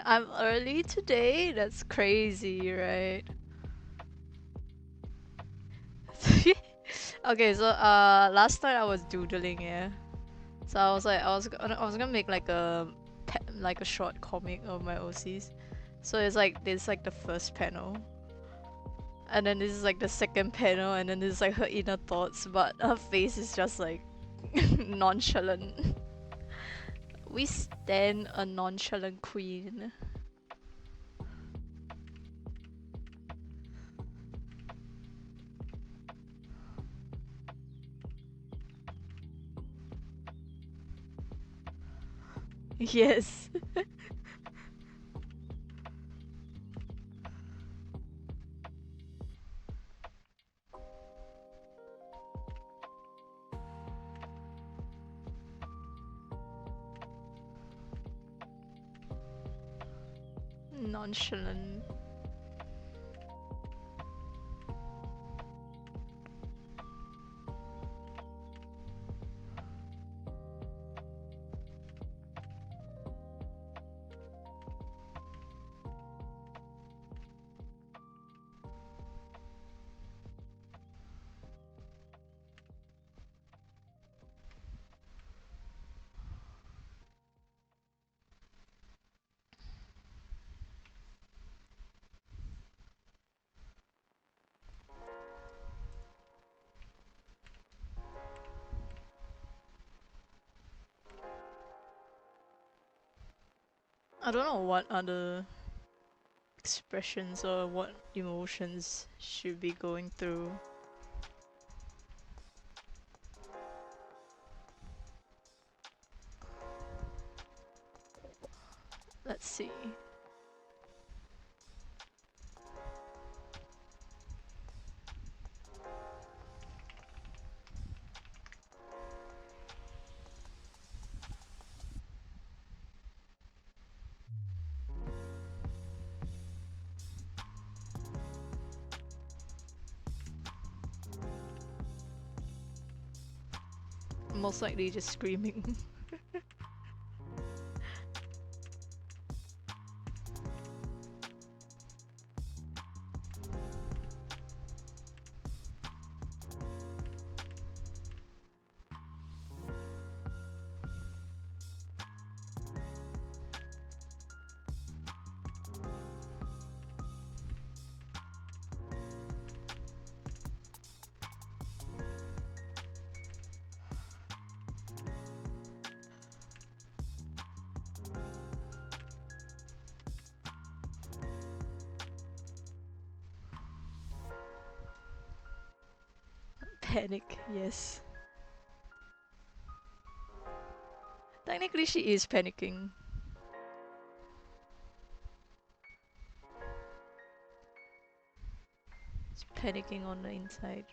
I'm early today? That's crazy, right? Okay, so last night I was doodling, yeah. So I was like, I was gonna make like like a short comic of my OCs. So it's like this like the first panel, and then this is like the second panel, and then this is like her inner thoughts, but her face is just like nonchalant. We stand a nonchalant queen. Yes. Nonchalant. I don't know what other expressions or what emotions should be going through. Let's see. Most likely just screaming. Panic, yes. Technically, she is panicking. She's panicking on the inside.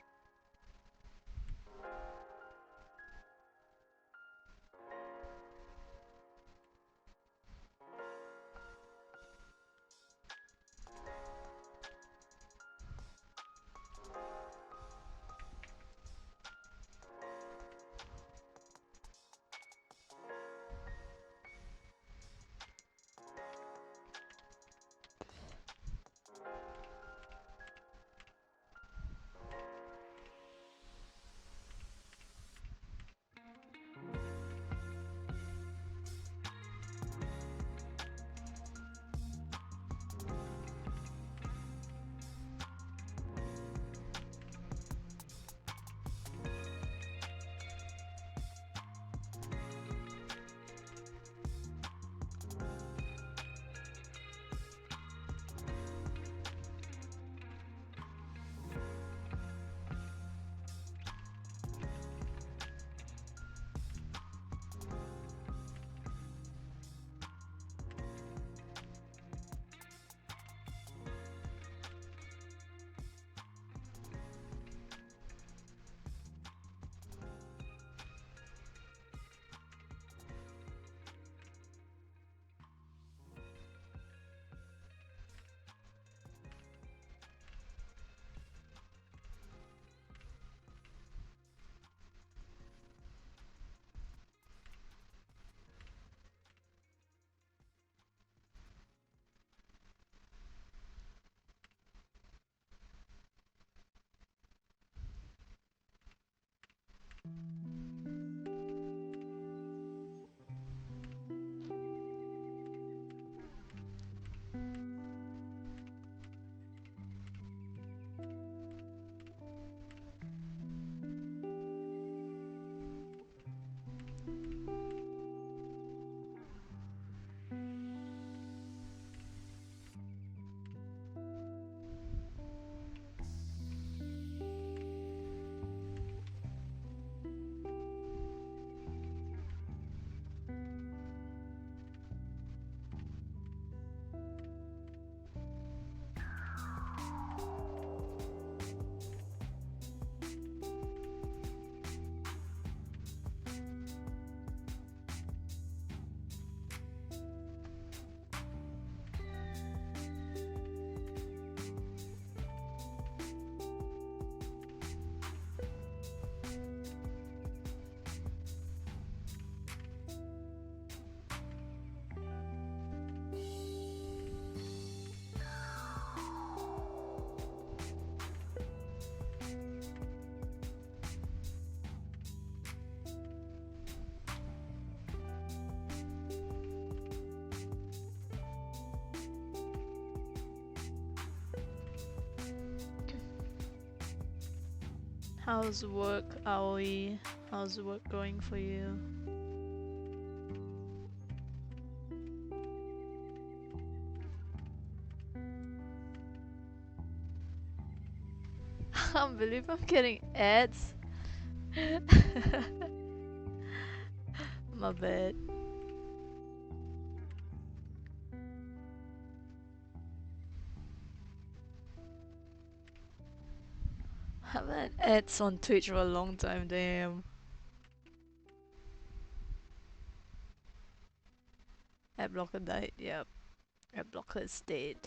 How's work, Aoi? How's work going for you? I can't believe I'm getting ads. My bad. I haven't had ads on Twitch for a long time, damn. Adblocker died, yep. Adblocker is dead.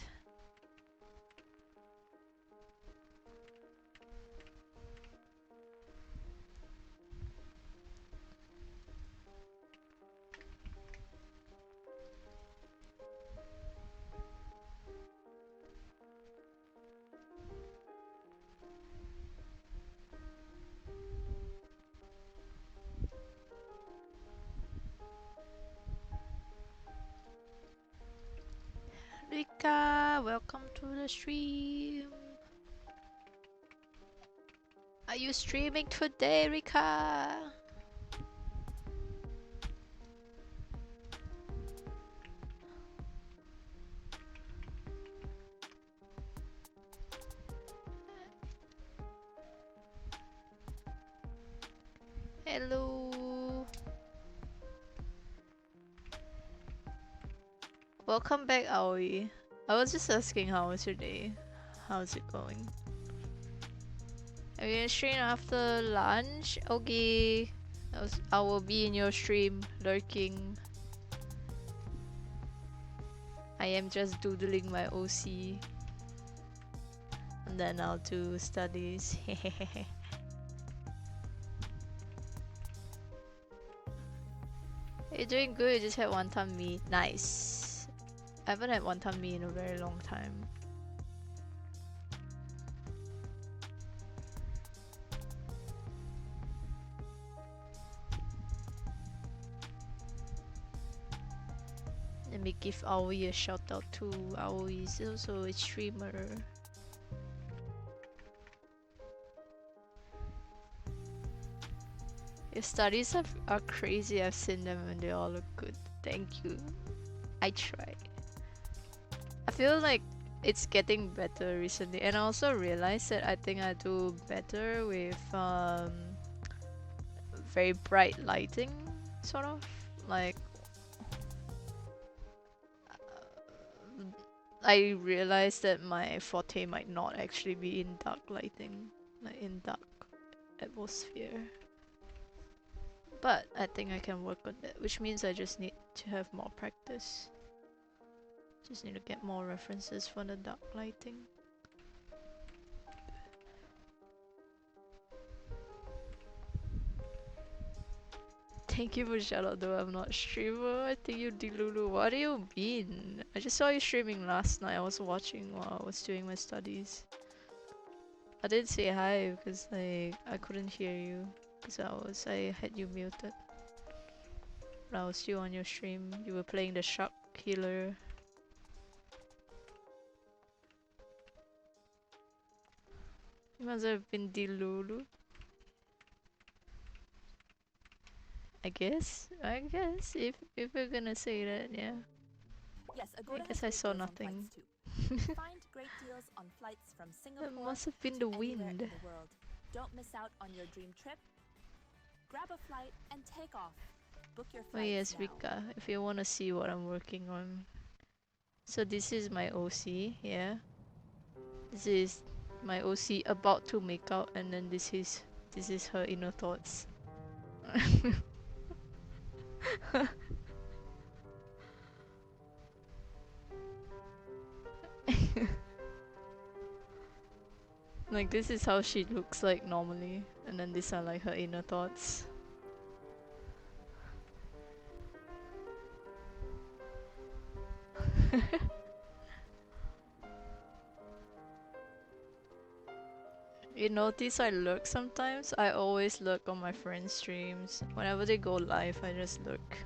Rika, welcome to the stream. Are you streaming today, Rika? Hello. Welcome back, Aoi. I was just asking how was your day? How's it going? Are you gonna stream after lunch? Okay. I will be in your stream, lurking. I am just doodling my OC. And then I'll do studies. You're doing good, you just had wonton meat. Nice. I haven't had wonton meat in a very long time. Let me give Aoi a shout out too. Aoi is also a streamer. Your studies are crazy. I've seen them and they all look good. Thank you. I try. I feel like it's getting better recently, and I also realized that I think I do better with very bright lighting, sort of. Like I realized that my forte might not actually be in dark lighting, like in dark atmosphere. But I think I can work on that, which means I just need to have more practice. Just need to get more references for the dark lighting. Thank you for shout out though, I'm not streamer. I think you Dilulu. What do you mean? I just saw you streaming last night. I was watching while I was doing my studies. I didn't say hi because like I couldn't hear you. Because I had you muted. But I was still on your stream. You were playing the shark killer. You must have been Dilulu. I guess if we're gonna say that, yeah. Yes, I guess I saw nothing. Find great deals on flights from Singapore. It must have been the wind. In the world. Don't miss out on your dream trip. Grab a flight and take off. Book your flights Oh yes, now. Rika, if you want to see what I'm working on. So this is my OC, yeah. This is my OC about to make out, and then this is her inner thoughts. Like this is how she looks like normally, and then these are like her inner thoughts. You notice I lurk sometimes? I always lurk on my friends' streams. Whenever they go live, I just lurk.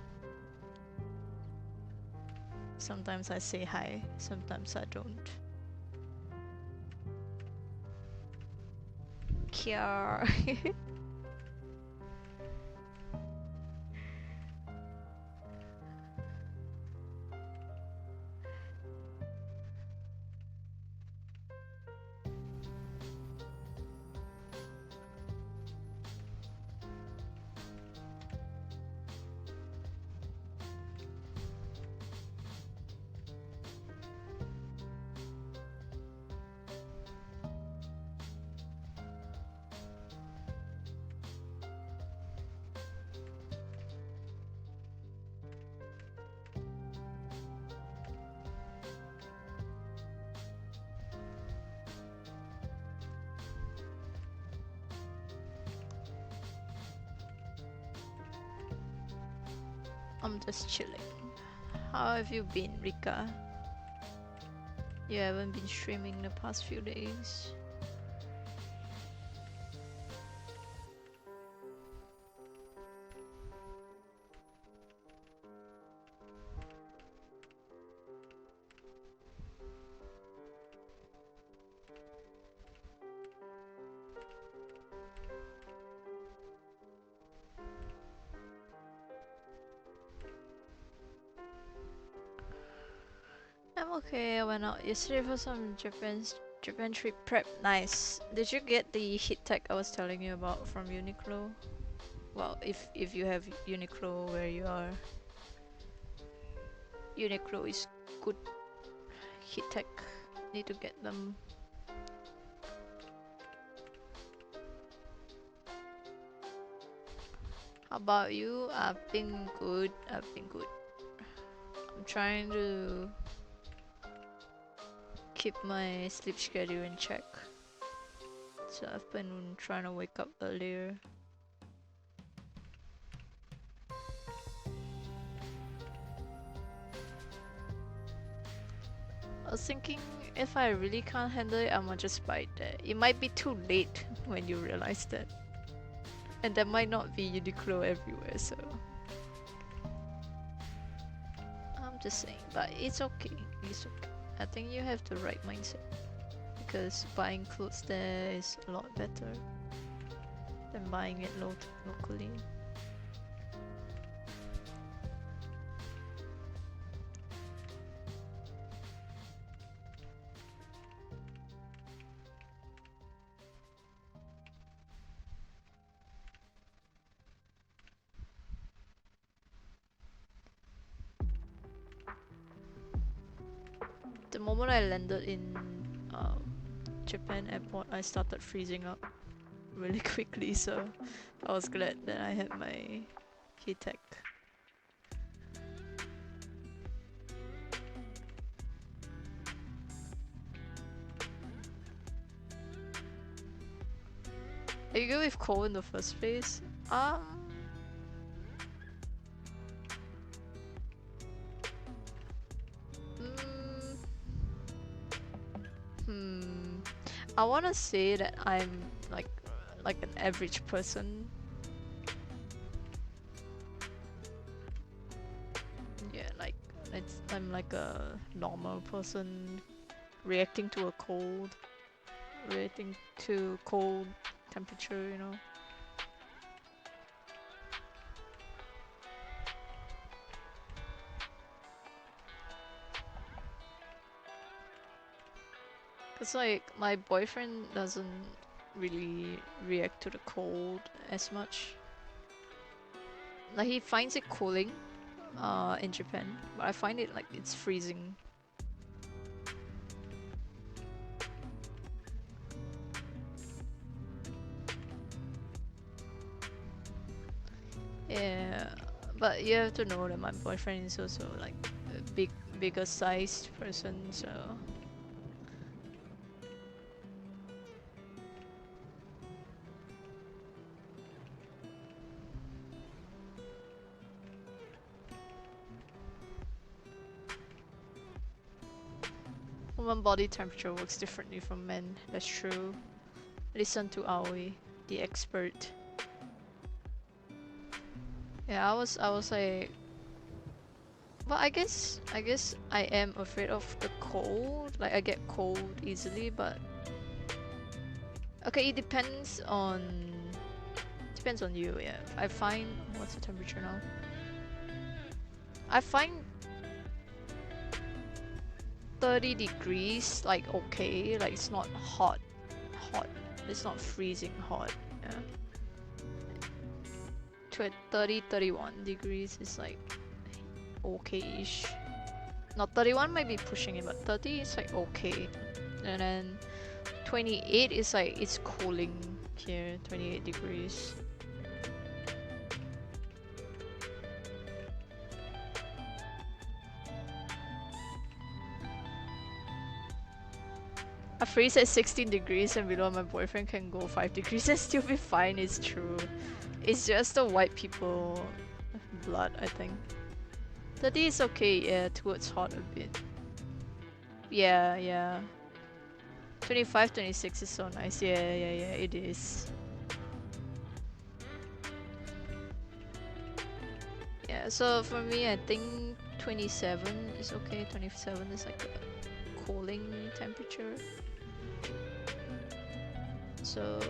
Sometimes I say hi, sometimes I don't. Kia. I'm just chilling. How have you been, Rika? You haven't been streaming the past few days. I'm okay. I went out yesterday for some Japan trip prep. Nice. Did you get the heat tech I was telling you about from Uniqlo? Well, if you have Uniqlo where you are, Uniqlo is good heat tech. Need to get them. How about you? I've been good. I've been good. I'm trying to keep my sleep schedule in check. So I've been trying to wake up earlier. I was thinking if I really can't handle it, I might just buy that. It might be too late when you realize that. And there might not be Uniqlo everywhere, so I'm just saying, but it's okay. It's okay. I think you have the right mindset because buying clothes there is a lot better than buying it locally. The moment I landed in Japan airport, I started freezing up really quickly, so I was glad that I had my heat tech. Are you good with cold in the first place? I wanna say that I'm like an average person. Yeah, like I'm like a normal person reacting to a cold, reacting to cold temperature, you know. Cause like my boyfriend doesn't really react to the cold as much. Like he finds it cooling in Japan, but I find it like it's freezing. Yeah, but you have to know that my boyfriend is also like a bigger sized person, so woman body temperature works differently from men. That's true. Listen to Aoi, the expert. Yeah, I was like, well, I guess I am afraid of the cold. Like I get cold easily, but Okay, it depends on you. Yeah, I find what's the temperature now? I find 30 degrees like okay, like it's not hot. It's not freezing hot. Yeah. 30, 31 degrees is like okay-ish. Not 31 might be pushing it, but 30 is like okay. And then 28 is like it's cooling here, 28 degrees. I freeze at 16 degrees and below my boyfriend can go 5 degrees and still be fine, it's true. It's just the white people blood, I think. 30 is okay, yeah, towards hot a bit. Yeah, yeah. 25, 26 is so nice. Yeah, yeah, yeah, it is. Yeah, so for me, I think 27 is okay. 27 is like a cooling temperature. So,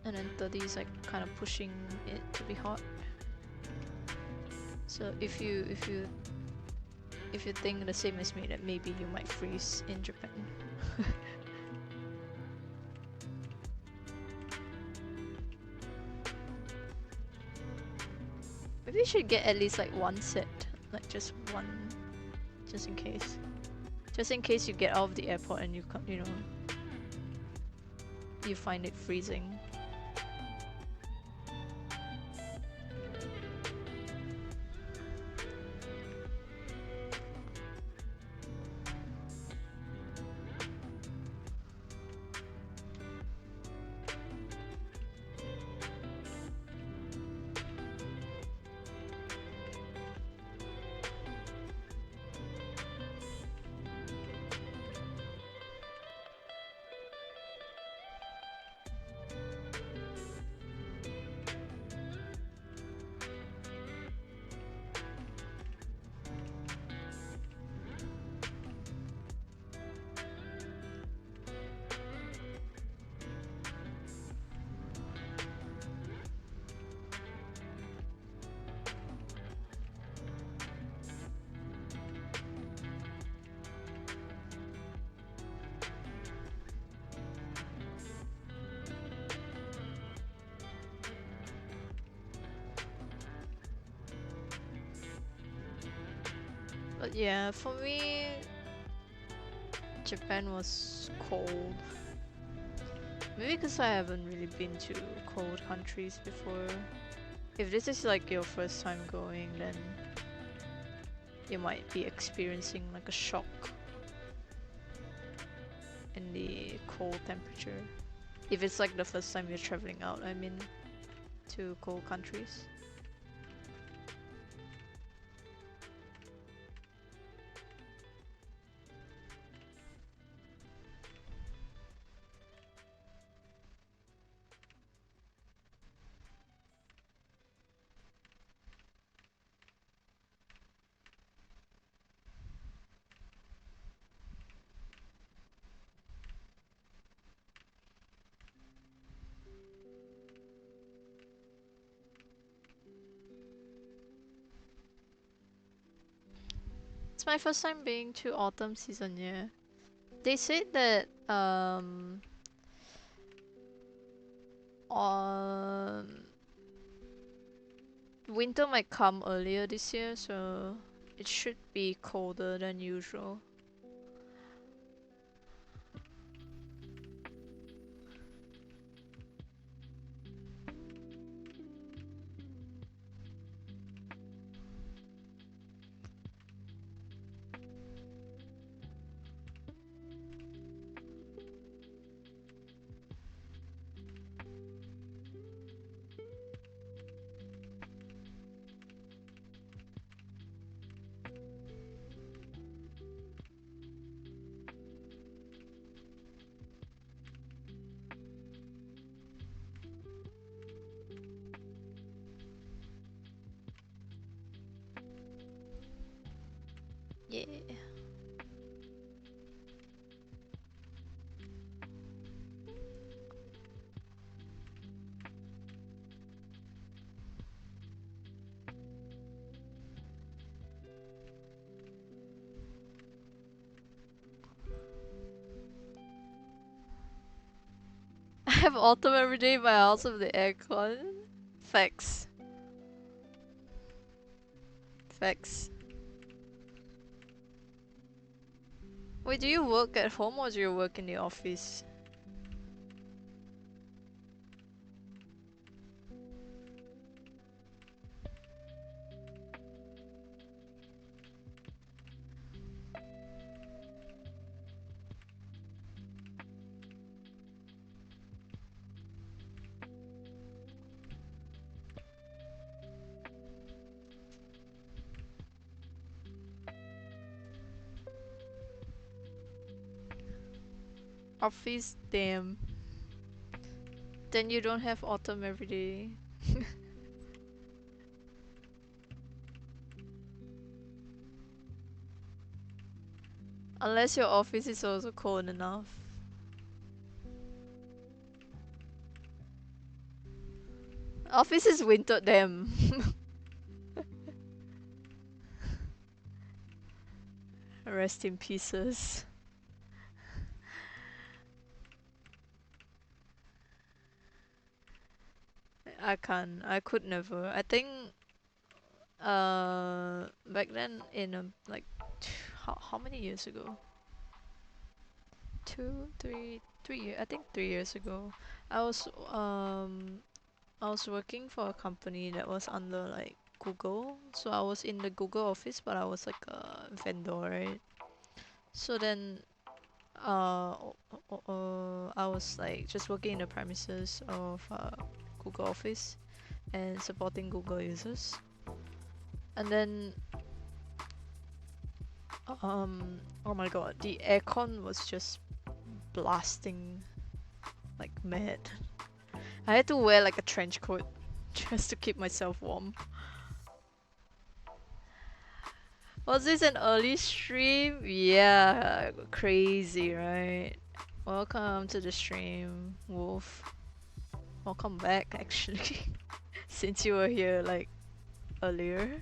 and then 30 is like kind of pushing it to be hot. So if you think the same as me, that maybe you might freeze in Japan. Maybe you should get at least like one set, like just one, just in case. Just in case you get out of the airport and you you find it freezing. But yeah, for me, Japan was cold. Maybe because I haven't really been to cold countries before. If this is like your first time going, then you might be experiencing like a shock in the cold temperature. If it's like the first time you're traveling out, I mean, to cold countries. It's my first time being to autumn season, yeah. They said that um winter might come earlier this year, so it should be colder than usual. Yeah. have autumn every day in my house with the aircon. Facts. Facts. Wait, do you work at home or do you work in the office? Office, damn. Then you don't have autumn every day. Unless your office is also cold enough. Office is winter, damn. Rest in pieces. I can't. I could never. I think back then in like how many years ago? 3 years. I think 3 years ago. I was um I was working for a company that was under like Google. So I was in the Google office, but I was like a vendor, right? So then I was like just working in the premises of Google Office and supporting Google users. And then oh my god, the aircon was just blasting like mad. I had to wear like a trench coat just to keep myself warm. Was this an early stream? Yeah, crazy, right? Welcome to the stream, Wolf. Welcome back, actually, since you were here like earlier.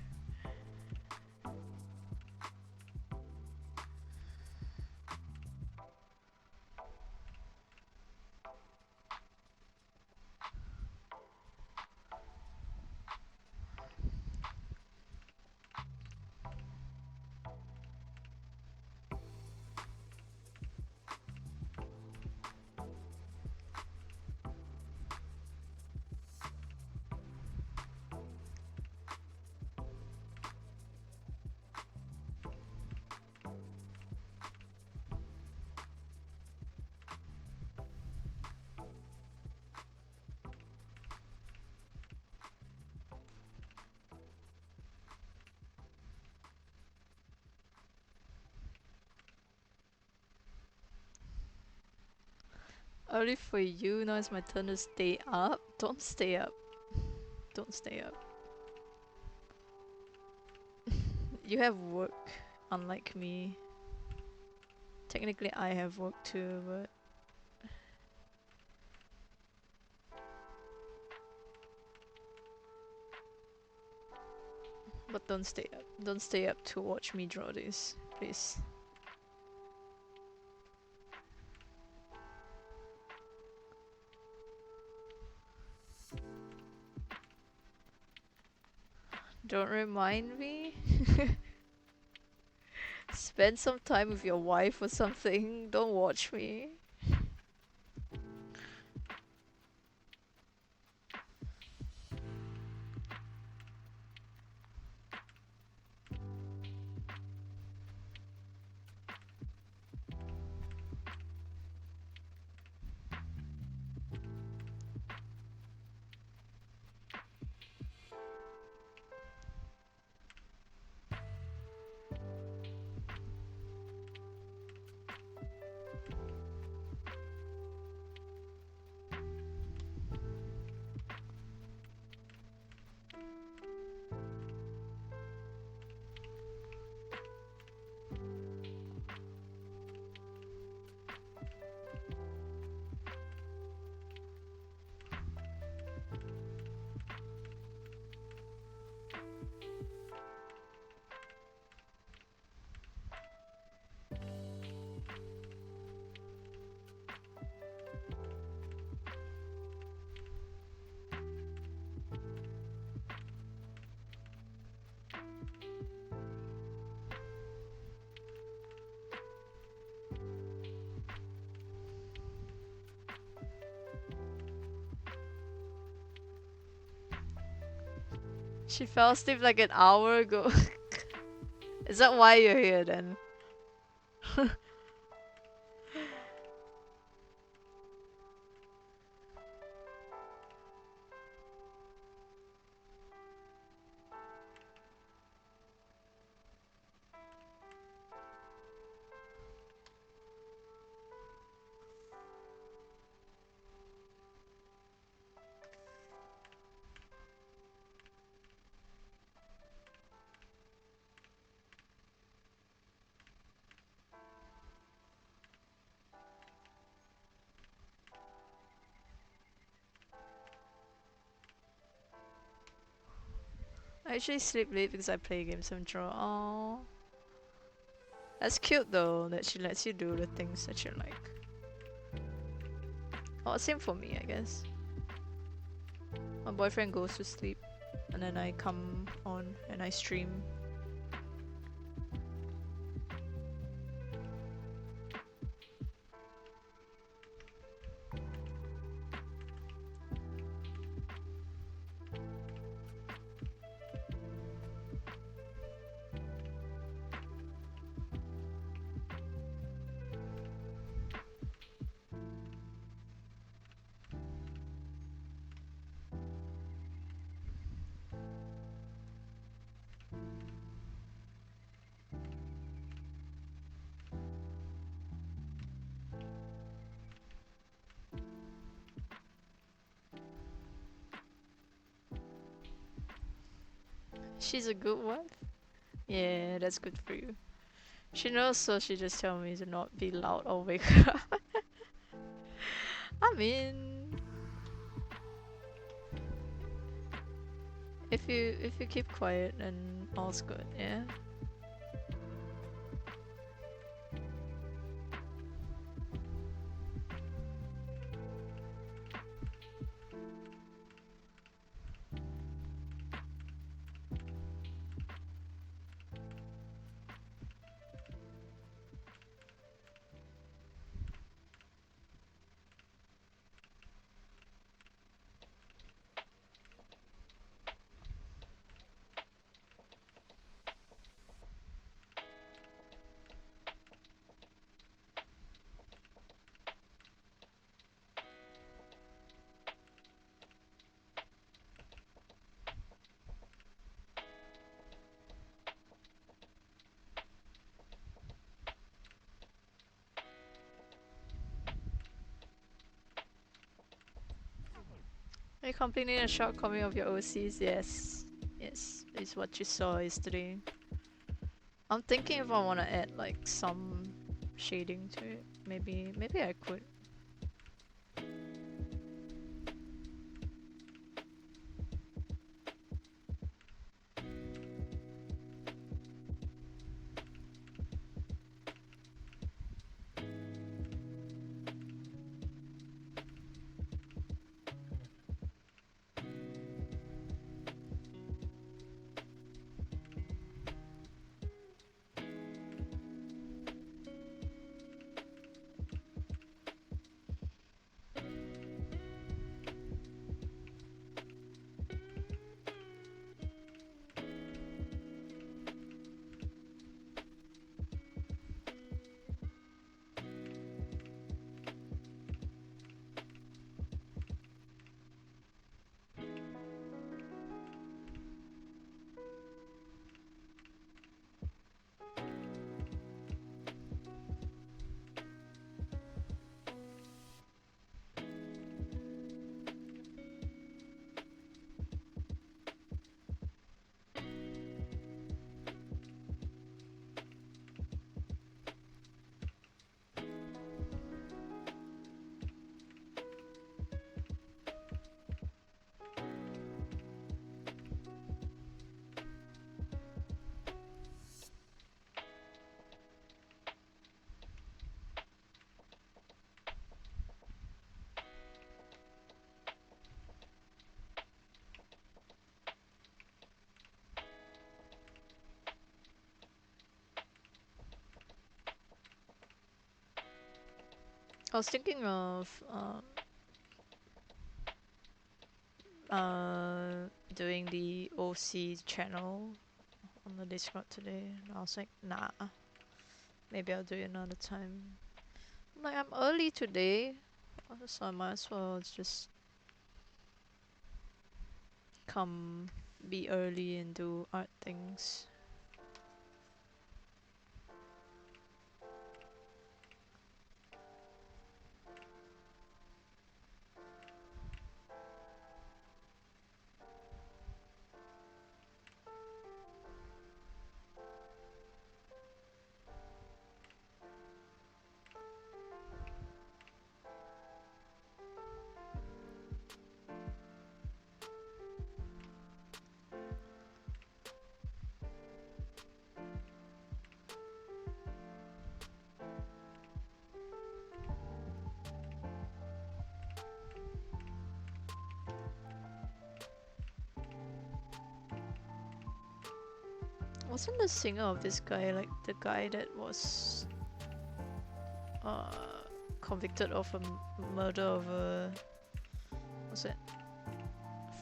Early for you, now it's my turn to stay up. Don't stay up. Don't stay up. You have work, unlike me. Technically, I have work too, but don't stay up. Don't stay up to watch me draw this, please. Don't remind me. Spend some time with your wife or something. Don't watch me. She fell asleep like an hour ago. Is that why you're here then? I actually sleep late because I play games and draw. Oh, that's cute though that she lets you do the things that you like. Oh, same for me, I guess. My boyfriend goes to sleep, and then I come on and I stream. She's a good wife? Yeah, that's good for you. She knows, so she just tell me to not be loud or wake her up. I mean, if you keep quiet, then all's good, yeah. Are you completing a short comic of your OCs? Yes. Yes, is what you saw yesterday. I'm thinking if I want to add like some shading to it. Maybe I could. I was thinking of uh doing the OC channel on the Discord today. And I was like, nah, maybe I'll do it another time. I'm like, I'm early today, so I might as well just come be early and do art things. Wasn't the singer of this guy like the guy that was uh, convicted of a murder of a, what's it,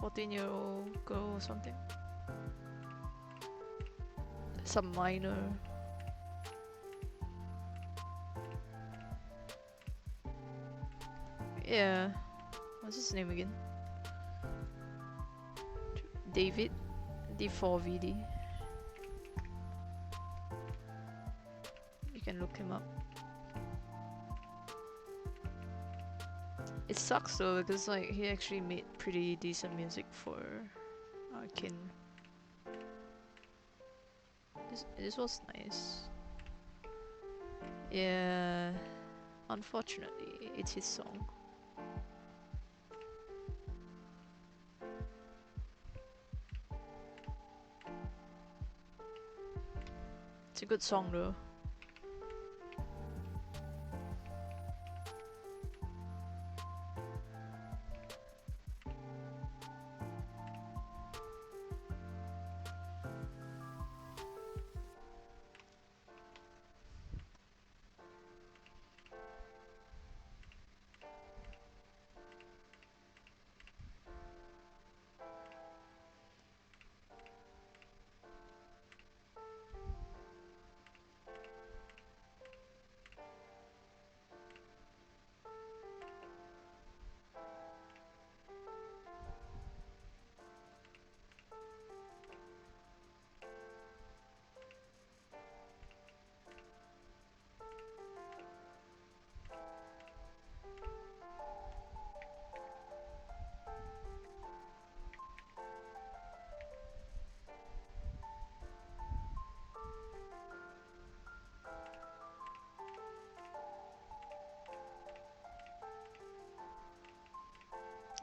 14-year-old girl or something? Some minor. Yeah. What's his name again? David D4VD. You can look him up. It sucks though because like he actually made pretty decent music for Arkin. This was nice. Yeah. Unfortunately, it's his song. It's a good song though.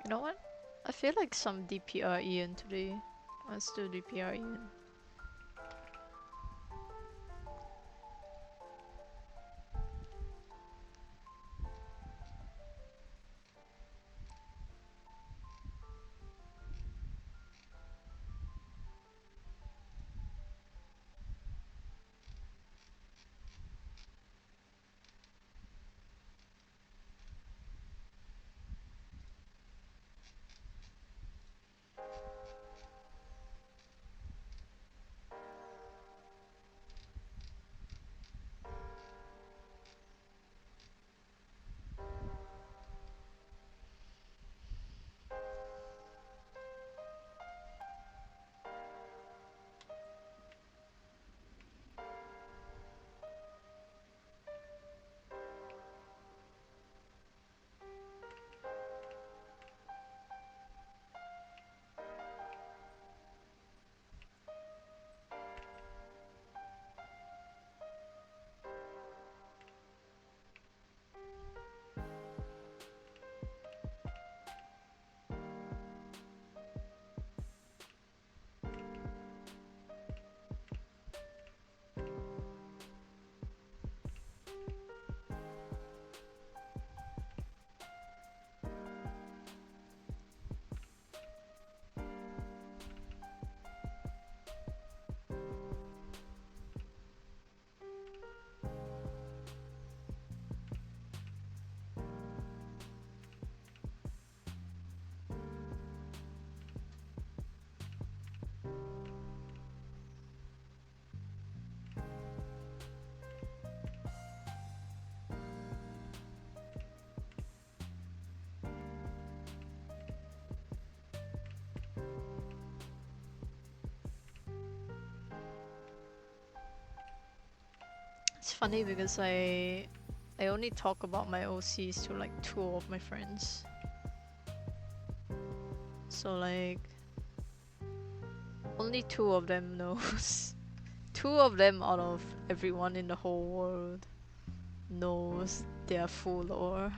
You know what? I feel like some DPR Ian today. Let's do DPR Ian. funny because I only talk about my OCs to like two of my friends. So like only two of them knows. Two of them out of everyone in the whole world knows their full lore.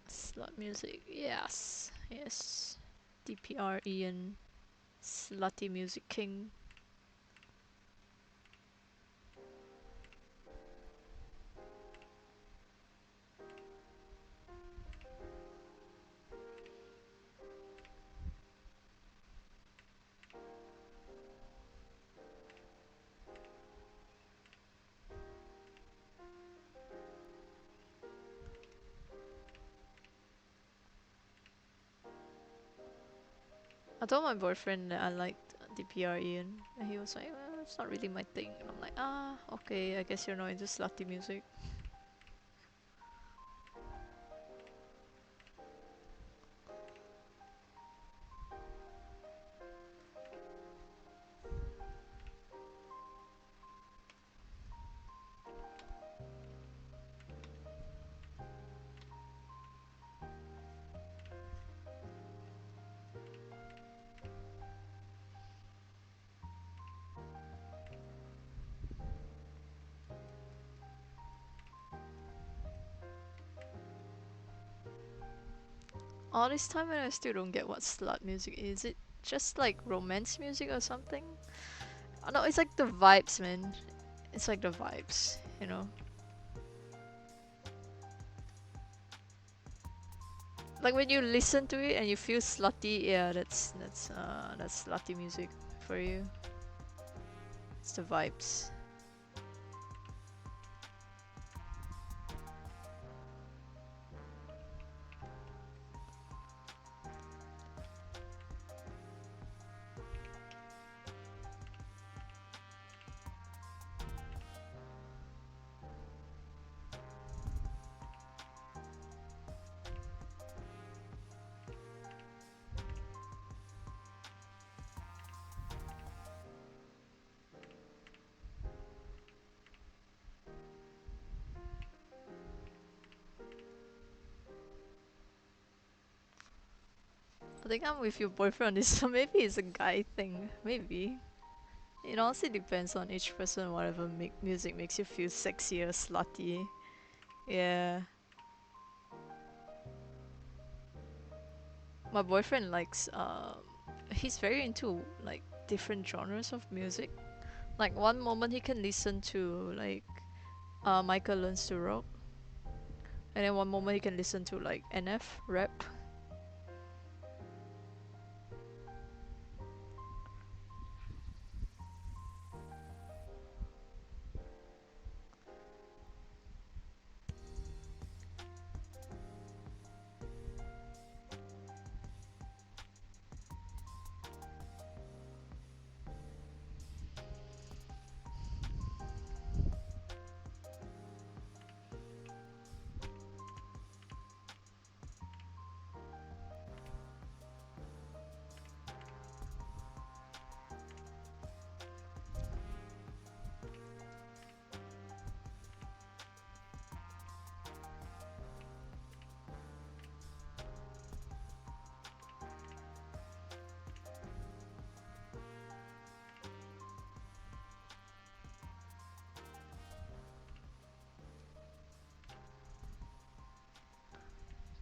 Slut music, yes, yes. DPR Ian, slutty music king. I told my boyfriend that I liked DPR Ian, and he was like, well, it's not really my thing. And I'm like, ah, okay, I guess you're not into slutty music. All this time and I still don't get what slut music is. It just like romance music or something? Oh, no, it's like the vibes, man. It's like the vibes, you know? Like when you listen to it and you feel slutty, yeah, that's slutty music for you. It's the vibes. I think I'm with your boyfriend on this, so maybe it's a guy thing. Maybe. It honestly depends on each person, whatever music makes you feel sexy or slutty. Yeah. My boyfriend likes, he's very into like different genres of music. Like one moment he can listen to like Michael Learns to Rock, and then one moment he can listen to like NF rap.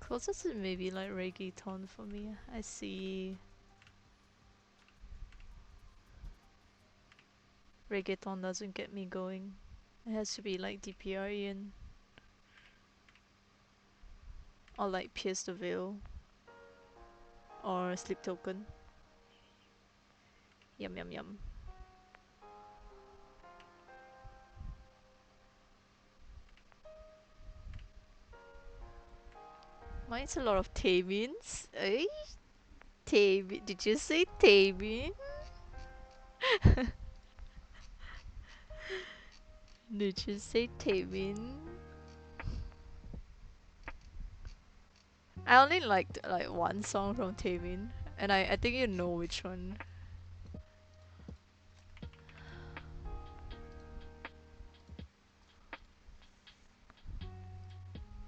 Closest is maybe like reggaeton for me. I see. Reggaeton doesn't get me going. It has to be like DPR Ian or like Pierce the Veil or Sleep Token. Yum yum yum. Mine's a lot of Tamins. Eh? Tamin. Did you say Tamin? Did you say Tamin? I only liked like one song from Tamin, and I think you know which one.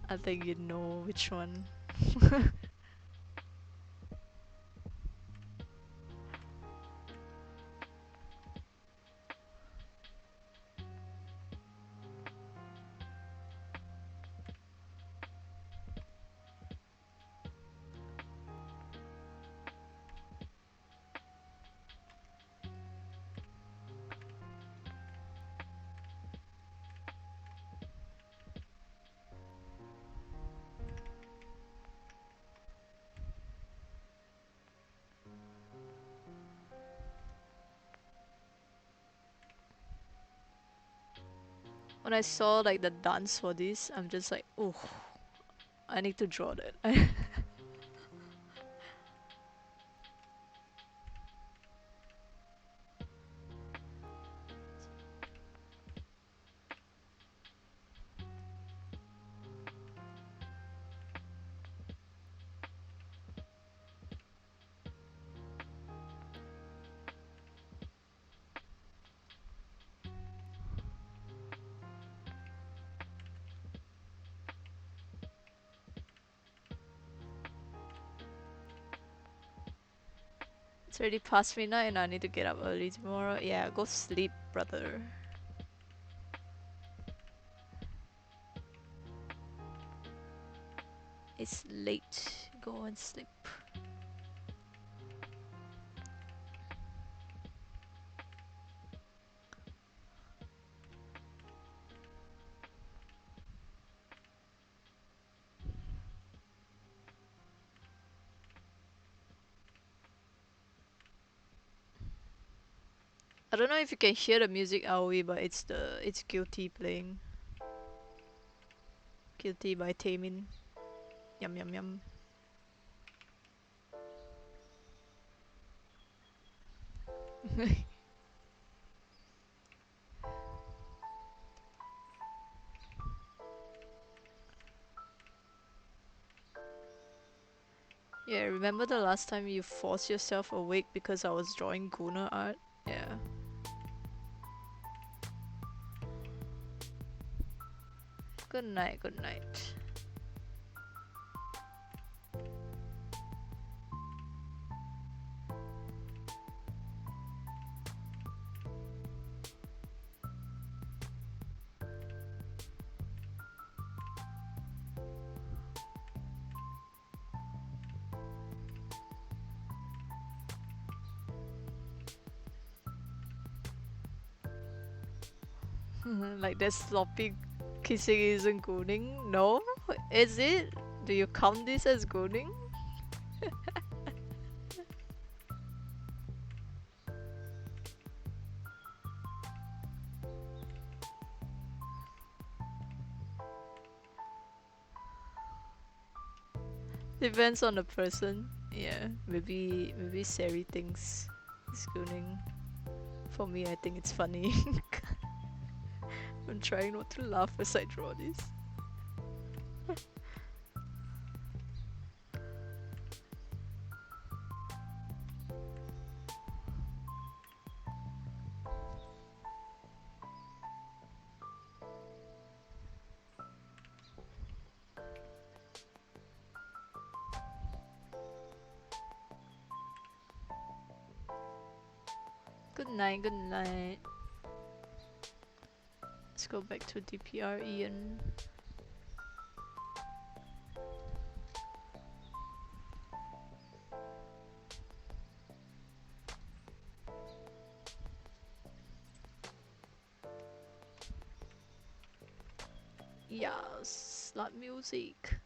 I think you know which one. When I saw like the dance for this, I'm just like, oh, I need to draw that. It's already past midnight and I need to get up early tomorrow. Yeah, go sleep, brother. It's late. Go and sleep. I don't know if you can hear the music Aoi, but it's Guilty playing. Guilty by Taemin. Yum yum yum. Yeah, remember the last time you forced yourself awake because I was drawing Guna art? Yeah. Good night, good night. Like that sloppy kissing isn't gooning? No? Is it? Do you count this as gooning? Depends on the person. Yeah, maybe Sari thinks it's gooning. For me, I think it's funny. I'm trying not to laugh as I draw this. Good night, good night. Let's go back to DPR, Ian. Yes, that music.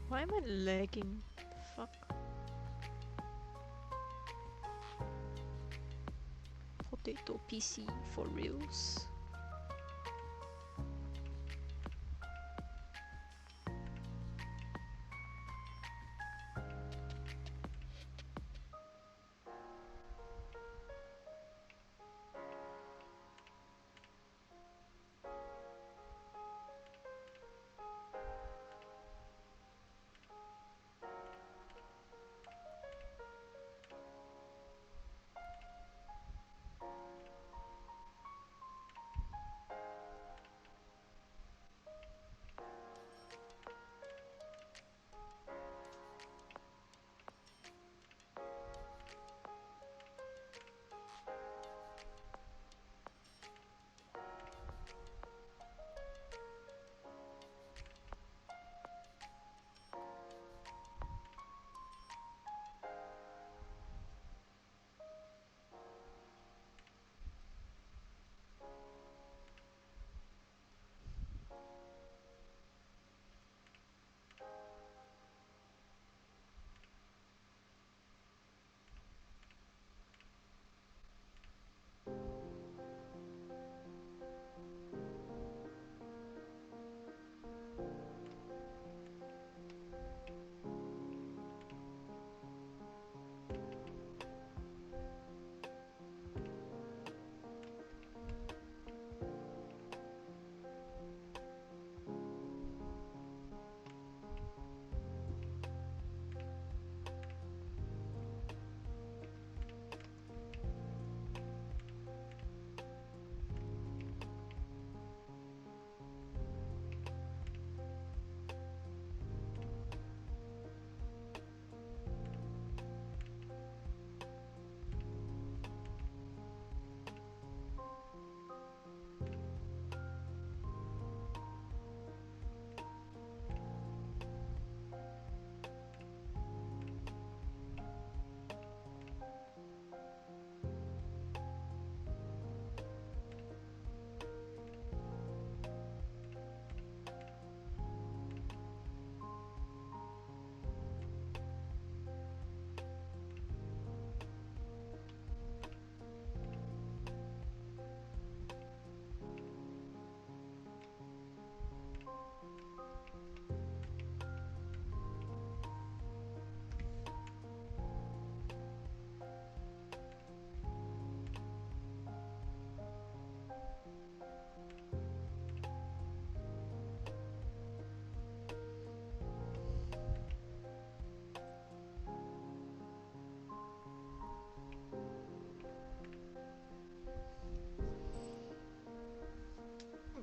Why am I lagging? Fuck. Potato PC for reals.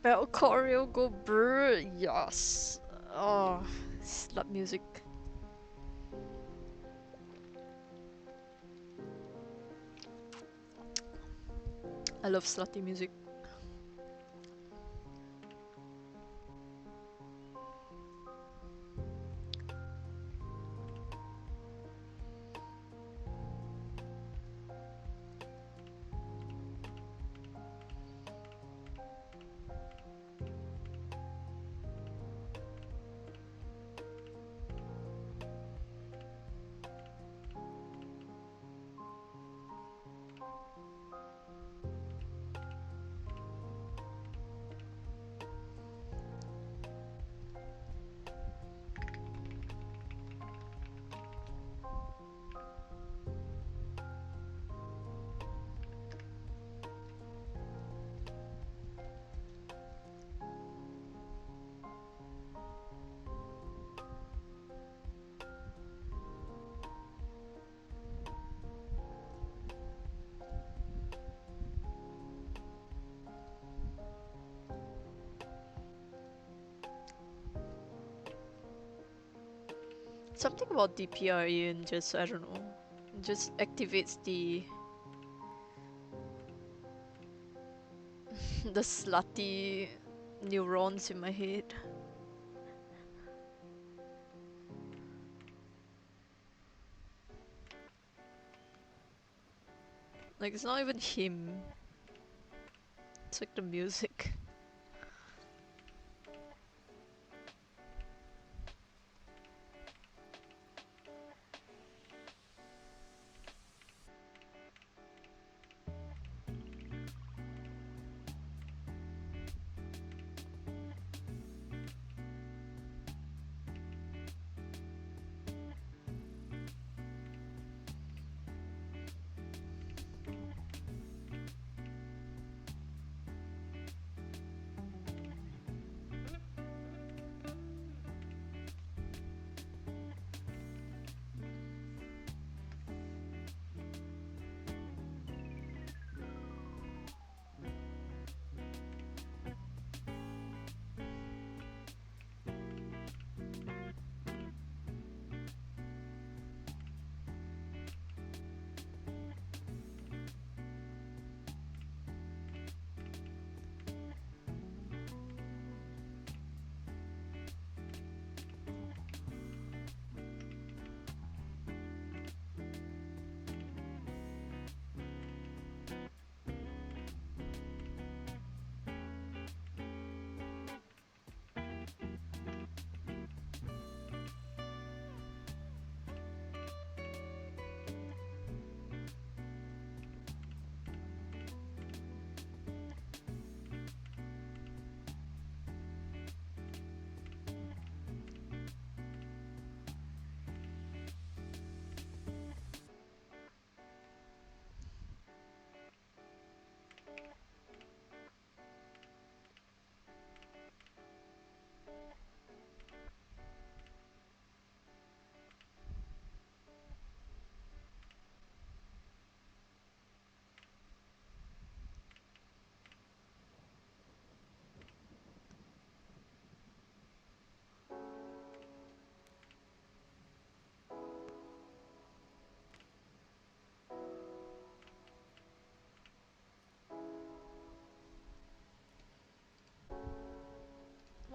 Battle choreo go brr, yes. Oh, slut music. I love slutty music. Something about DPRE and just, I don't know, just activates the slutty neurons in my head. Like, it's not even him. It's like the music.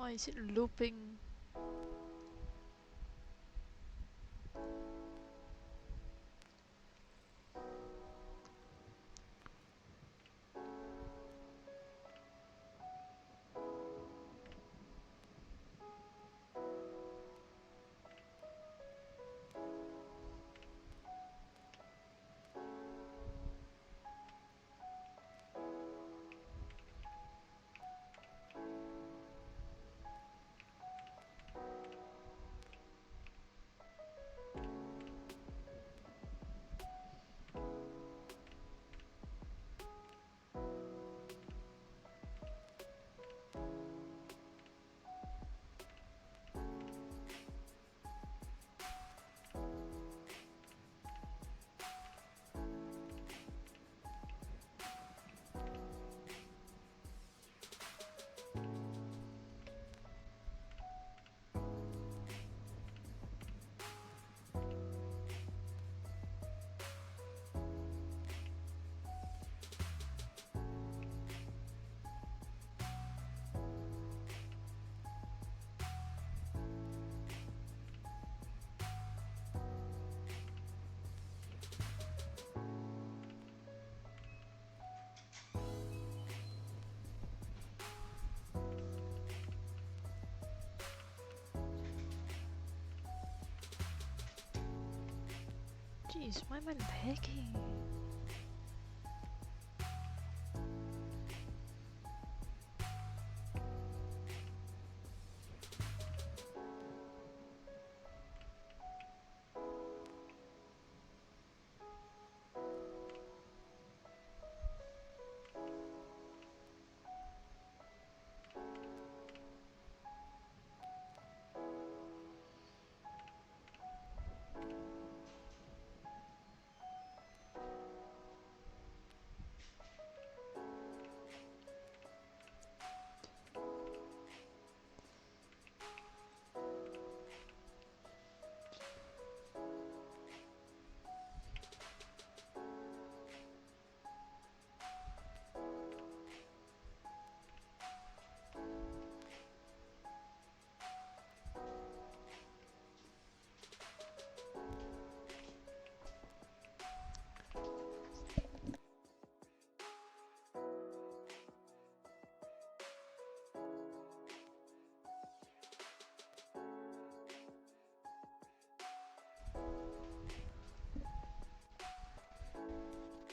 Why is it looping? Jeez, why am I lagging?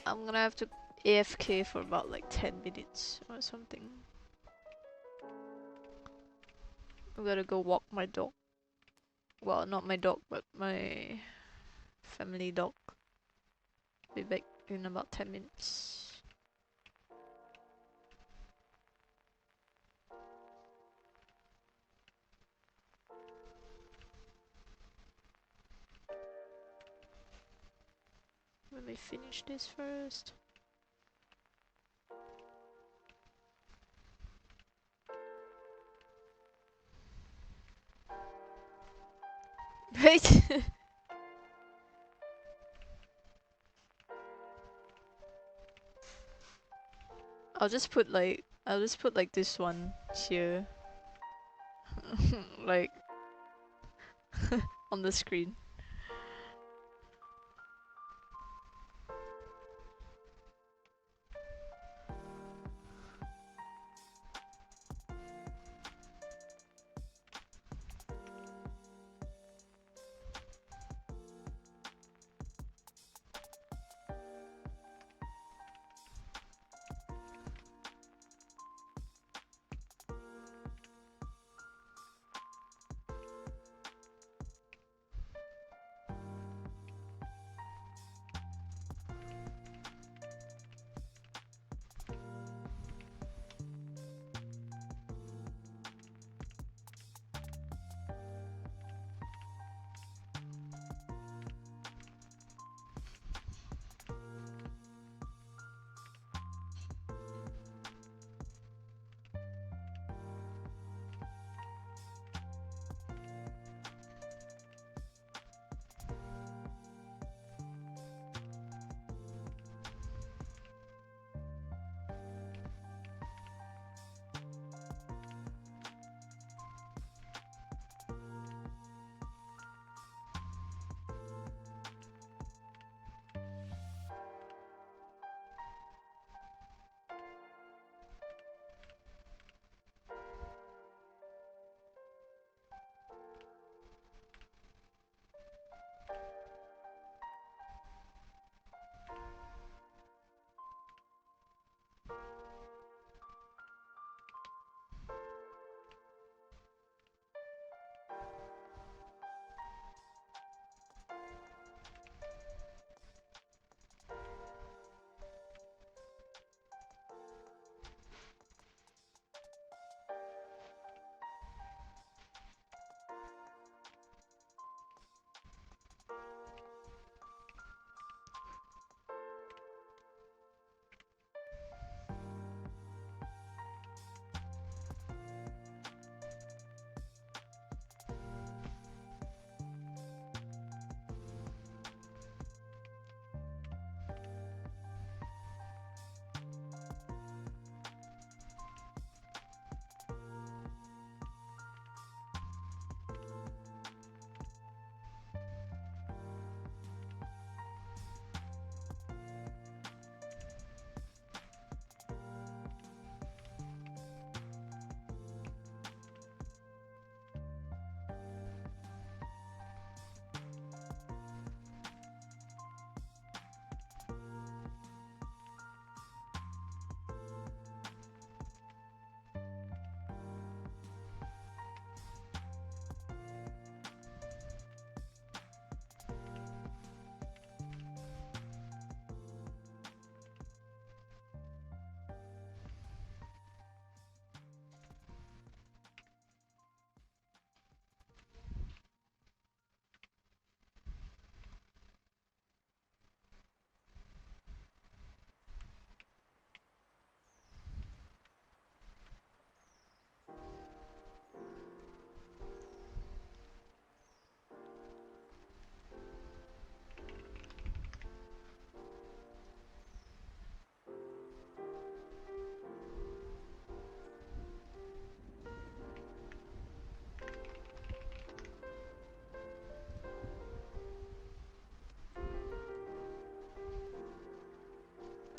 I'm gonna have to AFK for about like 10 minutes or something. I'm gonna go walk my dog. Well, not my dog, but my family dog. Be back in about 10 minutes. Let me finish this first. Wait! I'll just put like this one here. Like on the screen.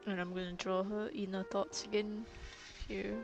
And I'm gonna draw her inner thoughts again here.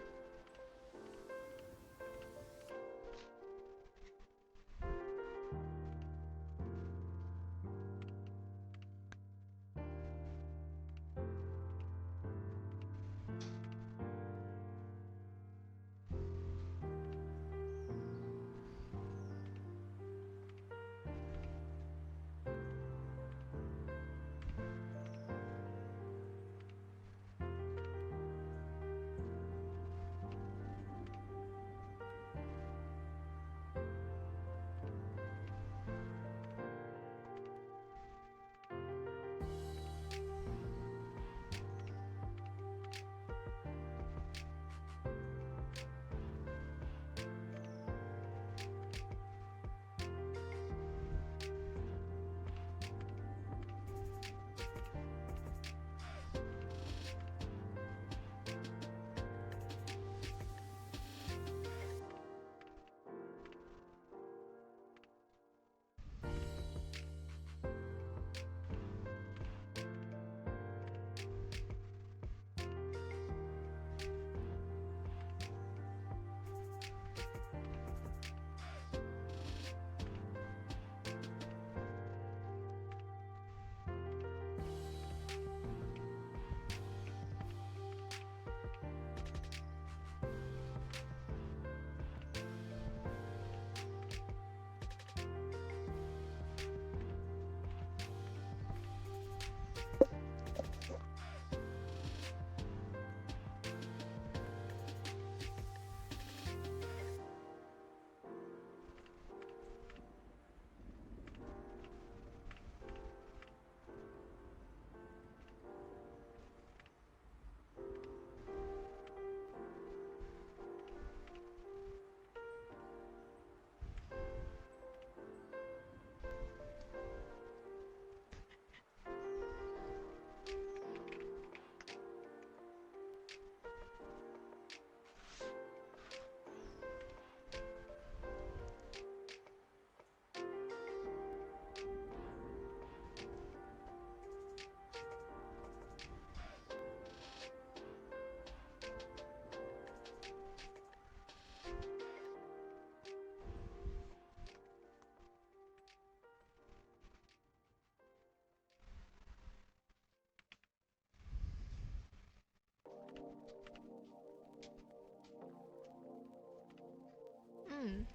Hmm.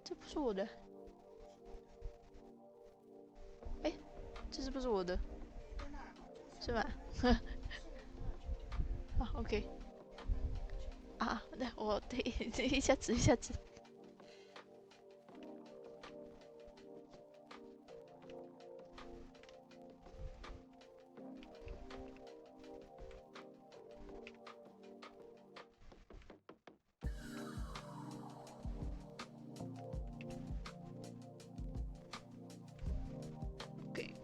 这不是我的。哎，这是不是我的？是吗？啊，OK。啊，那我对，一下子一下子。OK。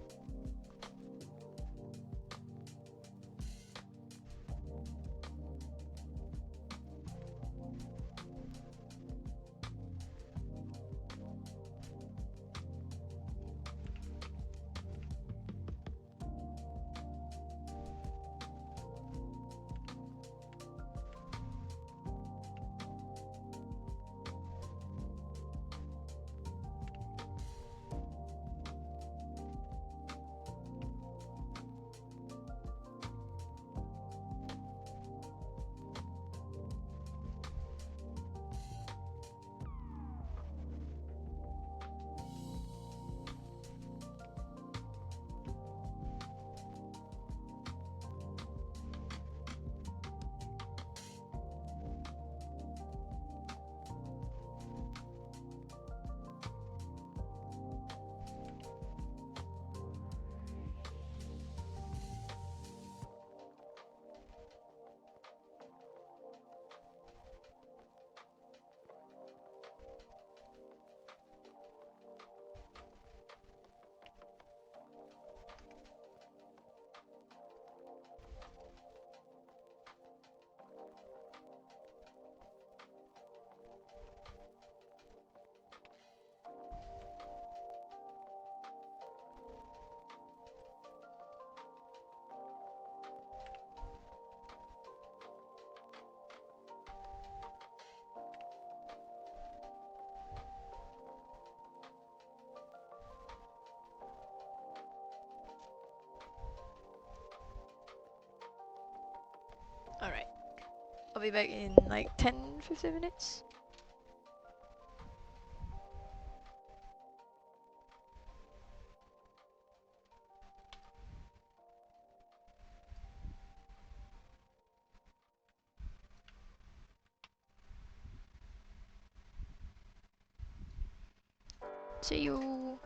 be back in like 10-15 minutes. See you.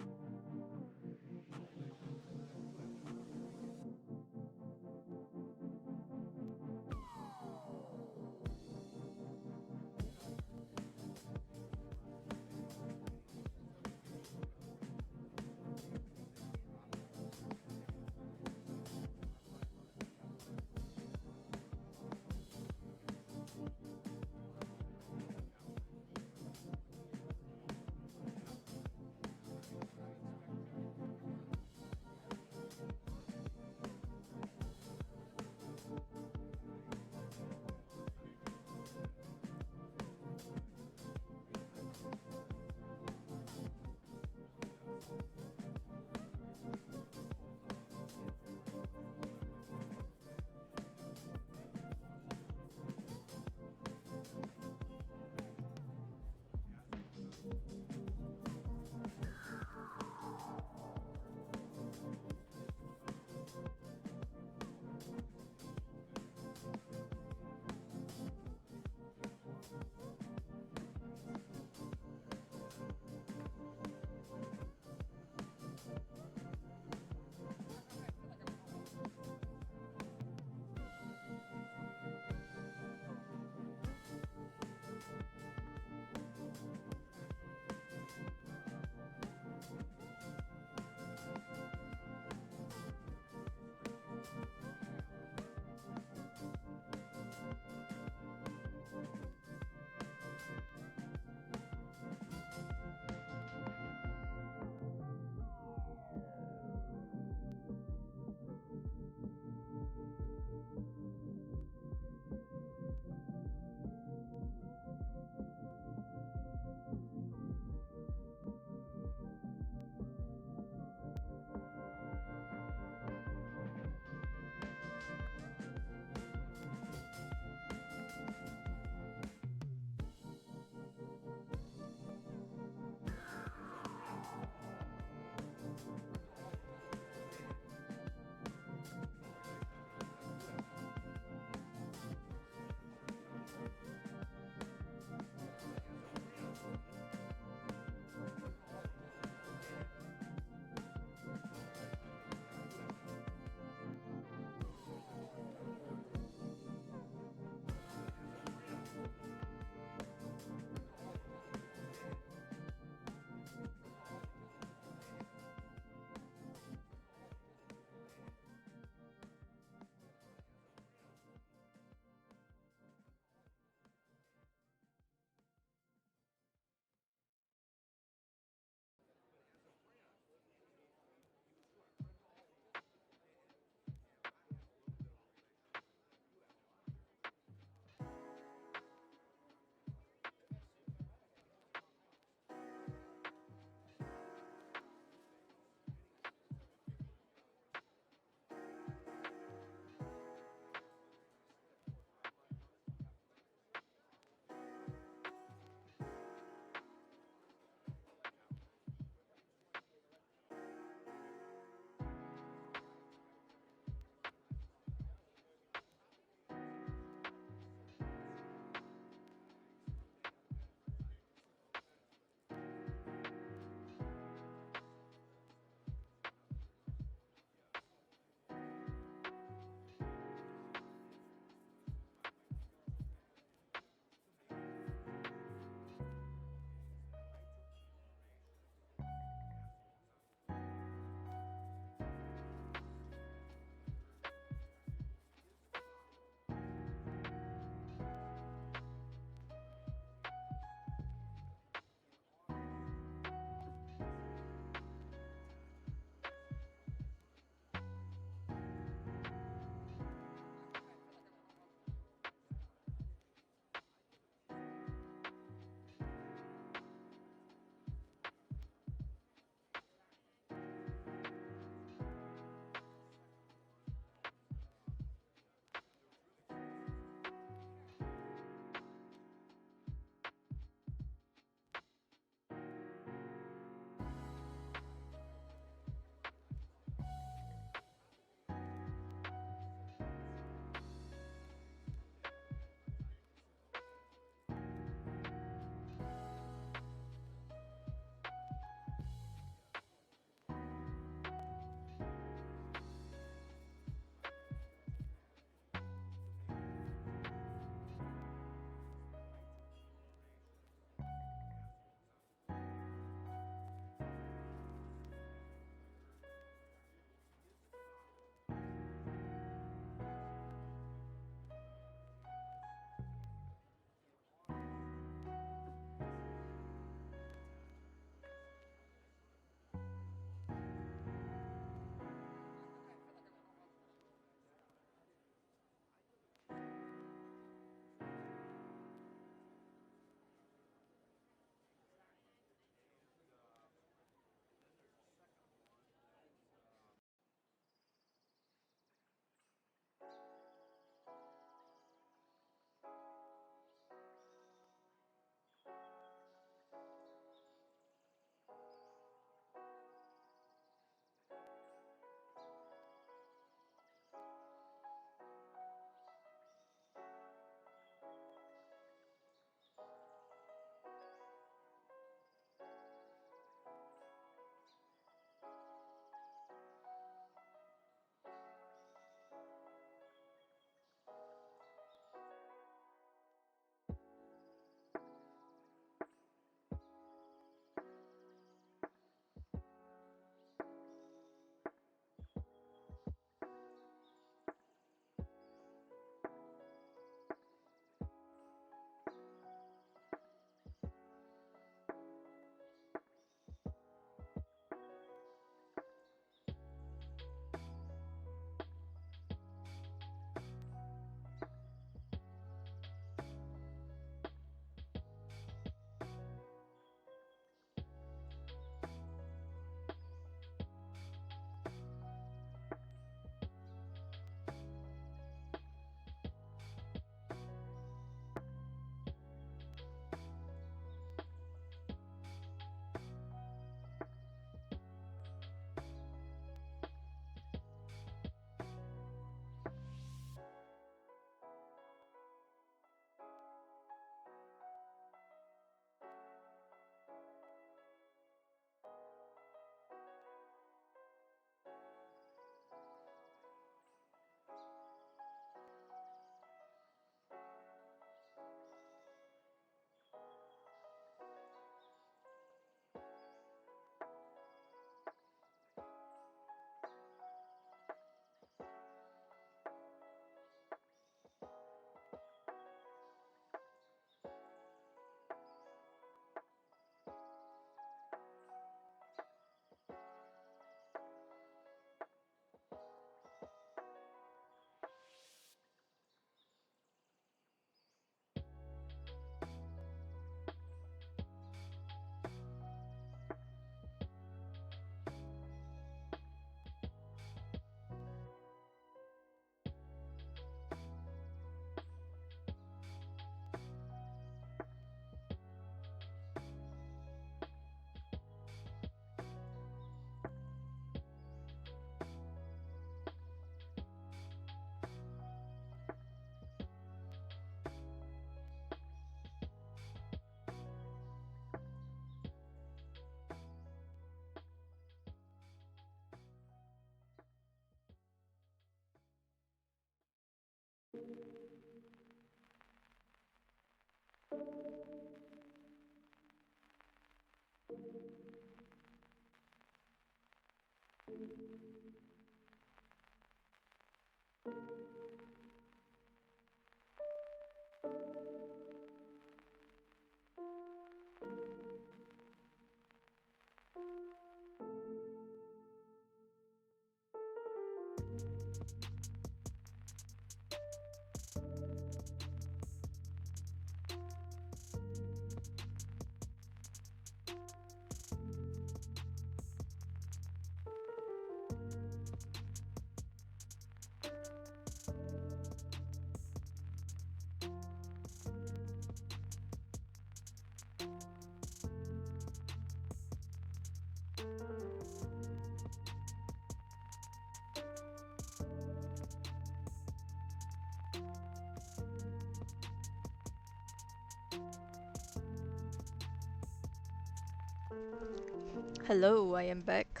Hello, I am back.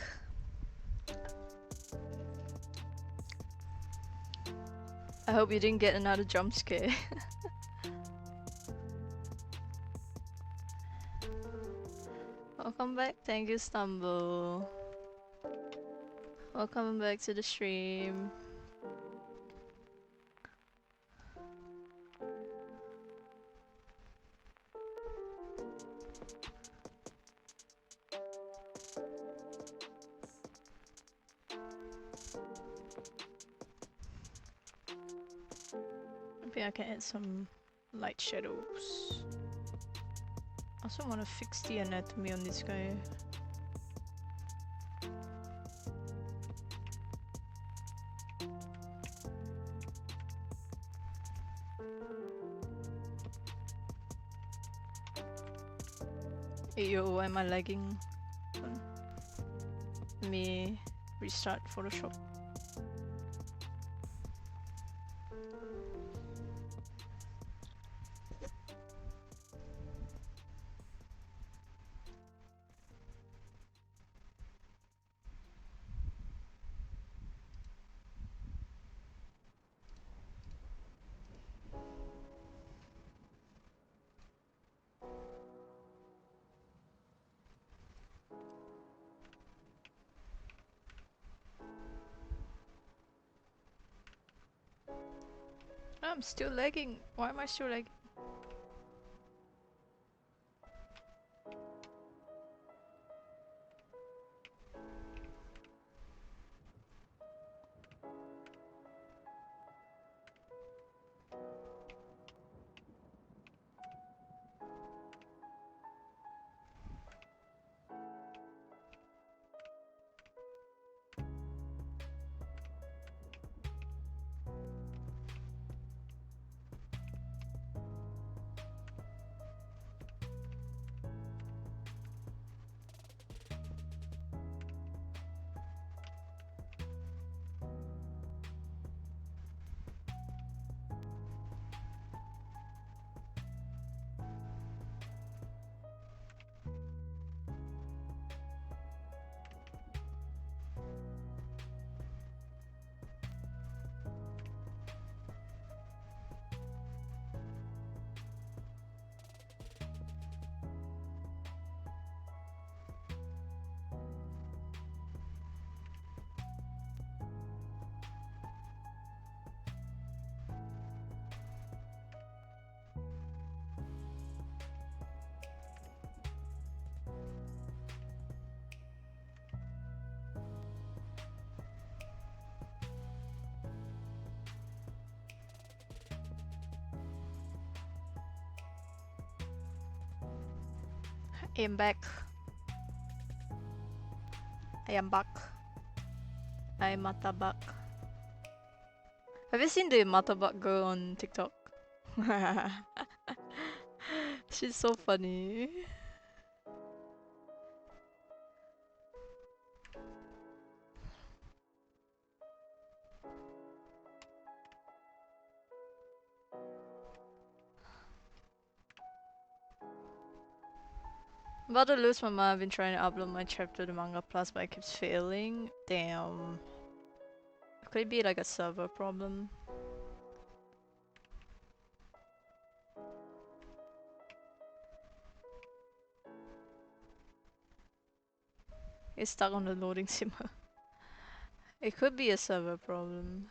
I hope you didn't get another jump scare. Welcome back, thank you Stumble. Welcome back to the stream. Maybe I can add some light shadows. I also want to fix the anatomy on this guy. Hey, yo, why am I lagging? Let me restart Photoshop. I'm still lagging. Why am I still lagging? I am back. I am back. I am Matabak. Have you seen the Matabak girl on TikTok? She's so funny. I'm about to lose my mind. I've been trying to upload my chapter to Manga Plus, but it keeps failing. Damn. Could it be like a server problem? It's stuck on the loading simmer. It could be a server problem.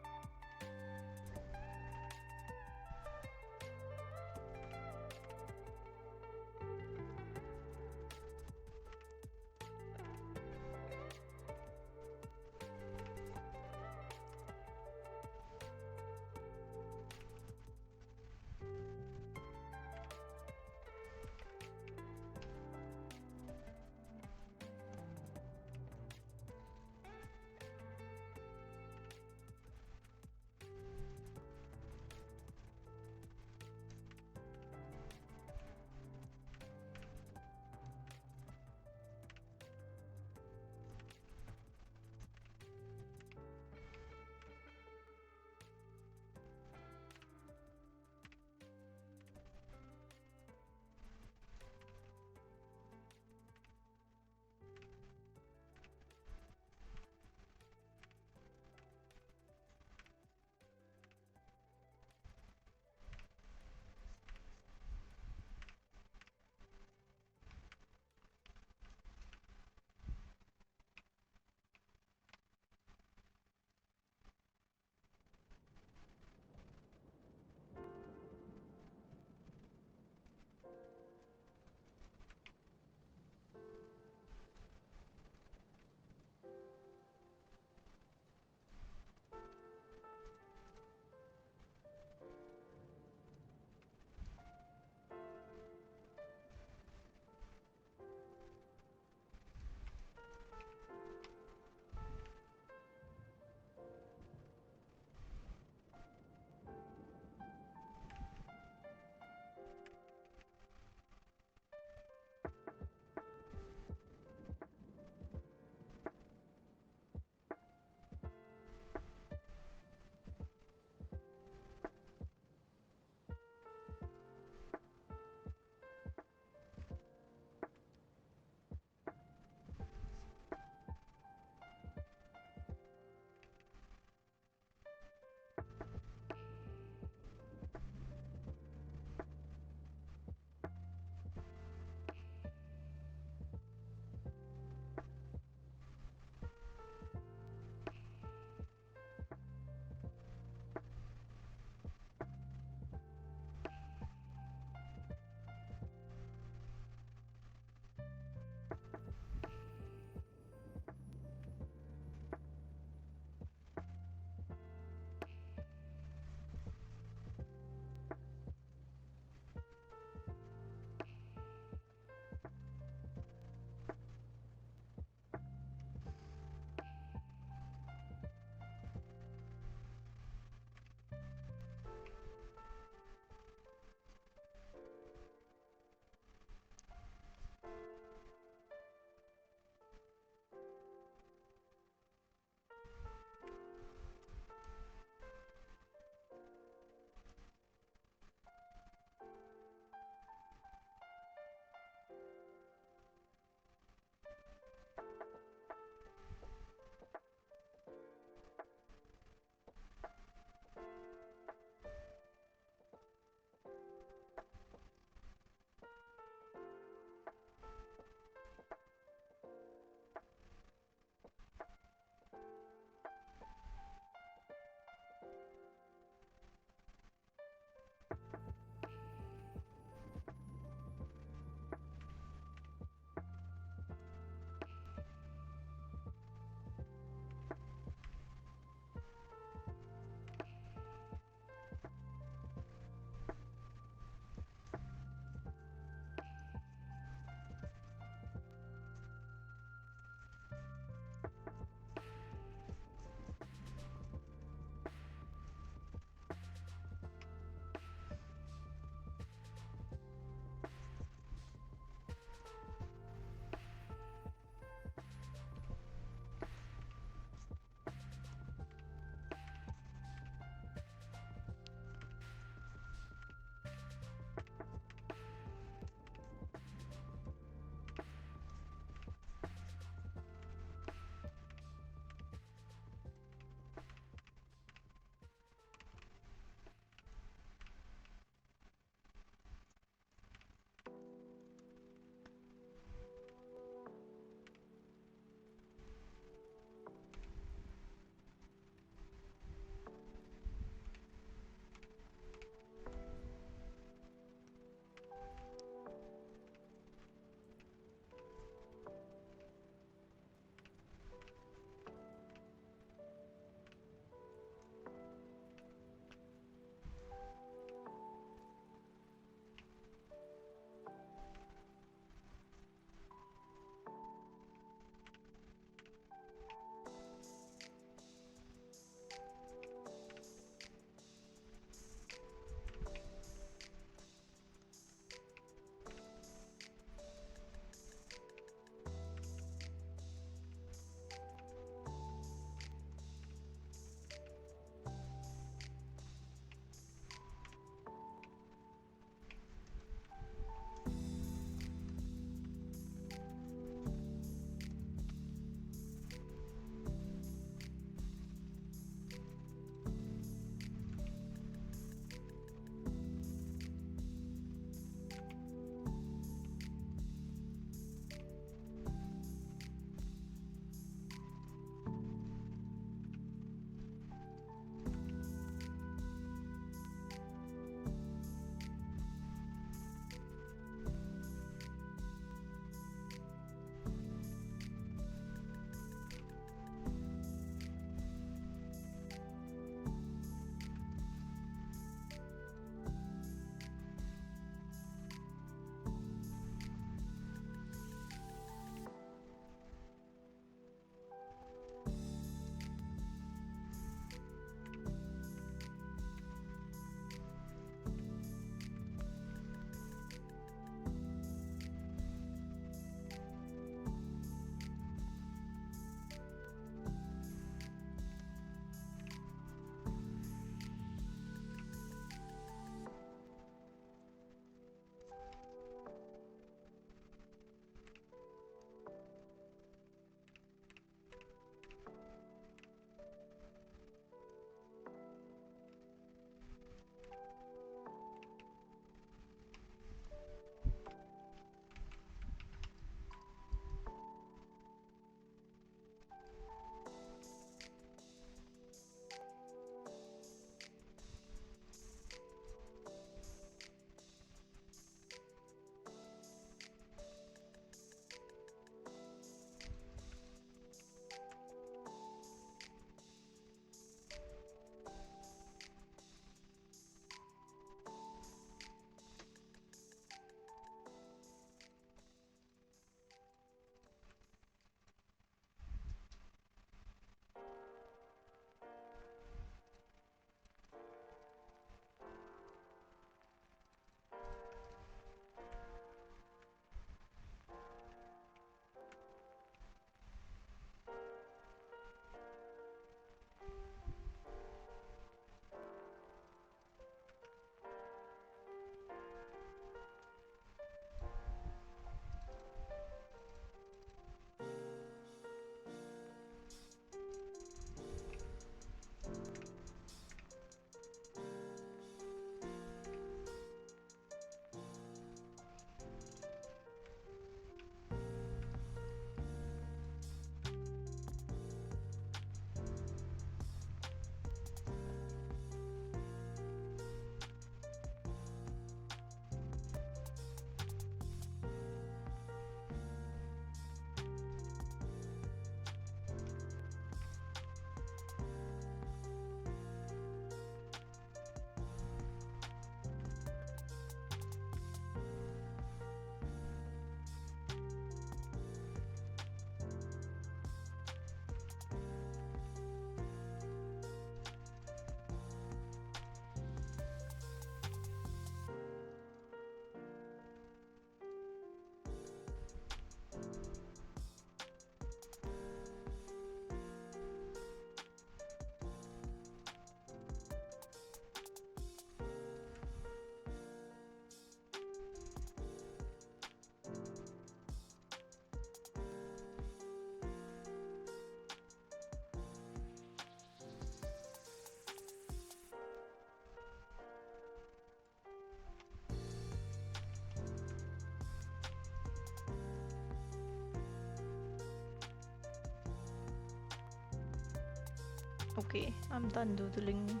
Okay, I'm done doodling.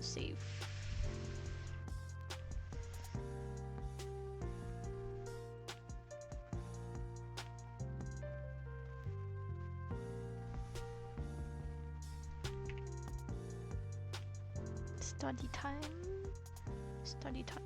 Save. Study time. Study time.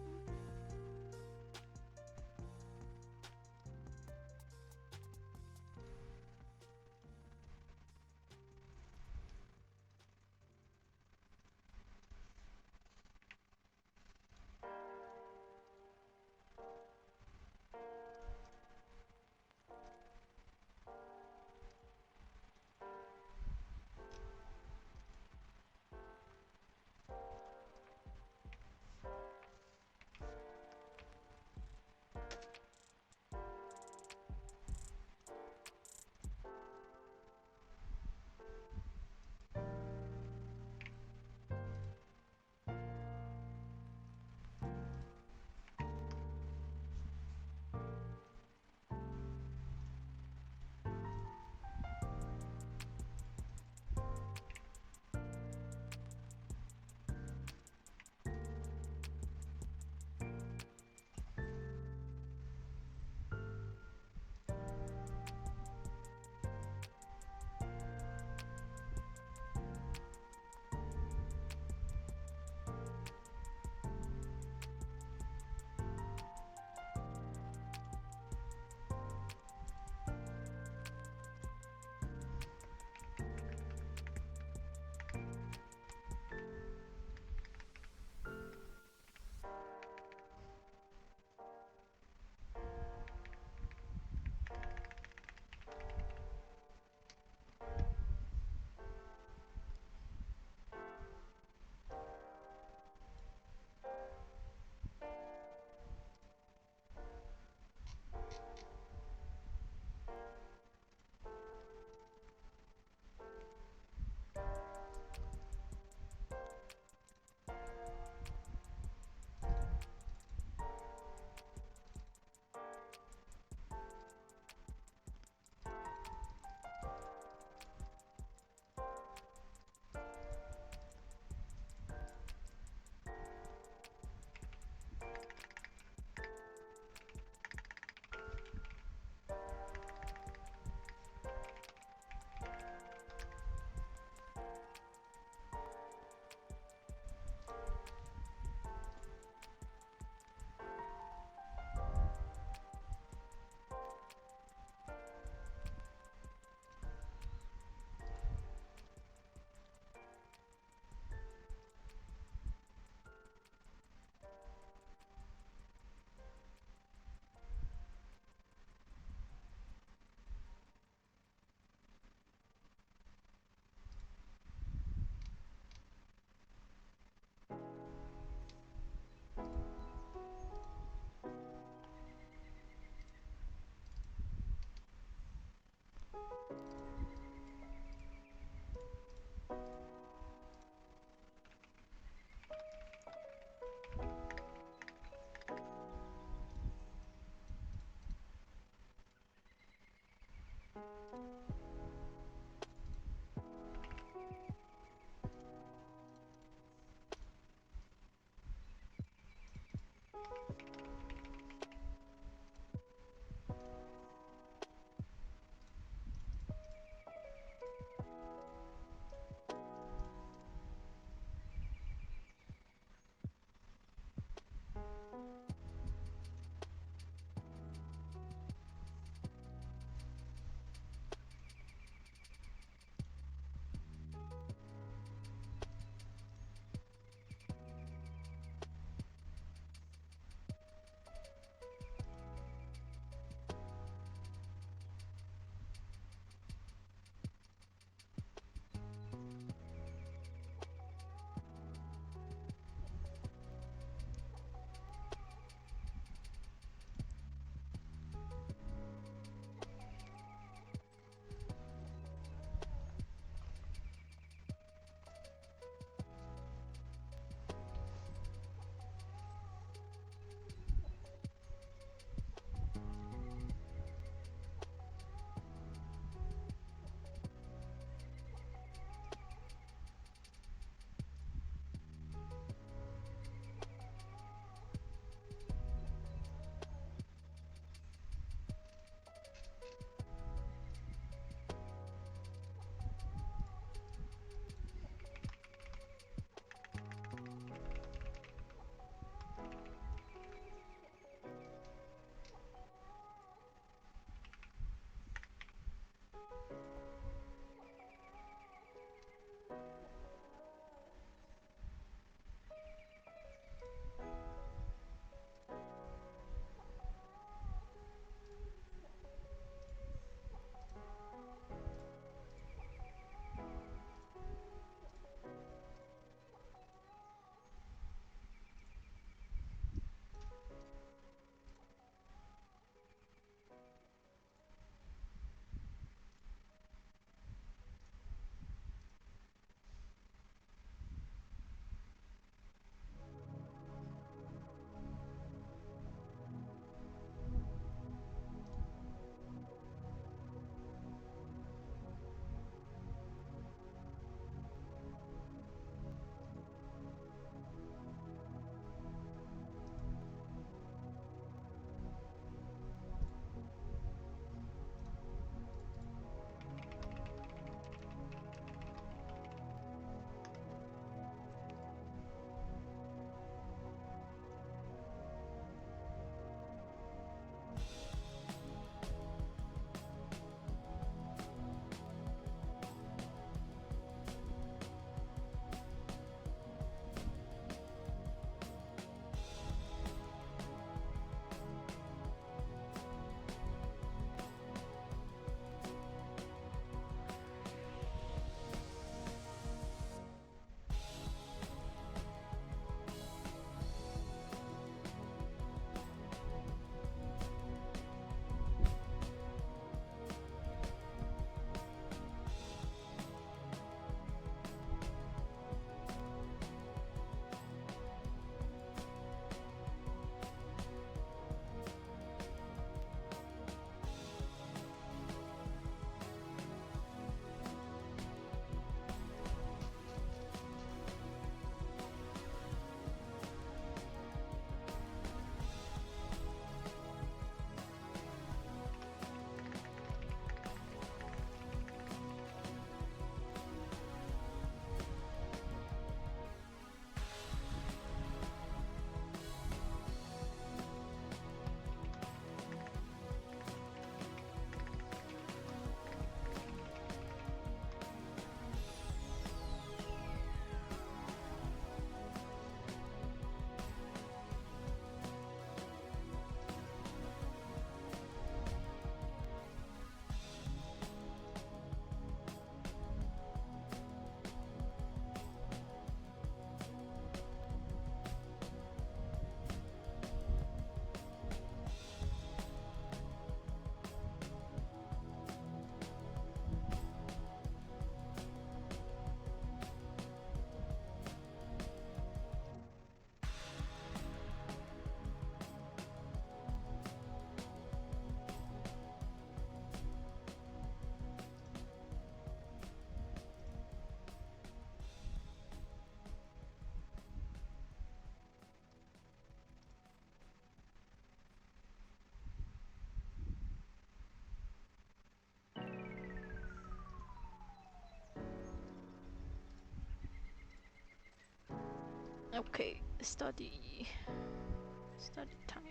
Okay, study time.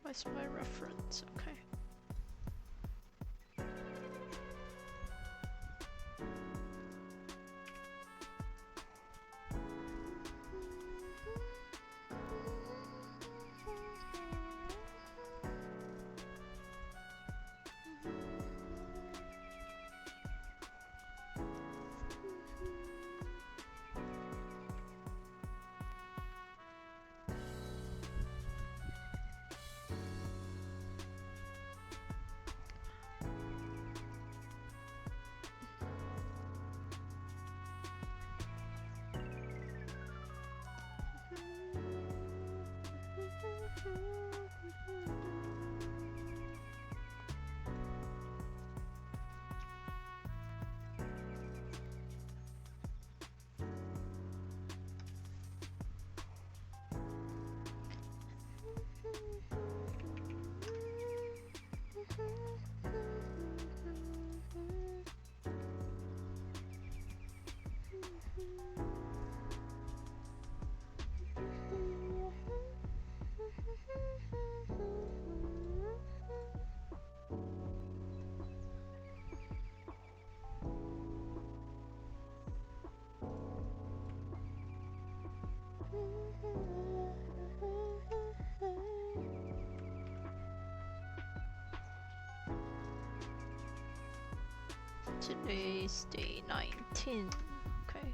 Where's my reference? Okay. Today's day 19. Okay.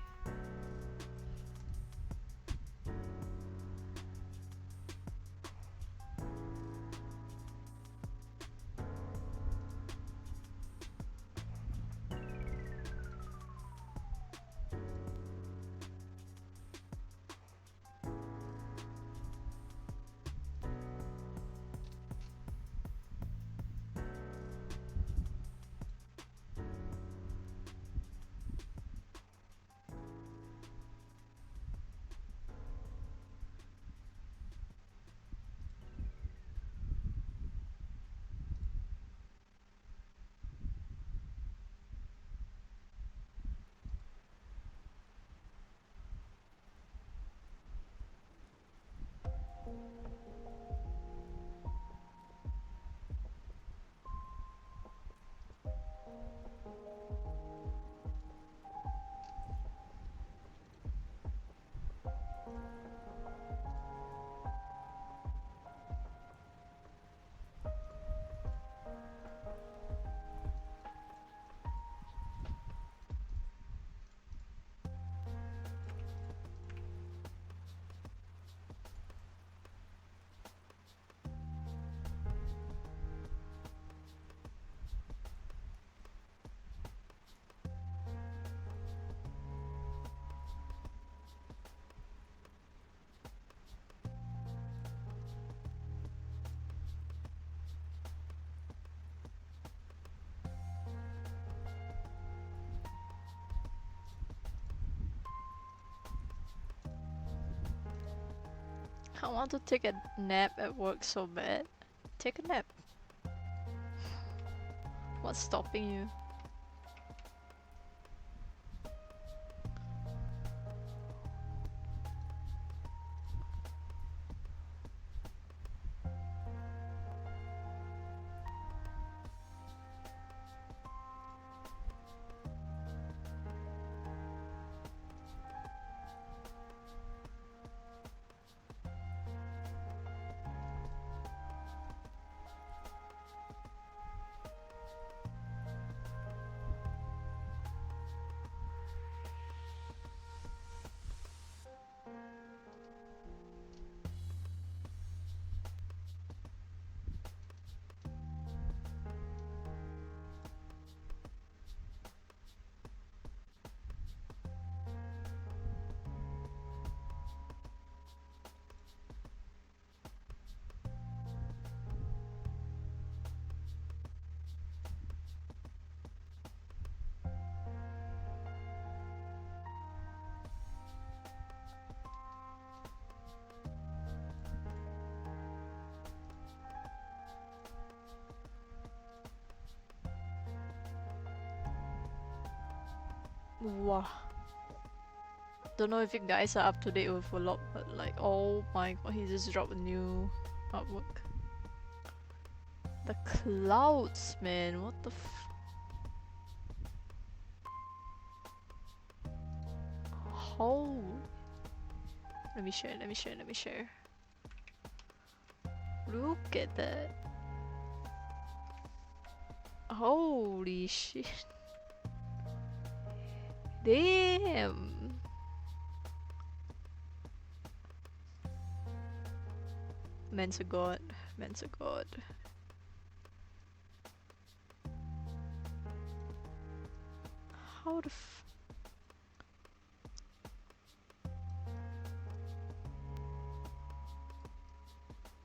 I want to take a nap at work so bad. Take a nap. What's stopping you? Wow. Don't know if you guys are up to date with a lot, but like, oh my god, he just dropped a new artwork. The clouds, man, what the f— Oh. Let me share, let me share, let me share. Look at that. Holy shit. Damn. Man's a god. Man's a god. How the f—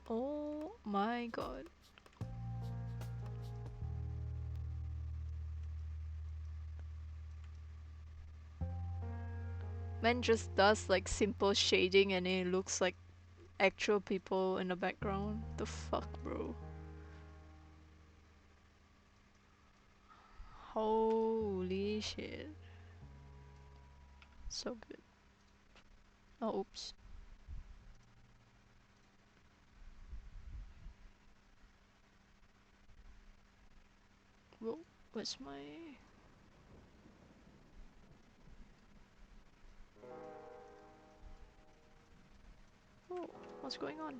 Oh my god. Man just does like simple shading and it looks like actual people in the background. The fuck, bro? Holy shit. So good. Oh, oops. Whoa, where's my... Oh, what's going on?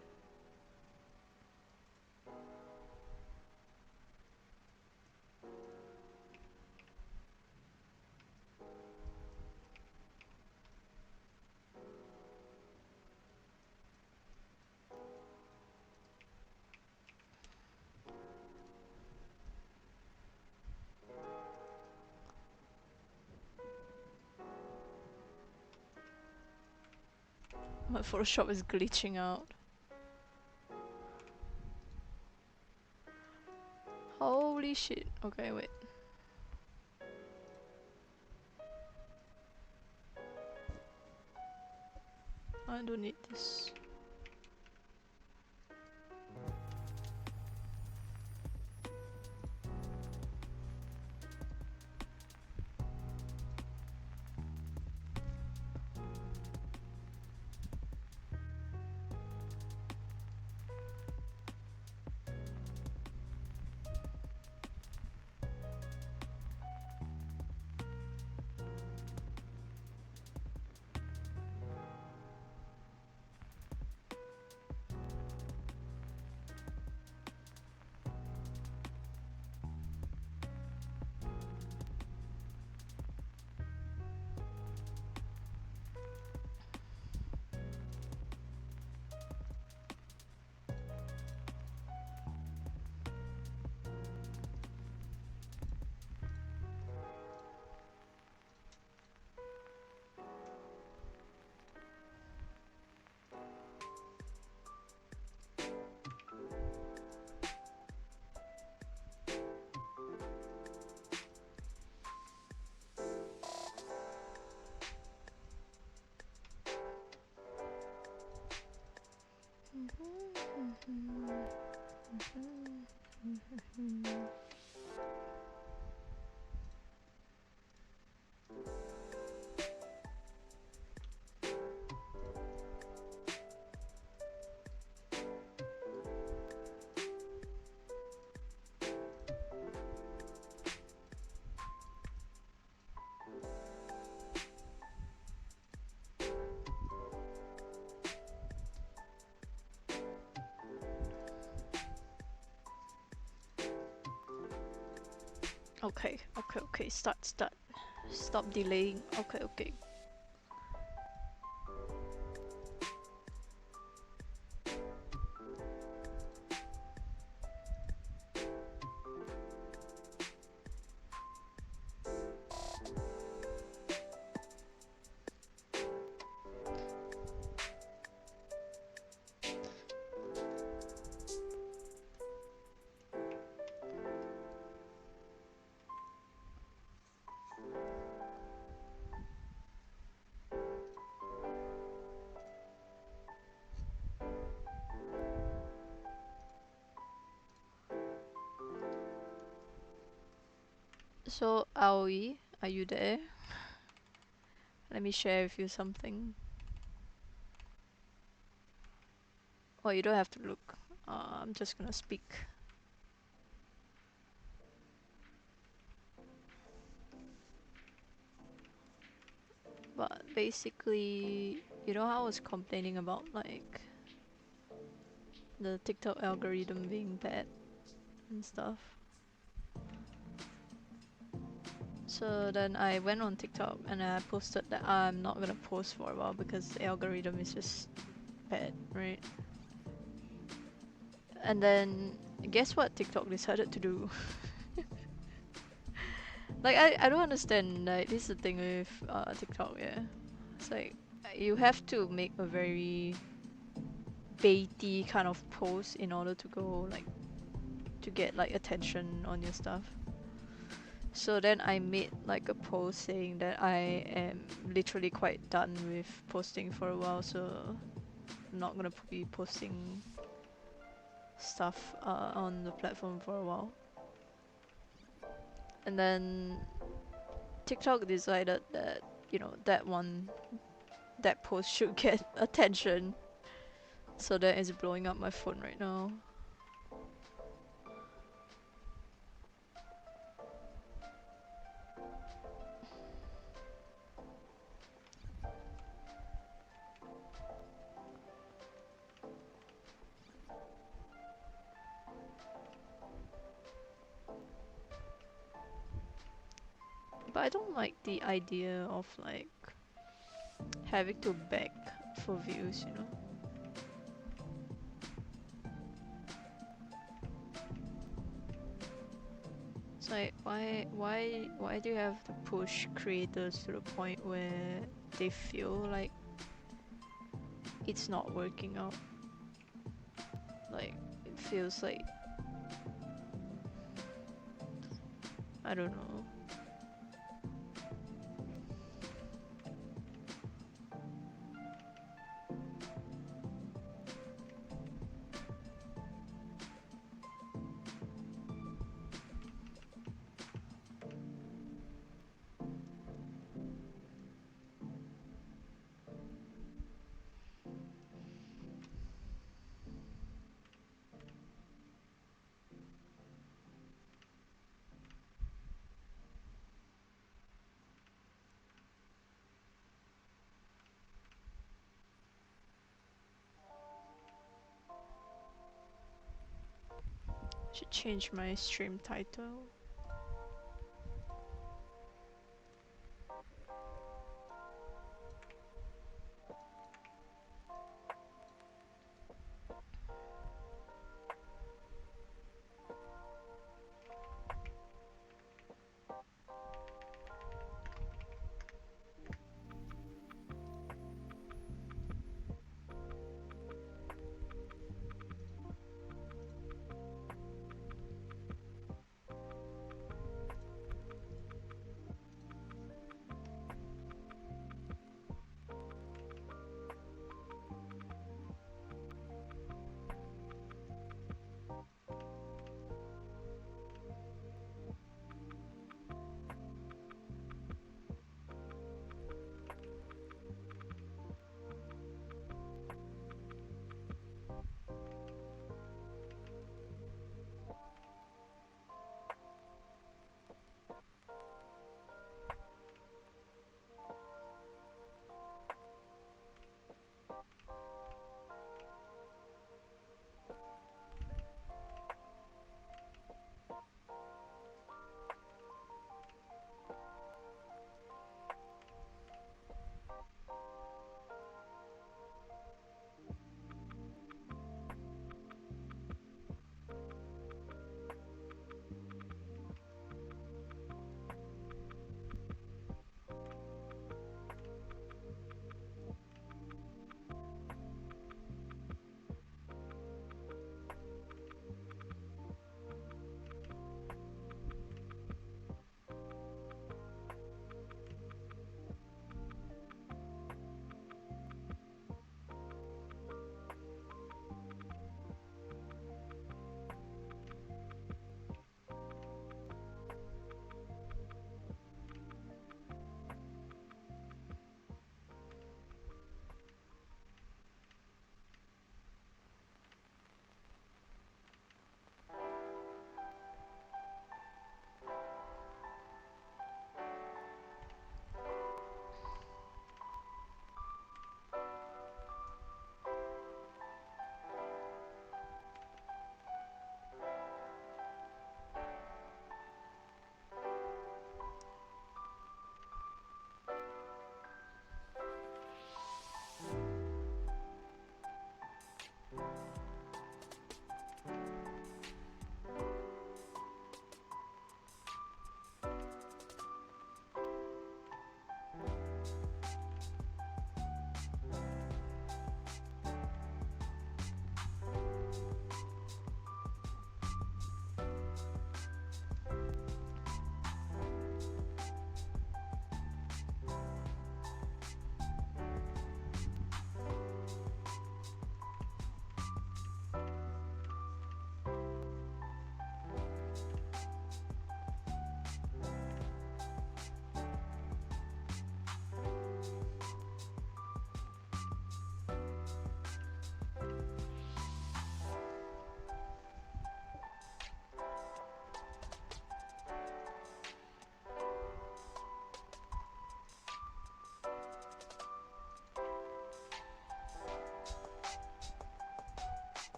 My Photoshop is glitching out. Holy shit. Okay, wait. I don't need this. Okay, okay, okay, start, start. Stop delaying. Okay, okay. So, Aoi, are you there? Let me share with you something. Oh, you don't have to look. I'm just gonna speak. But basically, you know how I was complaining about like the TikTok algorithm being bad and stuff? So then I went on TikTok and I posted that I'm not gonna post for a while because the algorithm is just bad, right? And then guess what TikTok decided to do? Like I don't understand, like this is the thing with TikTok, yeah. It's like you have to make a very baity kind of post in order to go like to get like attention on your stuff. So then I made like a post saying that I am literally quite done with posting for a while, so I'm not gonna be posting stuff on the platform for a while. And then TikTok decided that, you know, that post should get attention. So that is blowing up my phone right now. But I don't like the idea of like having to beg for views, you know? It's like why do you have to push creators to the point where they feel like it's not working out? Like it feels like I don't know. Should change my stream title.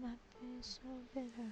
Might be so bitter.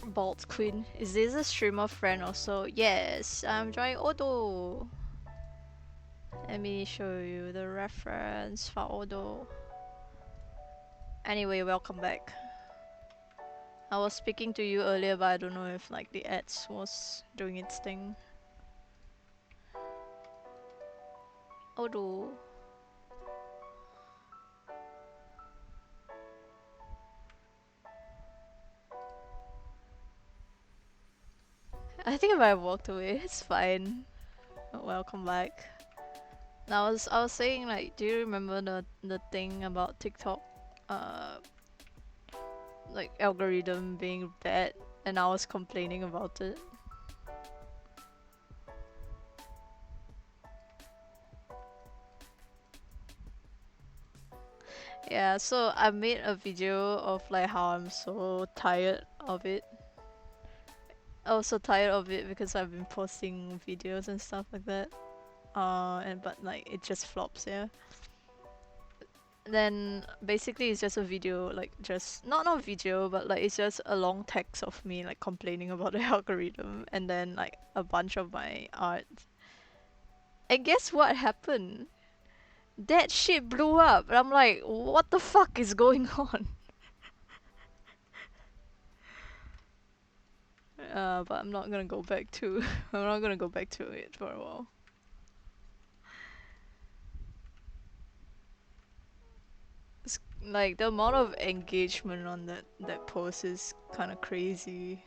Bald Queen. Is this a streamer friend also? Yes, I'm joining Odo. Let me show you the reference for Odo. Anyway, welcome back. I was speaking to you earlier, but I don't know if like the ads was doing its thing. Odo. I think if I walked away, it's fine. Welcome back. Now I was saying like, do you remember the thing about TikTok, uh, like algorithm being bad, and I was complaining about it. Yeah, so I made a video of like how I'm so tired of it. I was so tired of it because I've been posting videos and stuff like that. And but like it just flops, yeah. Then basically it's just a video, like just not video, but like it's just a long text of me like complaining about the algorithm, and then like a bunch of my art. And guess what happened? That shit blew up, and I'm like, what the fuck is going on? But I'm not gonna go back to I'm not gonna go back to it for a while. It's, like the amount of engagement on that post is kind of crazy.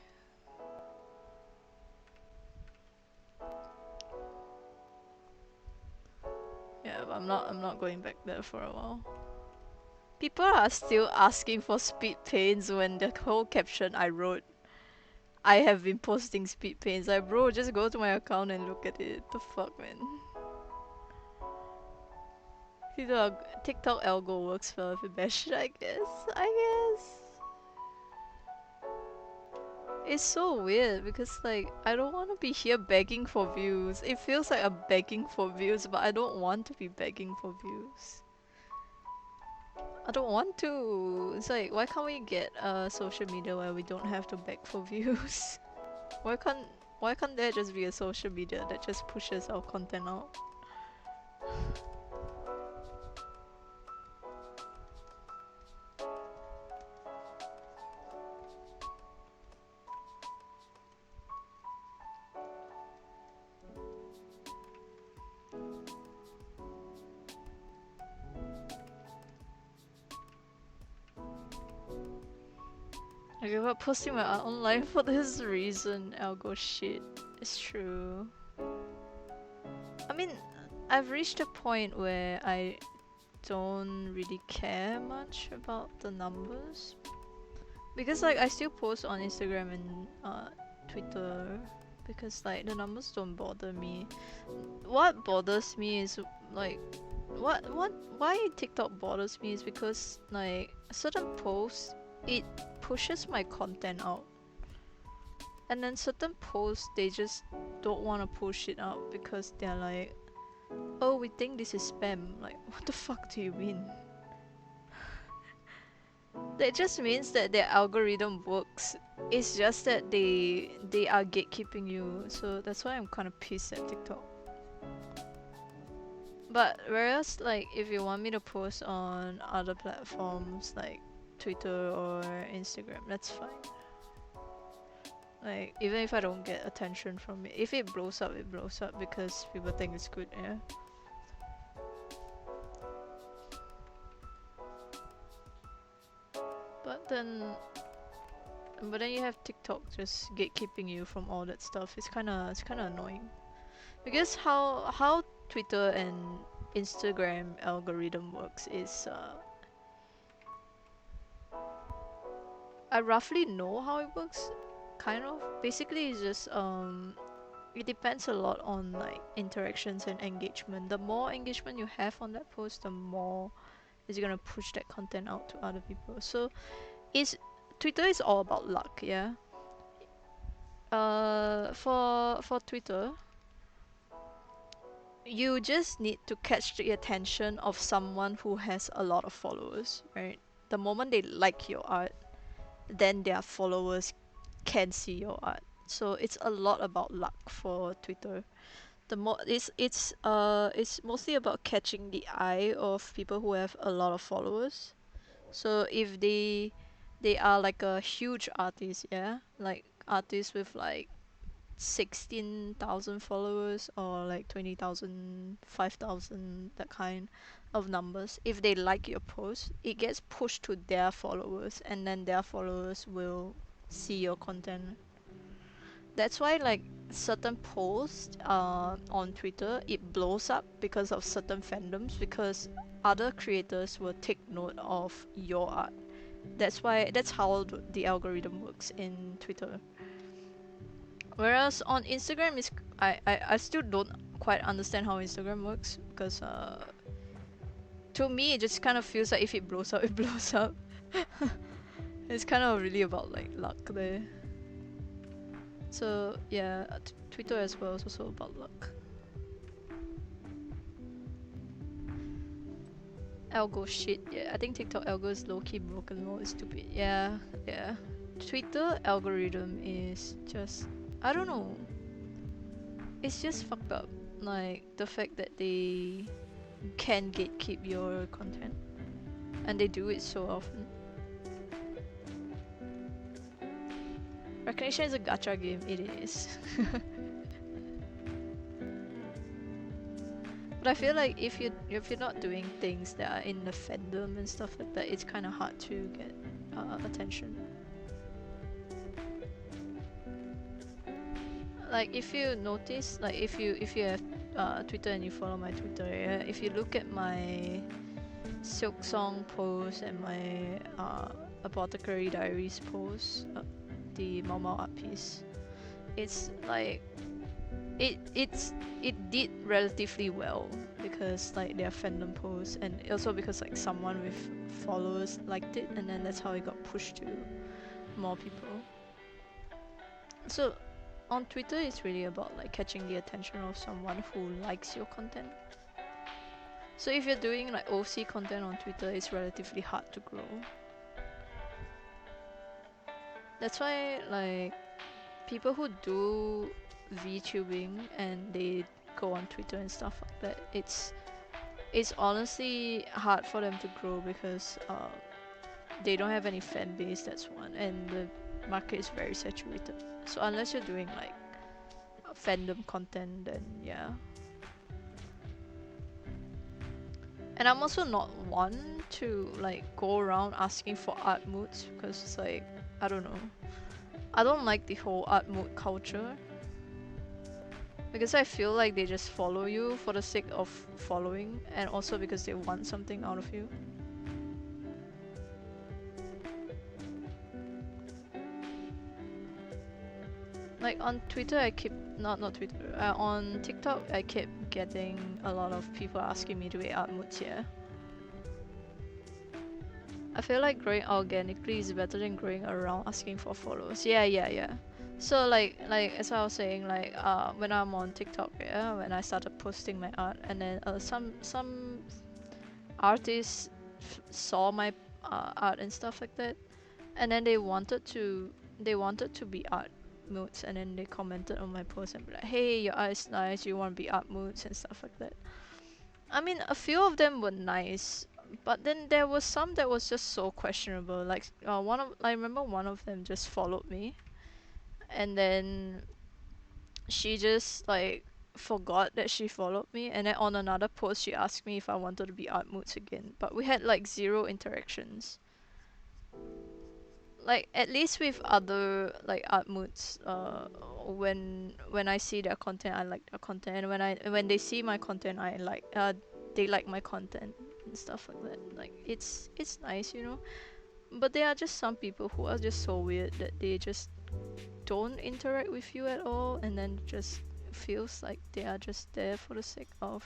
Yeah, but I'm not going back there for a while. People are still asking for speed paints when the whole caption I wrote, I have been posting speed paints. Like, bro, just go to my account and look at it. The fuck, man. See, the TikTok algo works well if you bash it, I guess. I guess. It's so weird because like I don't want to be here begging for views. It feels like I'm begging for views, but I don't want to be begging for views. I don't want to. It's like, why can't we get a social media where we don't have to beg for views? Why can't why can't there just be a social media that just pushes our content out? I give up posting my art online for this reason. Algo shit. It's true. I mean, I've reached a point where I don't really care much about the numbers, because like I still post on Instagram and Twitter, because like the numbers don't bother me. What bothers me is like why TikTok bothers me is because like certain posts, it pushes my content out, and then certain posts they just don't want to push it out because they're like, oh, we think this is spam. Like, what the fuck do you mean? That just means that their algorithm works. It's just that they are gatekeeping you. So that's why I'm kind of pissed at TikTok. But whereas like if you want me to post on other platforms like Twitter or Instagram, that's fine. Like even if I don't get attention from it, if it blows up, it blows up because people think it's good, yeah. But then you have TikTok just gatekeeping you from all that stuff. It's kinda annoying. Because how Twitter and Instagram algorithm works is I roughly know how it works, kind of. Basically it's just it depends a lot on like interactions and engagement. The more engagement you have on that post, the more it's gonna push that content out to other people. So it's Twitter is all about luck, yeah. For Twitter, you just need to catch the attention of someone who has a lot of followers, right? The moment they like your art, then their followers can see your art. So it's a lot about luck for Twitter. The more it's mostly about catching the eye of people who have a lot of followers. So if they are like a huge artist, yeah, like artists with like 16,000 followers or like 20,000, 5,000, that kind of numbers. If they like your post, it gets pushed to their followers, and then their followers will see your content. That's why like certain posts on Twitter it blows up because of certain fandoms, because other creators will take note of your art. That's how the algorithm works in Twitter. Whereas on Instagram is I still don't quite understand how Instagram works, because to me it just kind of feels like if it blows up, it blows up. It's kind of really about like luck there. So yeah, Twitter as well is also about luck. Algo shit, yeah. I think TikTok algo is low-key broken, lol, it's stupid. Yeah, yeah. Twitter algorithm is just, I don't know. It's just fucked up. Like the fact that they can gatekeep your content, and they do it so often. Recognition is a gacha game. It is. But I feel like if you're not doing things that are in the fandom and stuff like that, it's kind of hard to get attention. Like if you notice, like if you have Twitter and you follow my Twitter, yeah, if you look at my Silk Song post and my Apothecary Diaries post, the Mau Mau art piece, it's like it did relatively well because like they're fandom posts, and also because like someone with followers liked it, and then that's how it got pushed to more people. So on Twitter it's really about like catching the attention of someone who likes your content. So if you're doing like OC content on Twitter, it's relatively hard to grow. That's why like people who do VTubing and they go on Twitter and stuff like that, it's honestly hard for them to grow because they don't have any fan base, that's one, and the market is very saturated. So unless you're doing like fandom content, then yeah. And I'm also not one to like go around asking for art moods, because it's like, I don't know, I don't like the whole art mood culture, because I feel like they just follow you for the sake of following, and also because they want something out of you. Like on Twitter I keep, not Twitter, on TikTok I keep getting a lot of people asking me to make art moods here. I feel like growing organically is better than growing around asking for followers. Yeah. So like as I was saying, like when I'm on TikTok, yeah, when I started posting my art, and then some artists saw my art and stuff like that, and then they wanted to be art moods, and then they commented on my post and be like, hey, your art is nice, you want to be art moods and stuff like that. I mean, a few of them were nice, but then there was some that was just so questionable. Like I remember one of them just followed me, and then she just like forgot that she followed me, and then on another post she asked me if I wanted to be art moods again, but we had like zero interactions. Like at least with other like art moods, when I see their content, I like their content, and when they see my content, I like they like my content and stuff like that. Like it's nice, you know. But there are just some people who are just so weird that they just don't interact with you at all, and then just feels like they are just there for the sake of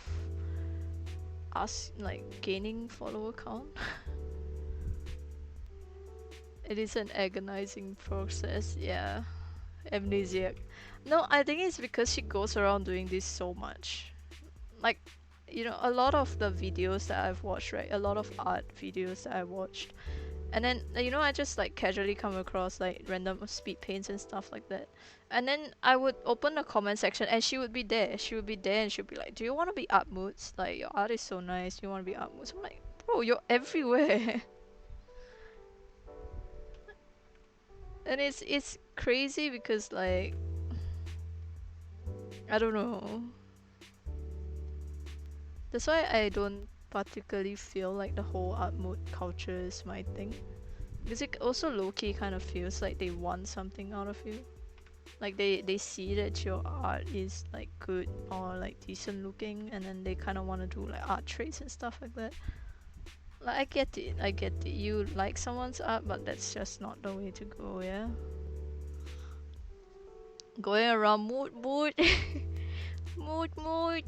us like gaining follower count. It is an agonizing process, yeah. Amnesiac. No, I think it's because she goes around doing this so much. Like, you know, a lot of the videos that I've watched, right? A lot of art videos that I watched, And then you know, I just like casually come across like random speed paints and stuff like that. And then I would open the comment section and she would be there. She would be there and she'd be like, "Do you want to be art moods? Like your art is so nice. Do you want to be art moods?" I'm like, "Bro, you're everywhere." And it's crazy because like I don't know. That's why I don't particularly feel like the whole art mode culture is my thing. Because it also low-key kind of feels like they want something out of you. Like they see that your art is like good or like decent looking, and then they kind of want to do like art trades and stuff like that. Like I get it. You like someone's art, but that's just not the way to go, yeah? Going around mood mood mood mood.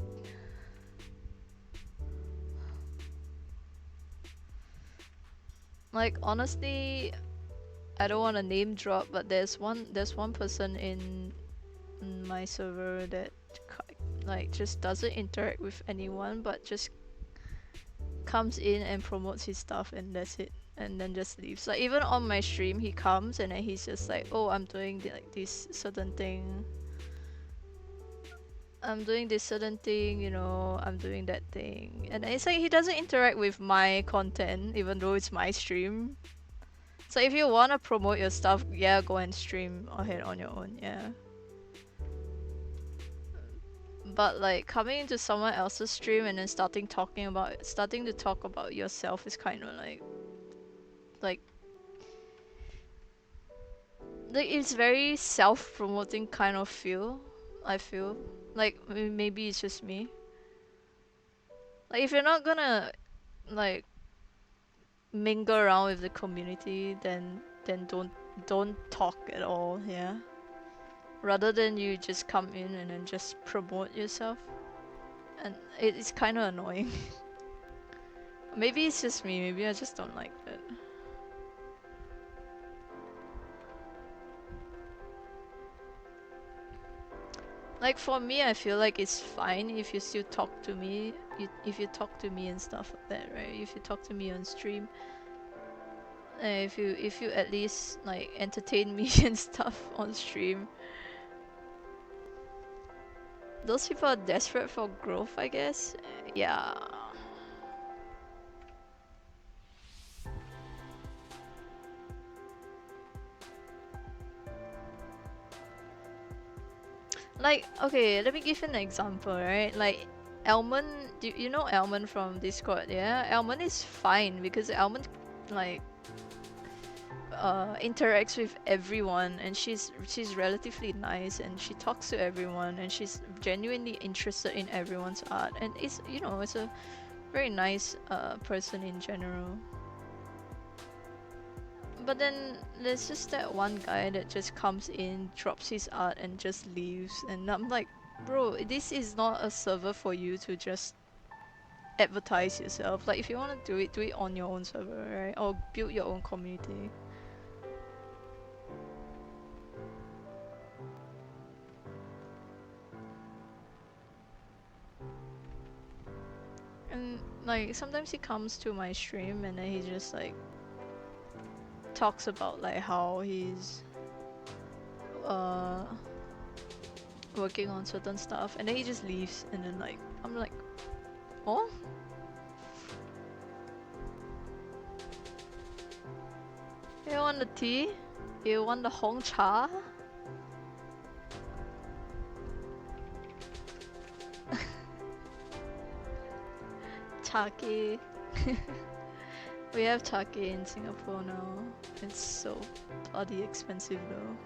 Like honestly, I don't want to name drop, but there's one person in my server that like just doesn't interact with anyone, but just comes in and promotes his stuff and that's it, and then just leaves. Like even on my stream, he comes and then he's just like, "Oh, I'm doing like this certain thing. I'm doing this certain thing, you know, I'm doing that thing." And it's like he doesn't interact with my content, even though it's my stream. So if you wanna promote your stuff, yeah, go and stream ahead on your own, yeah. But like coming into someone else's stream and then starting to talk about yourself is kind of like it's very self-promoting kind of feel. I feel like maybe it's just me. Like if you're not gonna like mingle around with the community, then don't talk at all. Yeah. Rather than you just come in and then just promote yourself, and it's kind of annoying. Maybe it's just me. Maybe I just don't like that. Like for me, I feel like it's fine if you still talk to me. If you talk to me and stuff like that, right? If you talk to me on stream, if you at least like entertain me and stuff on stream. Those people are desperate for growth, I guess. Yeah. Like, okay, let me give you an example, right? Like, Almond, do you know Almond from Discord, yeah? Almond is fine because Almond, like, interacts with everyone and she's relatively nice and she talks to everyone and she's genuinely interested in everyone's art and it's, you know, it's a very nice person in general. But then there's just that one guy that just comes in, drops his art, and just leaves. And I'm like, bro, this is not a server for you to just advertise yourself. Like, if you want to do it on your own server, right? Or build your own community. And like, sometimes he comes to my stream and then he just like talks about like how he's working on certain stuff and then he just leaves and then like I'm like, oh, you want the tea? You want the Hong Cha? Chake. We have chake in Singapore now. It's so bloody expensive though.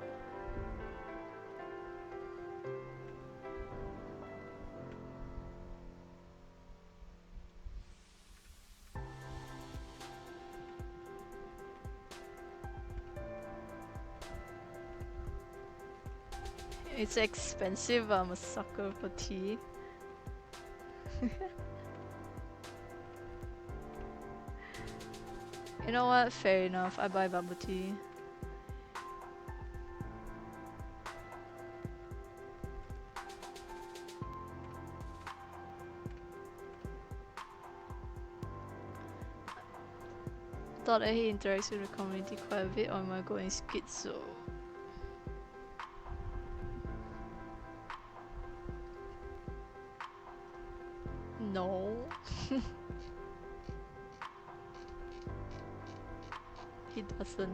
It's expensive, I'm a sucker for tea. You know what? Fair enough, I buy bubble tea. thought that he interacts with the community quite a bit, or am I going schizo? No. He doesn't.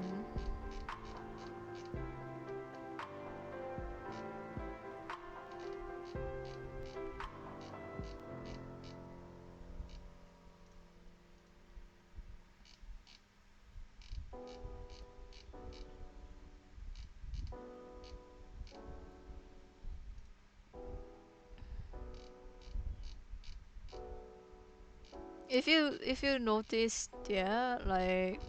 If you noticed, yeah, like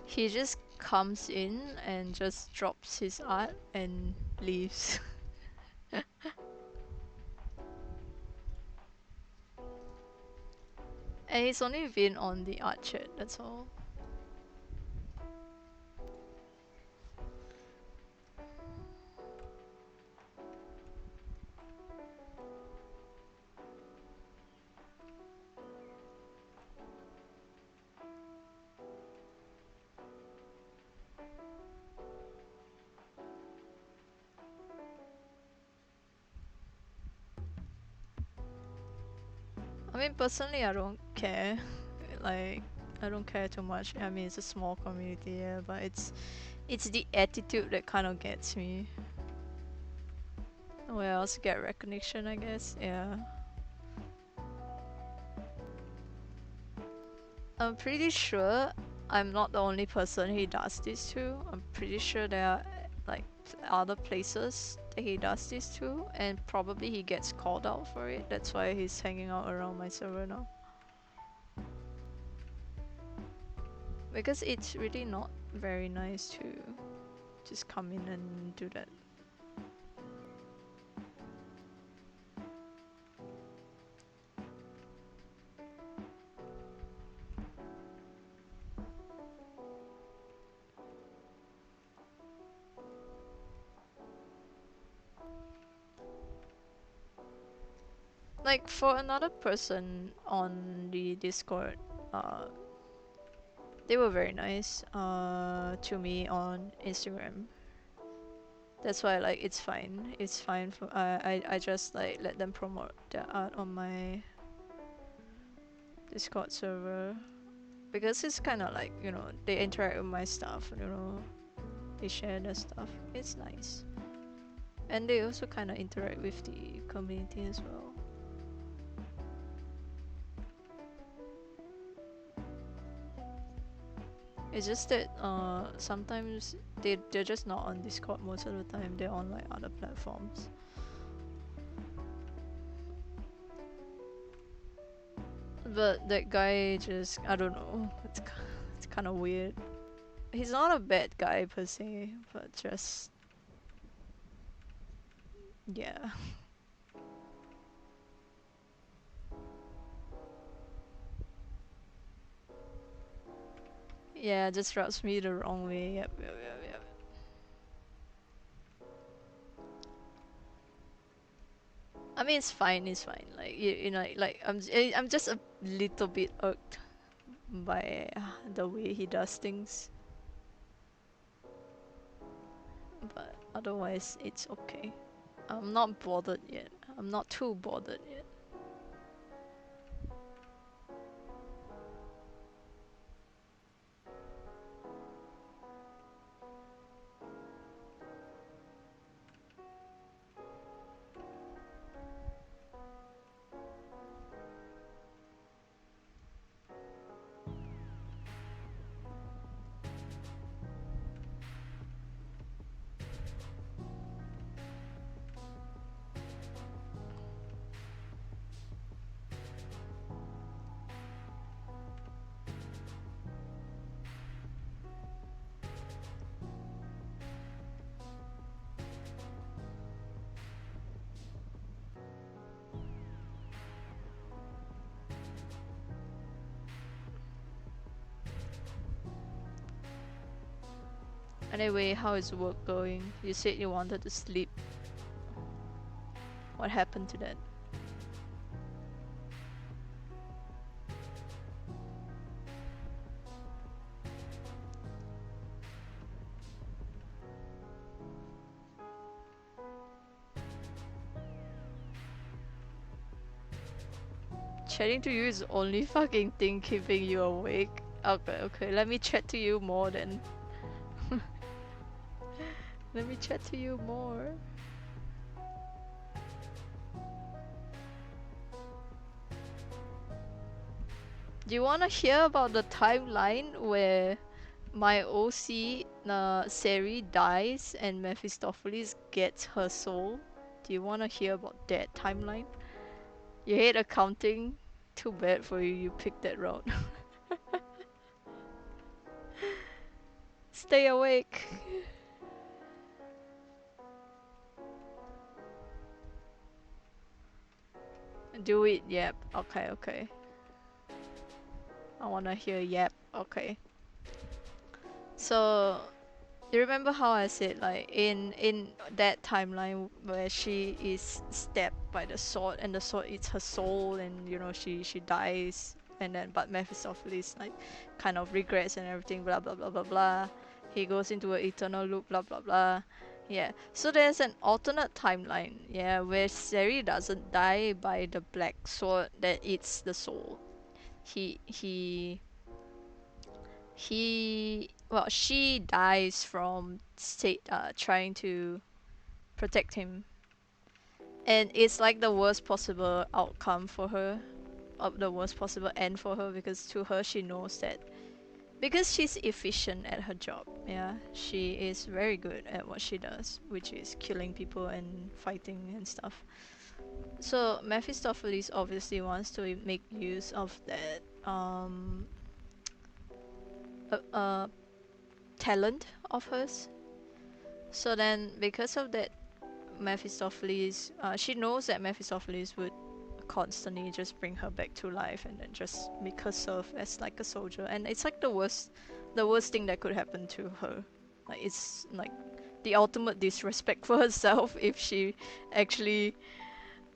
he just comes in and just drops his art and leaves. And he's only been on the art chat, that's all. I mean, personally, I don't care. Like, I don't care too much. I mean, it's a small community, yeah, but it's the attitude that kind of gets me. Where else get recognition, I guess. Yeah. I'm pretty sure I'm not the only person he does this to. I'm pretty sure there are like other places that he does this to, and probably he gets called out for it. That's why he's hanging out around my server now. Because it's really not very nice to just come in and do that. Like for another person on the Discord, uh, they were very nice to me on Instagram. That's why like it's fine. It's fine for I just like let them promote their art on my Discord server because it's kind of like, you know, they interact with my stuff, you know, they share their stuff. It's nice. And they also kind of interact with the community as well. It's just that sometimes they're just not on Discord most of the time. They're on like other platforms. But that guy just, I don't know. It's kind of weird. He's not a bad guy per se, but just yeah. Yeah, just rubs me the wrong way. Yep, yep, yep, yep. I mean, it's fine. It's fine. Like you know, like I'm just a little bit irked by the way he does things, but otherwise it's okay. I'm not bothered yet. I'm not too bothered yet. Anyway, how is work going? You said you wanted to sleep. What happened to that? Chatting to you is the only fucking thing keeping you awake. Okay, okay. Let me chat to you more then. Let me chat to you more. Do you wanna hear about the timeline where my OC, Seri, dies and Mephistopheles gets her soul? Do you wanna hear about that timeline? You hate accounting? Too bad for you, you picked that route. Stay awake. Do it, yep. Okay, okay. I wanna hear yep. Okay. So, you remember how I said like in that timeline where she is stabbed by the sword and the sword eats her soul and you know she dies and then but Mephistopheles like kind of regrets and everything blah blah blah blah blah. He goes into an eternal loop blah blah blah. Yeah. So there's an alternate timeline, yeah, where Seri doesn't die by the black sword that eats the soul. He he well she dies from trying to protect him, and it's like the worst possible outcome for her, the worst possible end for her, because to her she knows that because she's efficient at her job, yeah, she is very good at what she does, which is killing people and fighting and stuff. So Mephistopheles obviously wants to make use of that uh, uh, talent of hers. So then, because of that, Mephistopheles, she knows that Mephistopheles would constantly just bring her back to life and then just make her serve as like a soldier. And it's like the worst thing that could happen to her. Like it's like the ultimate disrespect for herself if she actually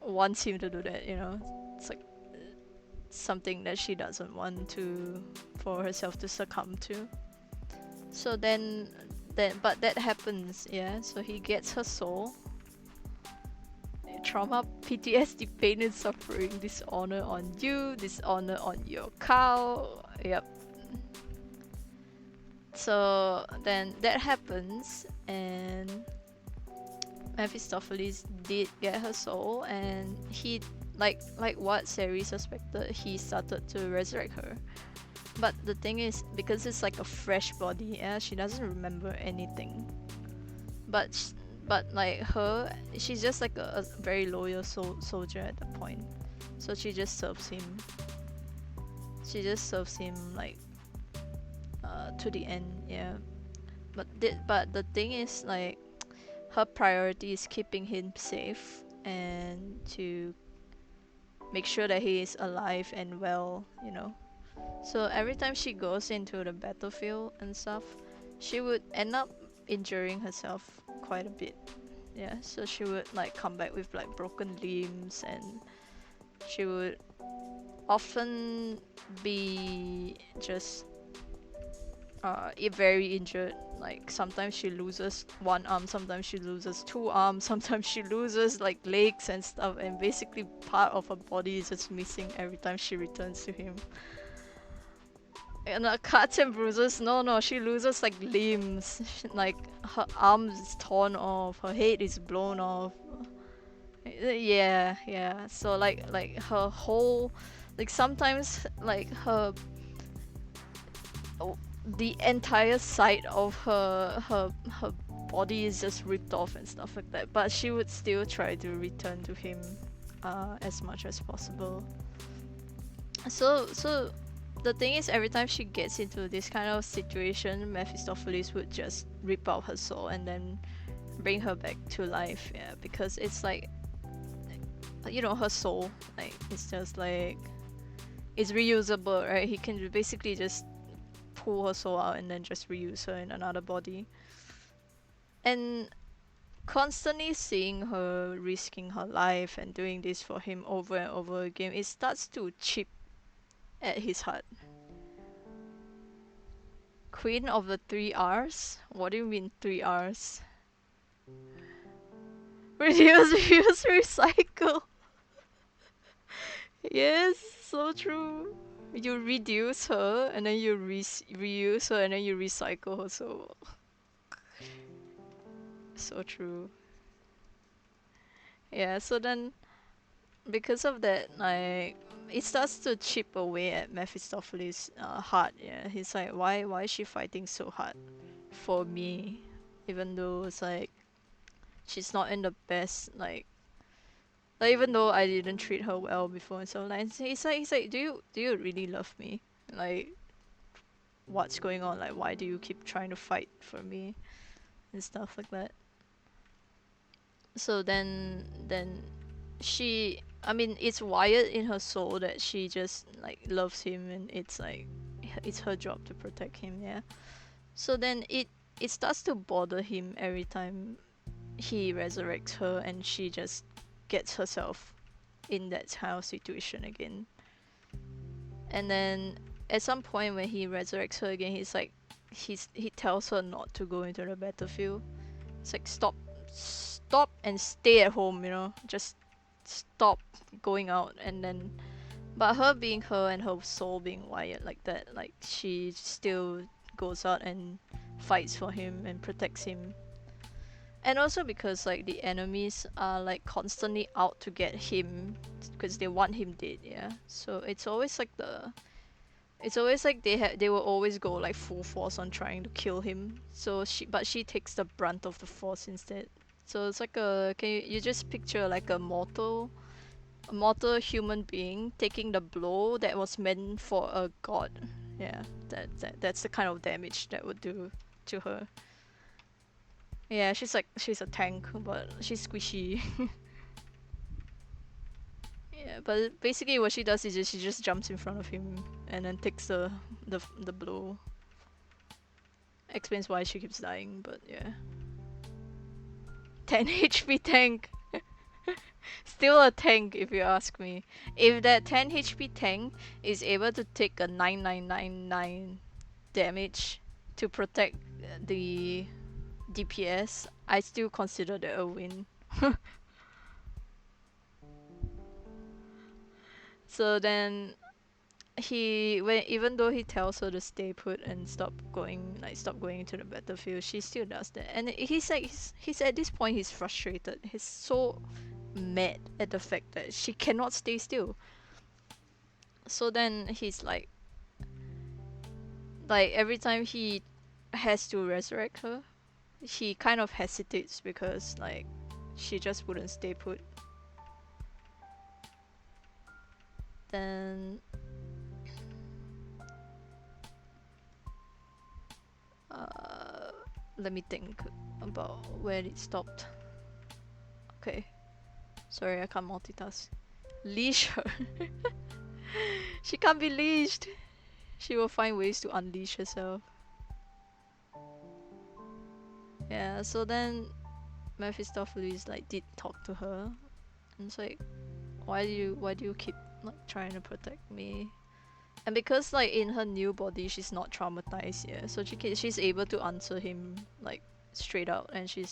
wants him to do that. You know, it's like something that she doesn't want to for herself to succumb to. So but that happens, yeah. So he gets her soul. Trauma, PTSD, pain and suffering, dishonor on you, dishonor on your cow. Yep. So then that happens, and Mephistopheles did get her soul, and he like what Seri suspected, he started to resurrect her. But the thing is, because it's like a fresh body, yeah, she doesn't remember anything. But but like her, she's just like a very loyal soldier at that point. So she just serves him. She just serves him like to the end, yeah. But the thing is like her priority is keeping him safe and to make sure that he is alive and well, you know. So every time she goes into the battlefield and stuff, she would end up injuring herself quite a bit. Yeah, so she would like come back with like broken limbs, and she would often be just very injured. Like sometimes she loses one arm, sometimes she loses two arms, sometimes she loses like legs and stuff, and basically part of her body is just missing every time she returns to him. And cuts and bruises, no, she loses like limbs. Like her arms is torn off, her head is blown off. Yeah. So like her whole, like sometimes like her, the entire side of her body is just ripped off and stuff like that. But she would still try to return to him as much as possible. So the thing is, every time she gets into this kind of situation, Mephistopheles would just rip out her soul and then bring her back to life. Yeah, because it's like, you know, her soul, like it's just like it's reusable, right? He can basically just pull her soul out and then just reuse her in another body. And constantly seeing her risking her life and doing this for him over and over again, it starts to chip at his heart. Queen of the 3 R's? What do you mean 3 R's? Reduce, reuse, recycle. Yes, so true. You reduce her and then you reuse her and then you recycle her. So true. Yeah. So then because of that, like it starts to chip away at Mephistopheles' heart. Yeah. He's like, why is she fighting so hard for me, even though it's like she's not in the best like even though I didn't treat her well before and so like he's like do you really love me? Like what's going on? Like why do you keep trying to fight for me and stuff like that? So then she I mean it's wired in her soul that she just like loves him and it's like it's her job to protect him, yeah. So then it starts to bother him every time he resurrects her and she just gets herself in that kind of situation again. And then at some point when he resurrects her again, he tells her not to go into the battlefield. It's like stop and stay at home, just stop going out. And then but her being her and her soul being wired like that, like she still goes out and fights for him and protects him. And also because like the enemies are like constantly out to get him because they want him dead, yeah. So it's always like they will always go like full force on trying to kill him. So she takes the brunt of the force instead. So it's like you just picture like a mortal human being taking the blow that was meant for a god. Yeah, that's the kind of damage that would do to her. Yeah, she's a tank, but she's squishy. Yeah, but basically what she does is she just jumps in front of him and then takes the blow. Explains why she keeps dying, but yeah. 10 HP tank. Still a tank if you ask me. If that 10 HP tank is able to take a 9999 damage to protect the DPS, I still consider that a win. So then even though he tells her to stay put and stop going into the battlefield, she still does that. And he's at this point he's frustrated. He's so mad at the fact that she cannot stay still. So then he's like every time he has to resurrect her, he kind of hesitates because like she just wouldn't stay put. Then uh let me think about where it stopped. Okay. Sorry, I can't multitask. Leash her. She can't be leashed. She will find ways to unleash herself. Yeah, so then Mephistopheles like did talk to her. And it's like, why do you keep like trying to protect me? And because like in her new body she's not traumatized yet, so she's able to answer him like straight out and she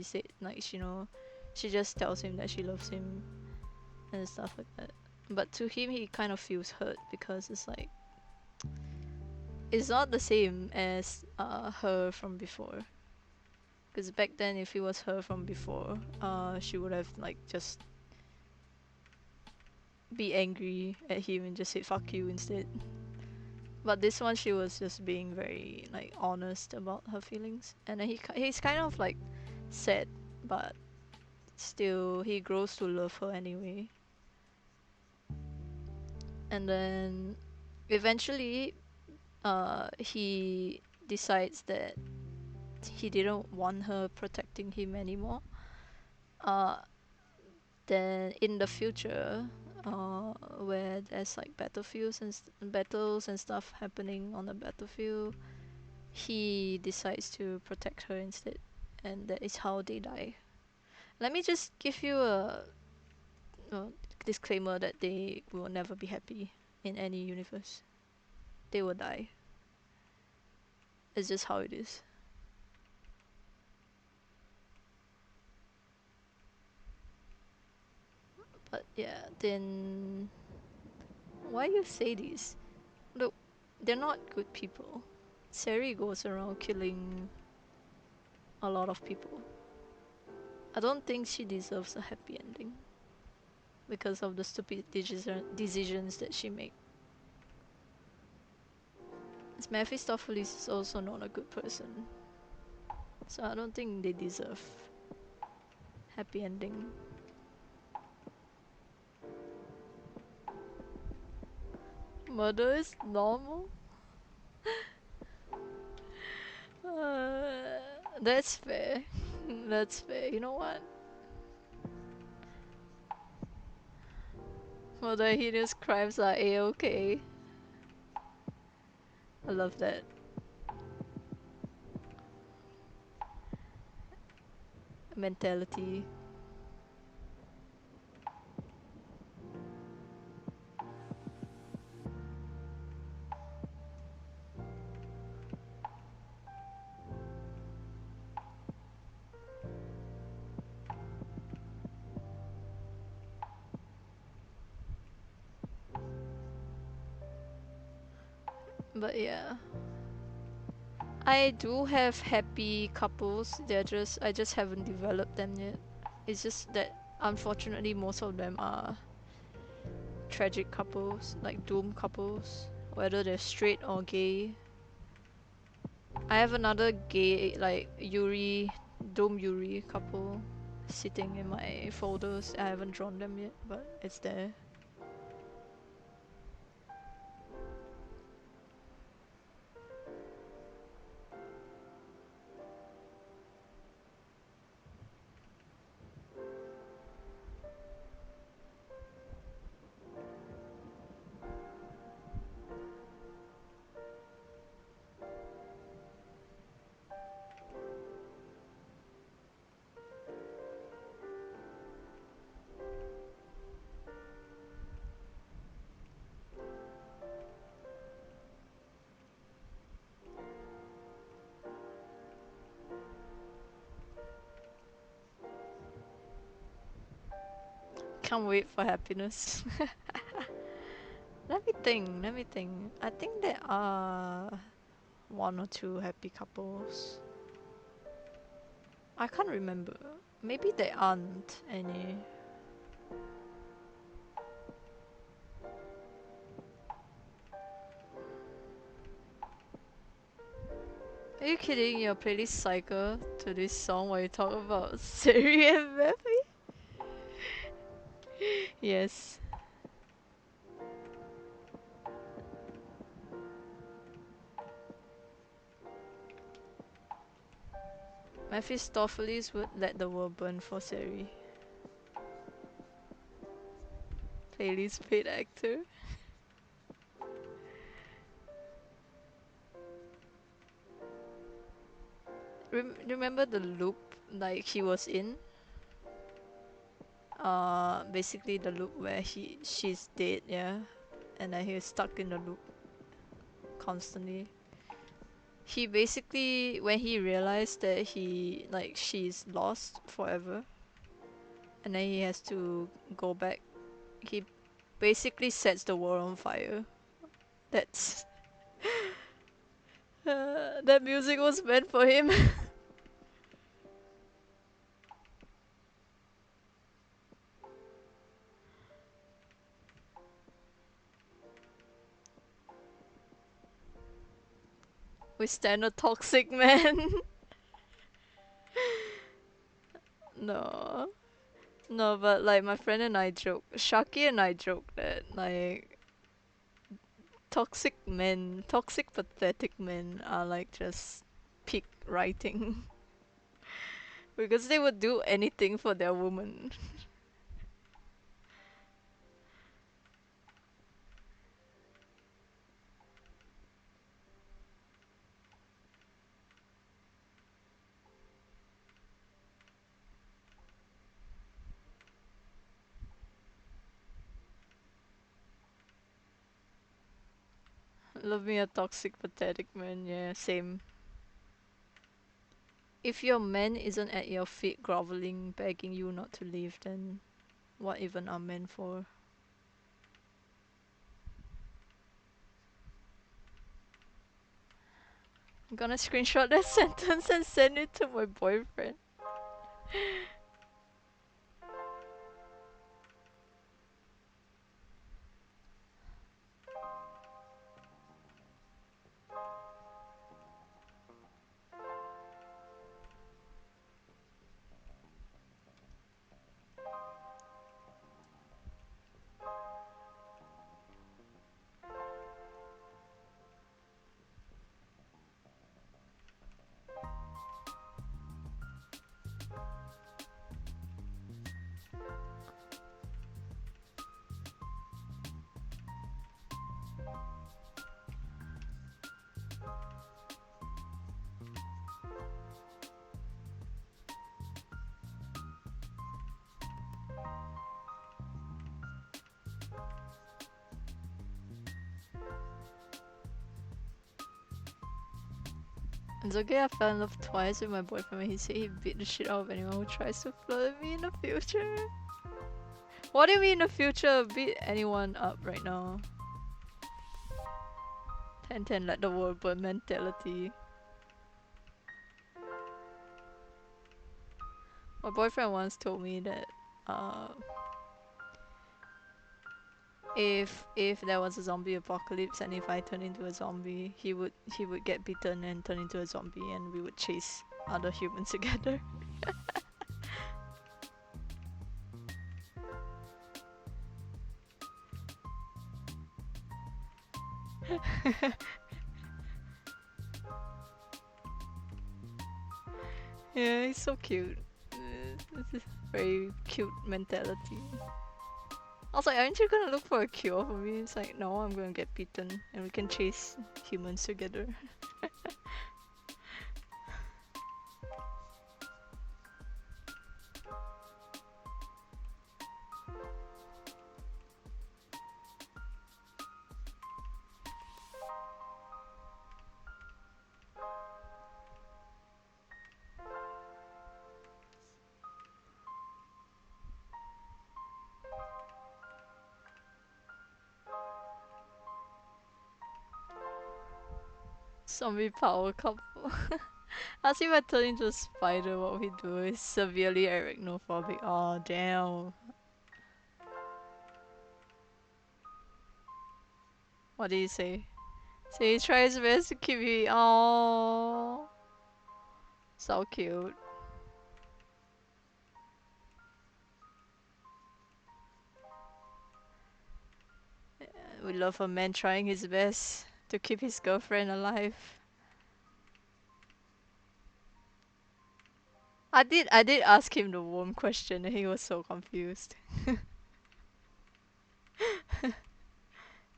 said like she just tells him that she loves him and stuff like that. But to him he kind of feels hurt because it's like it's not the same as her from before. Because back then, if it was her from before, she would have like just be angry at him and just say "fuck you" instead. But this one, she was just being very like honest about her feelings, and then he's kind of like sad, but still he grows to love her anyway. And then eventually, he decides that he didn't want her protecting him anymore. Uh, then in the future, where there's like battles and stuff happening on the battlefield, he decides to protect her instead, and that is how they die. Let me just give you a disclaimer that they will never be happy in any universe. They will die. It's just how it is. But yeah, then Why you say this? Look, they're not good people. Seri goes around killing a lot of people. I don't think she deserves a happy ending because of the stupid decisions that she makes. Mephistopheles is also not a good person, so I don't think they deserve happy ending. Murder is normal? Uh, that's fair. That's fair. You know what? Murder heinous crimes are a-okay. I love that. Mentality. But yeah. I do have happy couples. I just haven't developed them yet. It's just that unfortunately most of them are tragic couples, like doom couples, whether they're straight or gay. I have another gay, like Doom Yuri couple sitting in my folders. I haven't drawn them yet, but it's there. Can't wait for happiness. Let me think. I think there are one or two happy couples. I can't remember. Maybe there aren't any. Are you kidding? Your playlist cycle to this song where you talk about Siri and Mephi? Yes. Mephistopheles would let the world burn for Seri. Playlist paid actor. Remember the loop like he was in? Basically the loop where she's dead, yeah, and then he was stuck in the loop constantly. He basically, when he realized that she's lost forever, and then he has to go back, he basically sets the world on fire. That's that music was meant for him. We stand a toxic man. No. No, but like my friend and I joke, Shaki and I joke that like toxic pathetic men are like just peak writing because they would do anything for their woman. Love me a toxic pathetic man, yeah, same. If your man isn't at your feet groveling, begging you not to leave, then what even are men for? I'm gonna screenshot that sentence and send it to my boyfriend. It's okay, I fell in love twice with my boyfriend when he said he'd beat the shit out of anyone who tries to flirt with me in the future. What do you mean in the future? Beat anyone up right now. 10-10 let the world burn mentality. My boyfriend once told me that if there was a zombie apocalypse and if I turned into a zombie, he would get bitten and turn into a zombie and we would chase other humans together. Yeah, he's so cute. This is very cute mentality. I was like, aren't you gonna look for a cure for me? It's like, no, I'm gonna get bitten and we can chase humans together. Zombie power couple. Ask if I turn into a spider, what we do is severely arachnophobic. Oh damn. What did he say? Say he tries his best to keep you. Oh, so cute. We love a man trying his best to keep his girlfriend alive. I did ask him the worm question and he was so confused.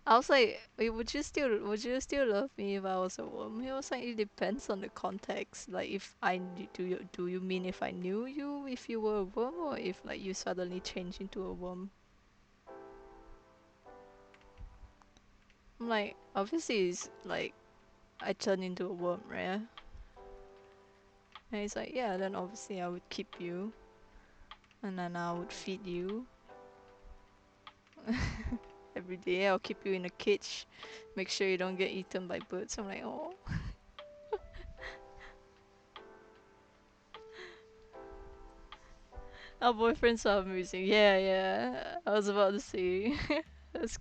I was like, "Wait, would you still love me if I was a worm?" He was like, "It depends on the context. Like, if do you mean if I knew you if you were a worm, or if like you suddenly change into a worm?" I'm like, obviously it's like I turn into a worm, right? And he's like, "Yeah, then obviously I would keep you, and then I would feed you every day. I'll keep you in a cage, make sure you don't get eaten by birds." I'm like, "Oh." Our boyfriends are amusing. Yeah, yeah. I was about to say. That's,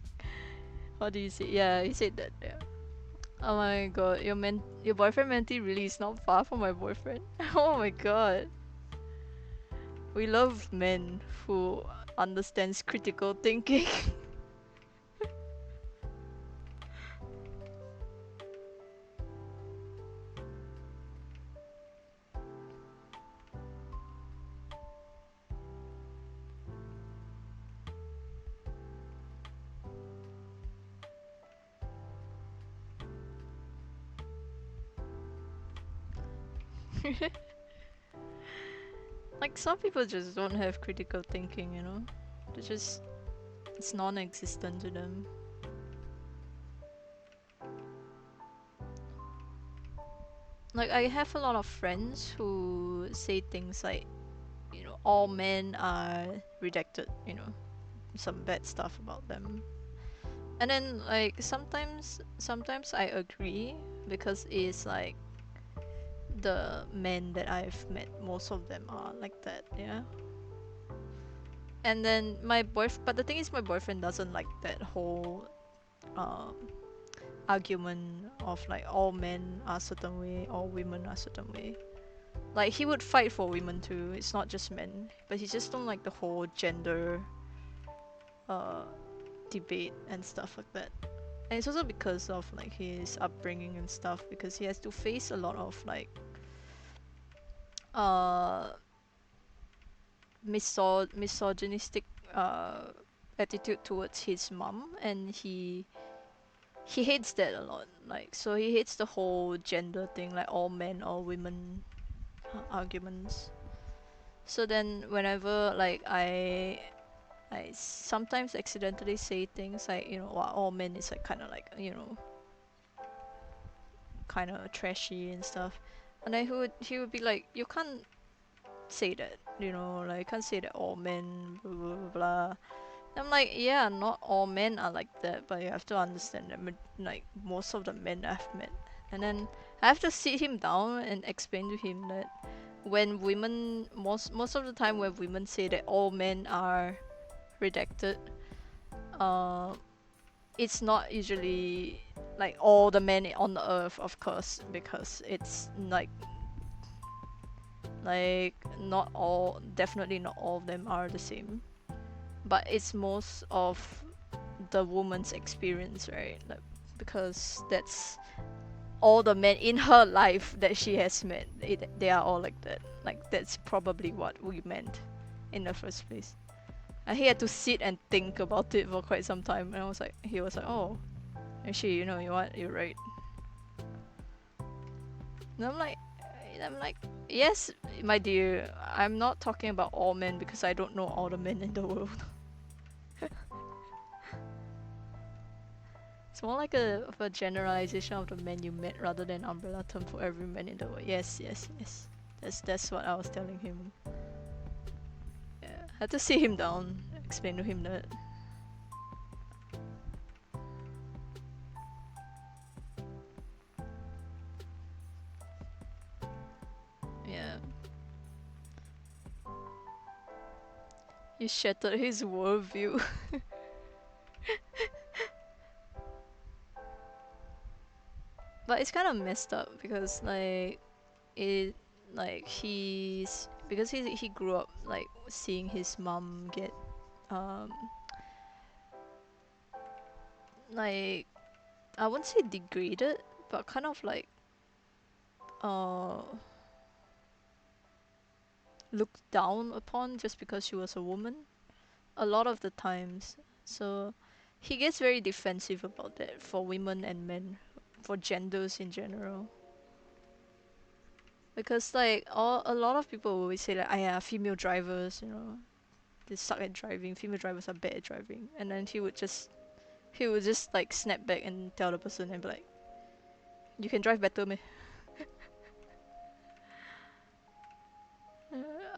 how do you say? Yeah, he said that. Yeah. Oh my god, your boyfriend Menti really is not far from my boyfriend. Oh my god. We love men who understands critical thinking. Like some people just don't have critical thinking, you know? They just it's non-existent to them. Like I have a lot of friends who say things like, you know, all men are rejected, you know, some bad stuff about them. And then like sometimes I agree because it's like the men that I've met, most of them are like that, yeah. And then my boyfriend, but the thing is, my boyfriend doesn't like that whole um, argument of like all men are certain way, all women are certain way. Like he would fight for women too. It's not just men, but he just don't like the whole gender uh, debate and stuff like that. And it's also because of like his upbringing and stuff, because he has to face a lot of like uh misogynistic uh attitude towards his mom, and he hates that a lot. Like, so he hates the whole gender thing, like all men or women arguments. So then whenever like I sometimes accidentally say things like, you know, well, all men is like kind of like, you know, kind of trashy and stuff. And then he would be like, you can't say that, you know, like you can't say that all men blah blah blah. Blah. I'm like, yeah, not all men are like that, but you have to understand that like most of the men I've met, and then I have to sit him down and explain to him that when women most of the time when women say that all men are redacted, uh, it's not usually like all the men on the earth, of course, because it's like not all, definitely not all of them are the same, but it's most of the woman's experience, right? Like, because that's all the men in her life that she has met. They are all like that. Like that's probably what we meant in the first place. And he had to sit and think about it for quite some time, and he was like, oh, actually, you know, you're right. And I'm like, yes, my dear, I'm not talking about all men because I don't know all the men in the world. It's more like of a generalization of the men you met rather than umbrella term for every man in the world. Yes, yes, yes. That's what I was telling him. Yeah, I had to sit him down, explain to him that. Yeah. You shattered his worldview. But it's kind of messed up because it he's because he grew up like seeing his mom get um like I wouldn't say degraded, but kind of like uh looked down upon just because she was a woman a lot of the times. So he gets very defensive about that for women and men, for genders in general. Because like a lot of people always say like, "Ah, yeah, female drivers, you know, they suck at driving. Female drivers are bad at driving." And then he would just like snap back and tell the person and be like, "You can drive better, me."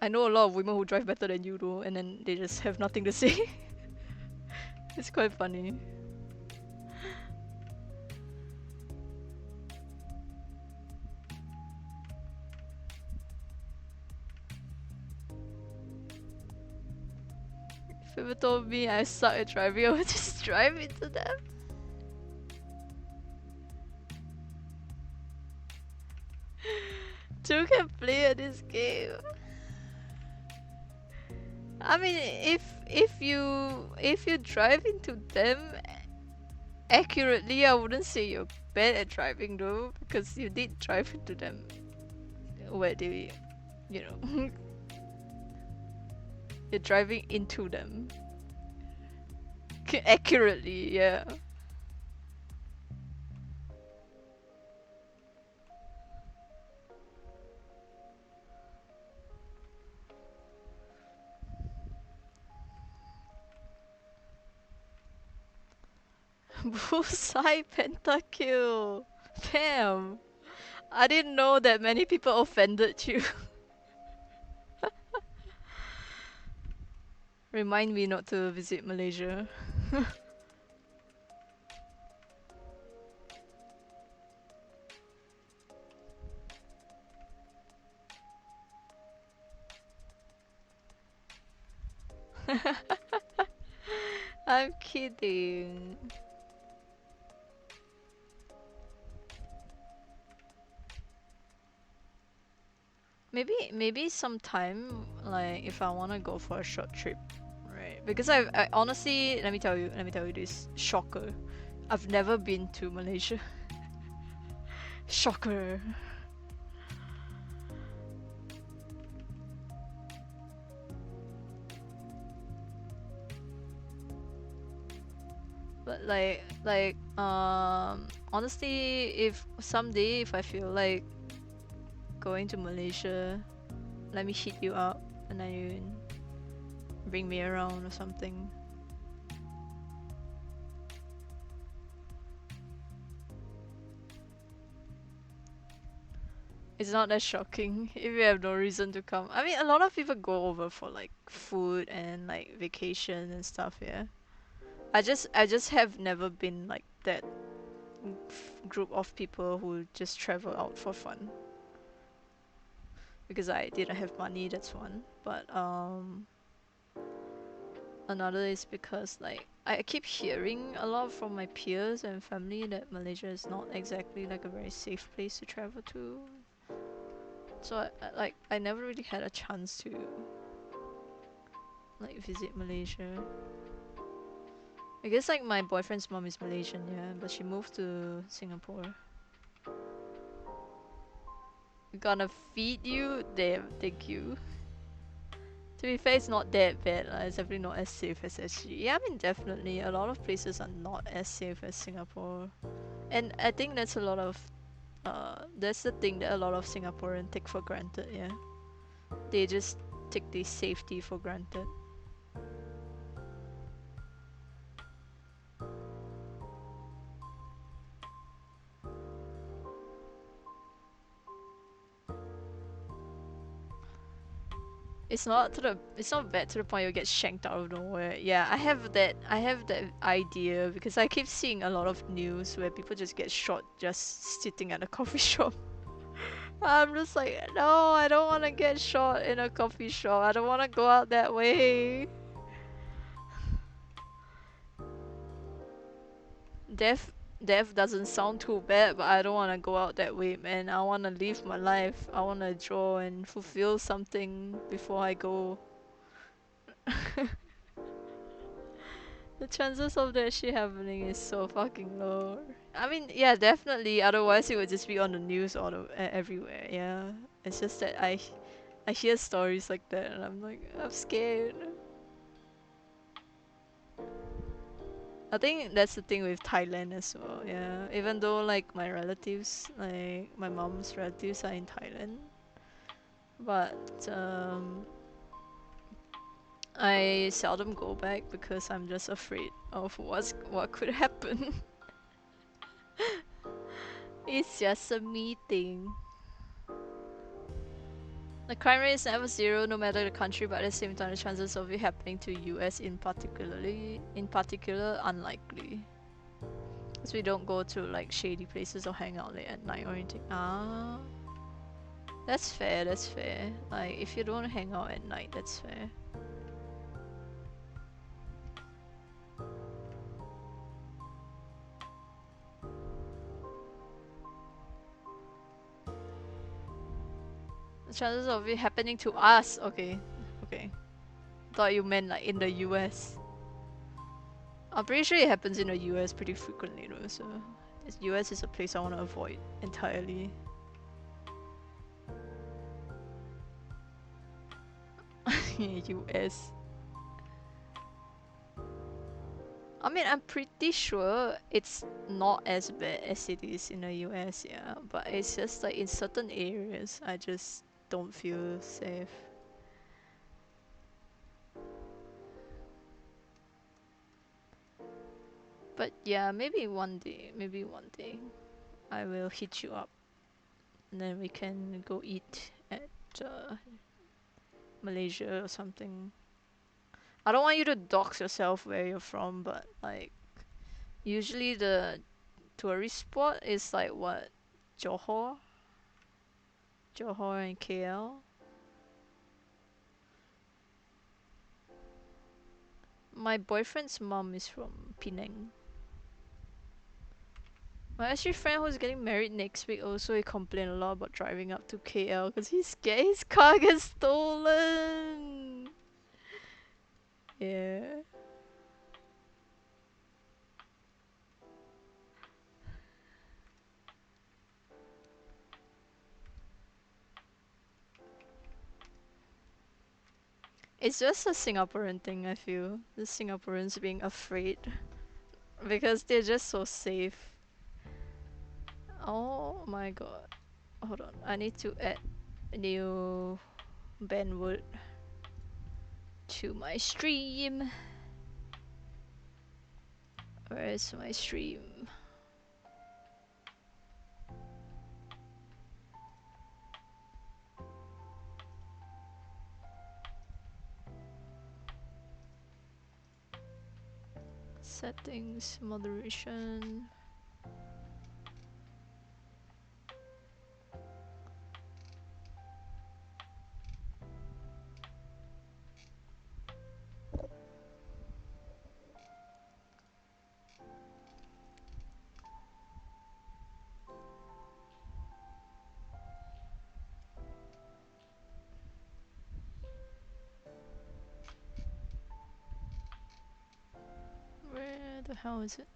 I know a lot of women who drive better than you do, and then they just have nothing to say. It's quite funny. If people told me I suck at driving, I would just drive into them. Two can play at this game. I mean, if you drive into them accurately, I wouldn't say you're bad at driving though, because you did drive into them where they, you know, you're driving into them accurately. Yeah. Bullseye pentakill. Damn. I didn't know that many people offended you. Remind me not to visit Malaysia. I'm kidding. Maybe sometime, like if I wanna go for a short trip, right? Because I honestly, let me tell you this shocker. I've never been to Malaysia. Shocker. But honestly, if someday if I feel like going to Malaysia, let me hit you up and then you bring me around or something. It's not that shocking if you have no reason to come. I mean, a lot of people go over for like food and like vacation and stuff. Yeah, I just have never been like that group of people who just travel out for fun because I didn't have money. That's one. But another is because like I keep hearing a lot from my peers and family that Malaysia is not exactly like a very safe place to travel to. So I never really had a chance to like visit Malaysia. I guess like my boyfriend's mom is Malaysian, yeah, but she moved to Singapore. Gonna feed you? Damn, thank you. To be fair, it's not that bad. It's definitely not as safe as SG. Yeah, I mean, definitely. A lot of places are not as safe as Singapore. And I think that's a lot of, that's the thing that a lot of Singaporeans take for granted, yeah. They just take the safety for granted. It's not bad to the point you get shanked out of nowhere. Yeah, I have that idea because I keep seeing a lot of news where people just get shot just sitting at a coffee shop. I'm just like, no, I don't want to get shot in a coffee shop. I don't want to go out that way. Death death doesn't sound too bad, but I don't want to go out that way, man. I want to live my life. I want to draw and fulfill something before I go. The chances of that shit happening is so fucking low. I mean, yeah, definitely. Otherwise, it would just be on the news everywhere. Yeah, it's just that I hear stories like that, and I'm like, I'm scared. I think that's the thing with Thailand as well. Yeah, even though like my relatives, like my mom's relatives, are in Thailand, but I seldom go back because I'm just afraid of what could happen. It's just a meeting. The crime rate is never zero, no matter the country, but at the same time, the chances of it happening to US in particular, unlikely. Because we don't go to like shady places or hang out late at night or anything. Ah, that's fair. That's fair. Like if you don't hang out at night, that's fair. The chances of it happening to us, okay, okay. Thought you meant like in the US. I'm pretty sure it happens in the US pretty frequently though, so US is a place I want to avoid entirely. US. I mean, I'm pretty sure it's not as bad as it is in the US, yeah, but it's just like in certain areas, I just don't feel safe. But yeah, maybe one day, I will hit you up and then we can go eat at uh, Malaysia or something. I don't want you to dox yourself where you're from, but like usually the tourist spot is like what, Johor, Johor and KL. My boyfriend's mom is from Penang. My actually friend who's getting married next week also he complained a lot about driving up to KL because he's scared his car gets stolen. Yeah. It's just a Singaporean thing, I feel. The Singaporeans being afraid because they're just so safe. Oh my god. Hold on. I need to add a new bandwidth to my stream. Where is my stream? Settings, moderation. Where the hell is it?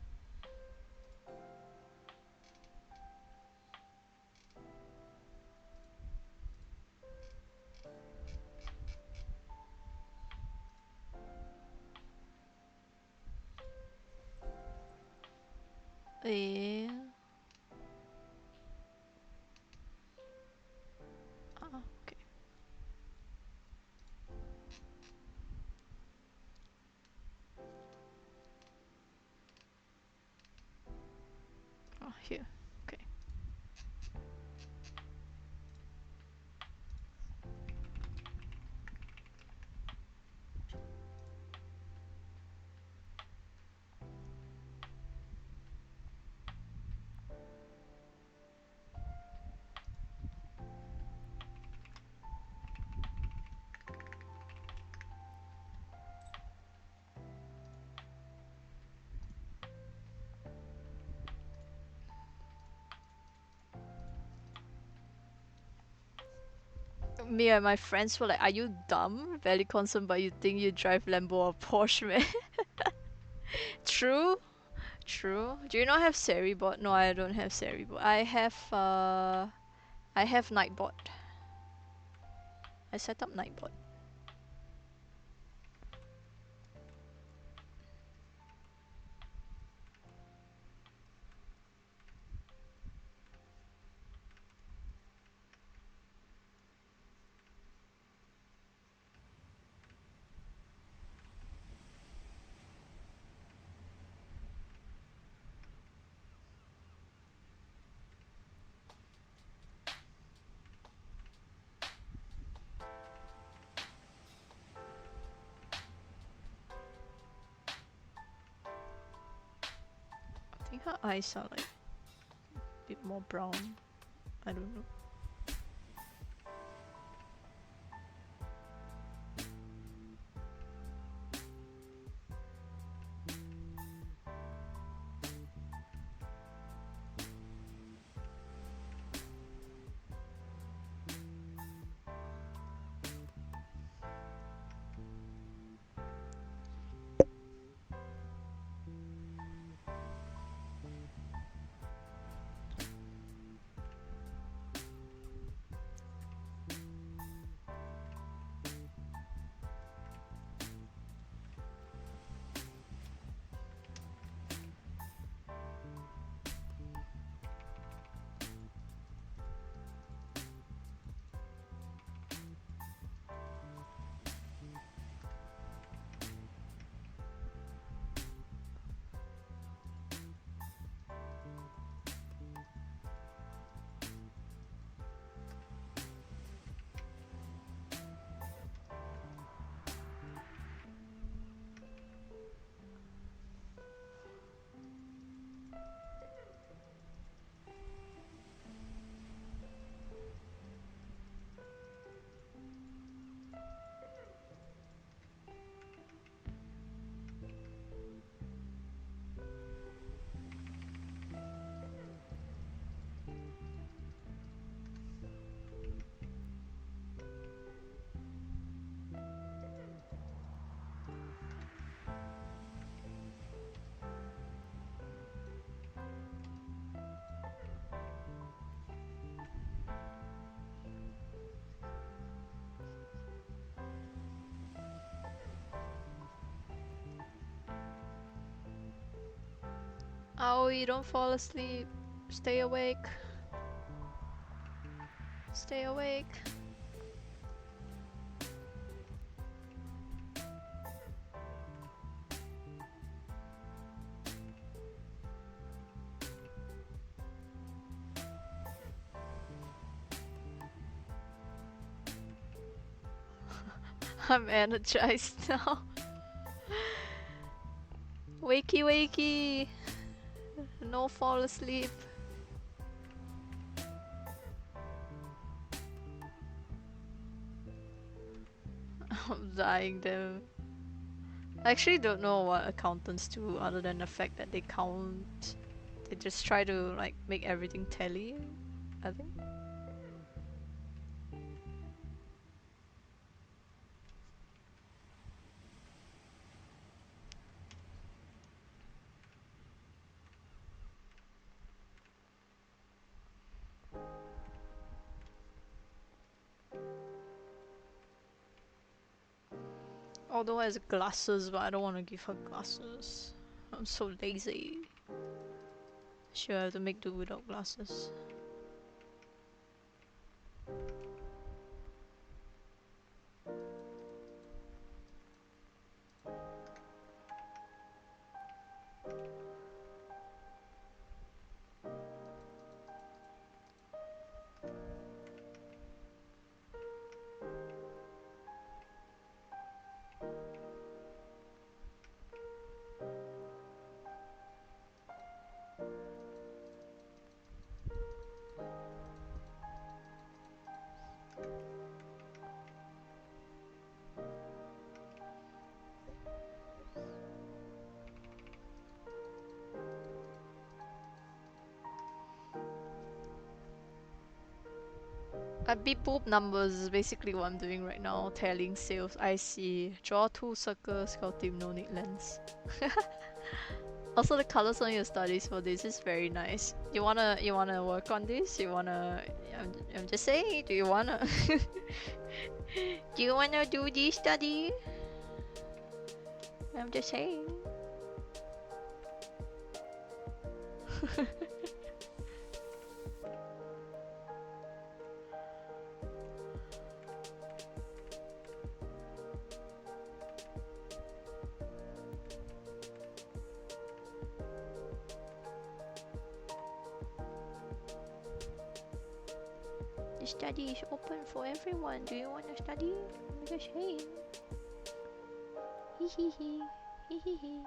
Yeah. Ah, okay. Oh, here. Okay. Me and my friends were like, "Are you dumb? Very concerned, but you think you drive Lambo or Porsche, man?" True. True. Do you not have Seribot? No, I don't have Seribot. I have Nightbot. I set up Nightbot. I think her eyes are like a bit more brown. I don't know. Chloe, don't fall asleep. Stay awake. Stay awake. I'm energized now. Wakey wakey. No fall asleep. I'm dying them. I actually don't know what accountants do other than the fact that they count. They just try to like make everything tally, I think. Although has glasses, but I don't want to give her glasses. I'm so lazy. Sure, I have to make do without glasses. Beep boop numbers is basically what I'm doing right now, tallying sales. I see. Draw 2 circles, scout team, no need lens. Also, the colors on your studies for this is very nice. You wanna work on this? You wanna? I'm just saying. Do you wanna? Do you wanna do this study? I'm just saying. The study is open for everyone. Do you want to study? I'm just saying. Hee hee hee. Hee hee hee.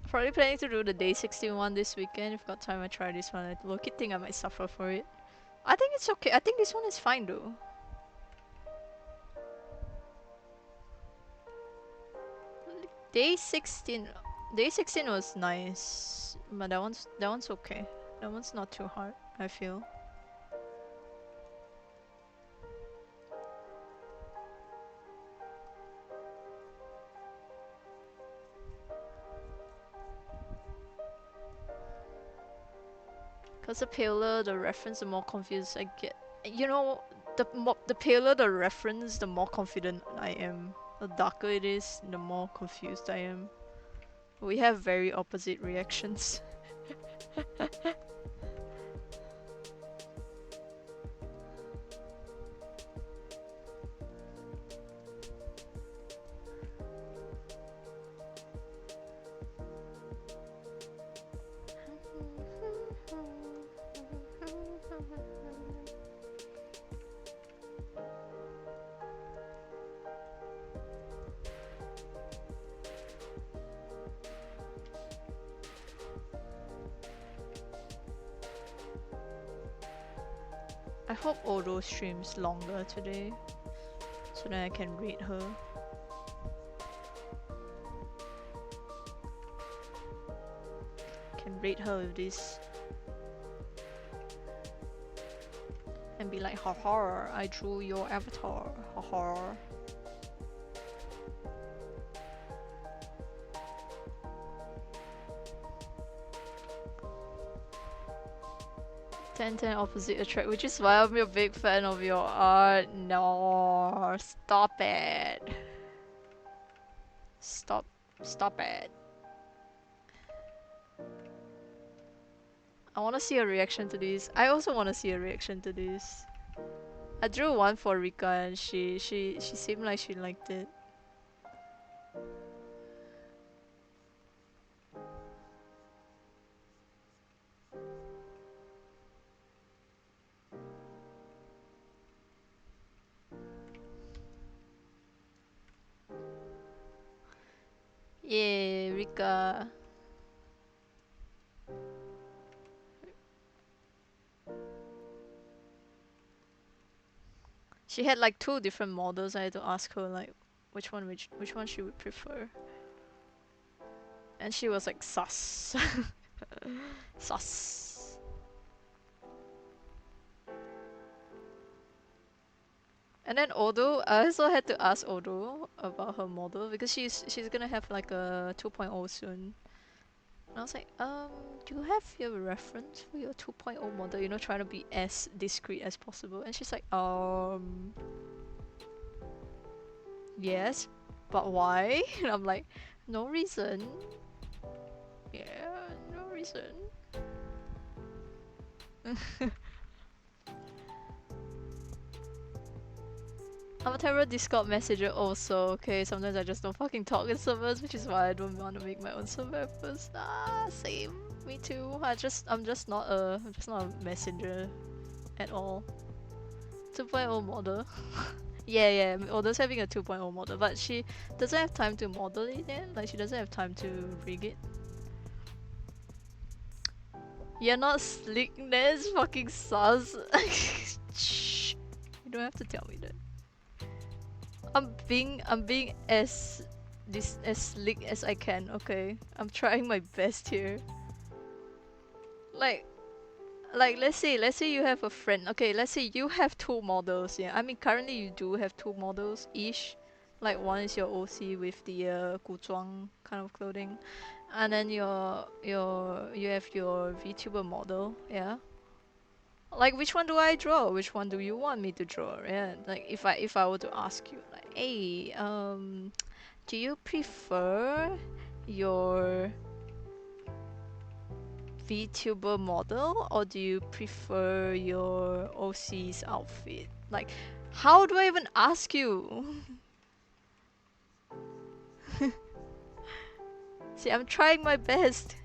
Probably planning to do the day 61 this weekend. If got time, I try this one. I low-key think I might suffer for it. I think it's okay. I think this one is fine though. Day 16. Day 16 was nice, but that one's okay. That one's not too hard, I feel. Cause the paler the reference, the more confused I get. You know, the paler the reference, the more confident I am. The darker it is, the more confused I am. We have very opposite reactions. I hope Odo streams longer today, so that I can read her. Can rate her with this. And be like, haha, I drew your avatar, haha. 10-10 opposite attract, which is why I'm a big fan of your art. No, stop it. Stop it. I wanna see a reaction to this. I also wanna see a reaction to this. I drew one for Rika and she seemed like she liked it. Yay, Rika. She had like 2 different models. I had to ask her like which one she would prefer. And she was like sus. Sus. And then Odo, I also had to ask Odo about her model because she's gonna have like a 2.0 soon. And I was like, do you have your reference for your 2.0 model? You know, trying to be as discreet as possible. And she's like, yes, but why? And I'm like, no reason. Yeah, no reason. I'm a terrible Discord messenger also, okay? Sometimes I just don't fucking talk in servers, which is why I don't want to make my own server at first. Ah, same. Me too. I'm just not a messenger at all. 2.0 model. Yeah, Odo's having a 2.0 model, but she doesn't have time to model it yet. Like, she doesn't have time to rig it. You're not slick, that's fucking sus. Shh. You don't have to tell me that. I'm being as slick as I can, okay? I'm trying my best here. Like let's say you have a friend. Okay, let's say you have 2 models, yeah. I mean currently you do have 2 models ish. Like one is your OC with the 古装 kind of clothing. And then you have your VTuber model, yeah. Like which one do I draw? Which one do you want me to draw? Yeah. Like if I were to ask you like, hey, do you prefer your VTuber model or do you prefer your OC's outfit? Like, how do I even ask you? See, I'm trying my best.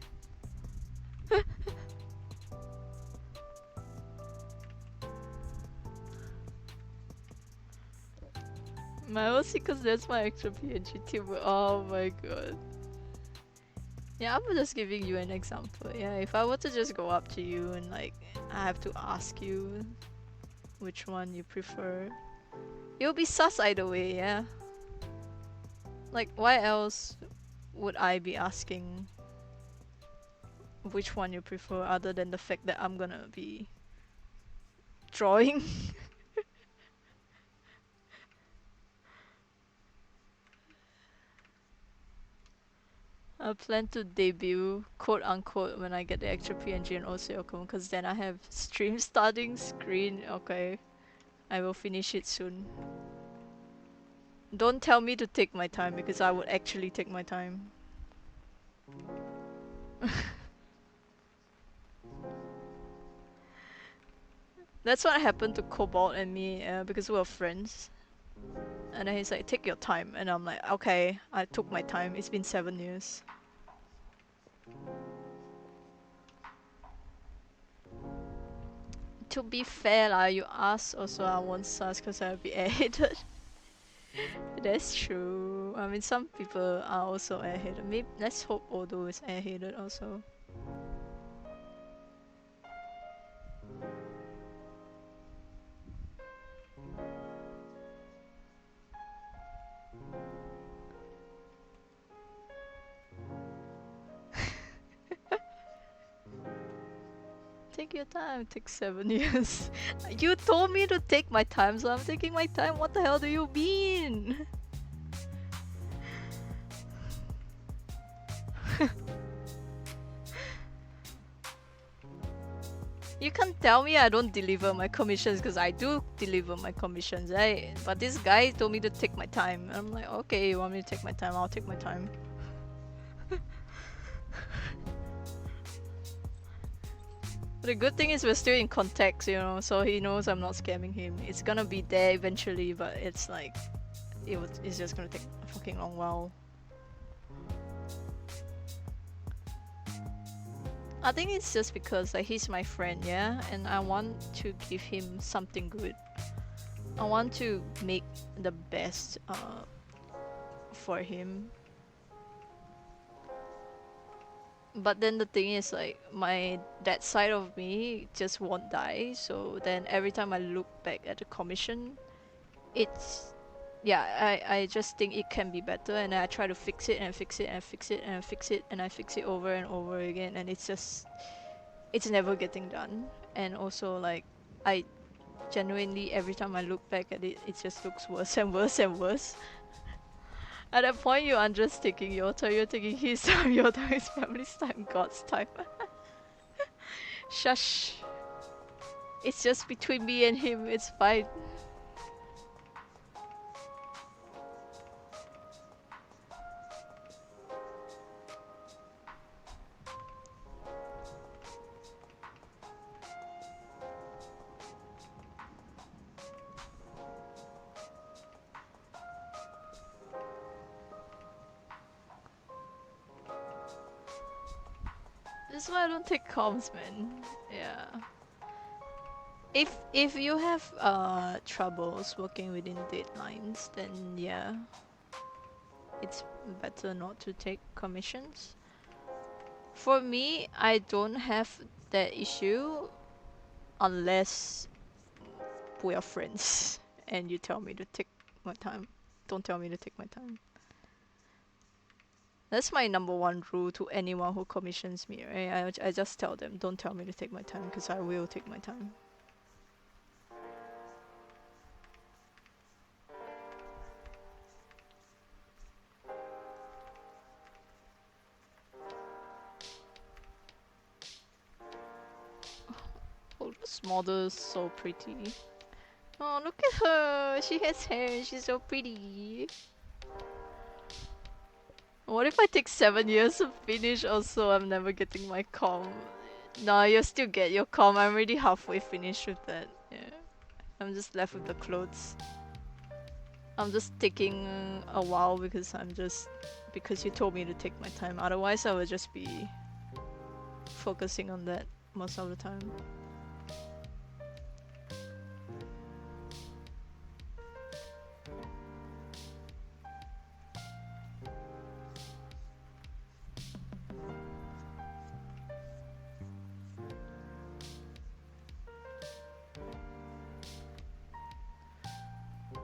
My OC, because that's my actual PNG tuber. Oh my god. Yeah, I'm just giving you an example. Yeah, if I were to just go up to you and like, I have to ask you which one you prefer, you'll be sus either way, yeah. Like, why else would I be asking which one you prefer other than the fact that I'm gonna be drawing? I plan to debut, quote unquote, when I get the extra PNG and Oseokun, because then I have stream starting screen. Okay, I will finish it soon. Don't tell me to take my time because I would actually take my time. That's what happened to Cobalt and me because we were friends. And then he's like, take your time. And I'm like, okay, I took my time. It's been 7 years. To be fair lah, you ask also I won't sus because I'll be airheaded. That's true. I mean, some people are also airheaded. Maybe let's hope Odo is airheaded also. Take your time. It takes 7 years. You told me to take my time, so I'm taking my time. What the hell do you mean? You can't tell me I don't deliver my commissions because I do deliver my commissions, right? But this guy told me to take my time. I'm like, okay, you want me to take my time? I'll take my time. But the good thing is we're still in contact, you know, so he knows I'm not scamming him. It's gonna be there eventually, but it's like, it's just gonna take a fucking long while. I think it's just because like he's my friend, yeah, and I want to give him something good. I want to make the best for him. But then the thing is like that side of me just won't die. So then every time I look back at the commission, it's yeah, I just think it can be better, and I try to fix it and fix it and fix it and fix it and I fix it over and over again, and it's never getting done. And also like I genuinely every time I look back at it, it just looks worse and worse and worse. At that point, you aren't just taking your time, you're taking his time, your time, his family's time, God's time. Shush. It's just between me and him, it's fine. This is why I don't take comms, man. Yeah. If you have troubles working within deadlines, then yeah, it's better not to take commissions. For me, I don't have that issue unless we are friends and you tell me to take my time. Don't tell me to take my time. That's my number one rule to anyone who commissions me, right? I just tell them, don't tell me to take my time, because I will take my time. Oh, this model is so pretty. Oh, look at her! She has hair, she's so pretty. What if I take 7 years to finish also? I'm never getting my com. No, you'll still get your com. I'm already halfway finished with that. Yeah. I'm just left with the clothes. I'm just taking a while because you told me to take my time. Otherwise, I would just be focusing on that most of the time.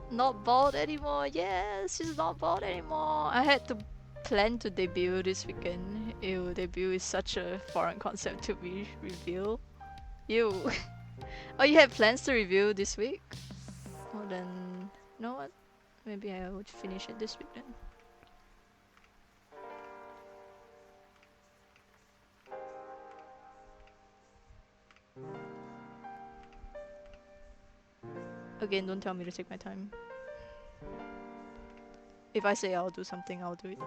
Not bald anymore. Yes, she's not bald anymore. I had to plan to debut this weekend. Ew, debut is such a foreign concept to be revealed. Ew. Oh, you had plans to review this week? Oh, then, you know what? Maybe I would finish it this week then. Again, don't tell me to take my time. If I say I'll do something, I'll do it.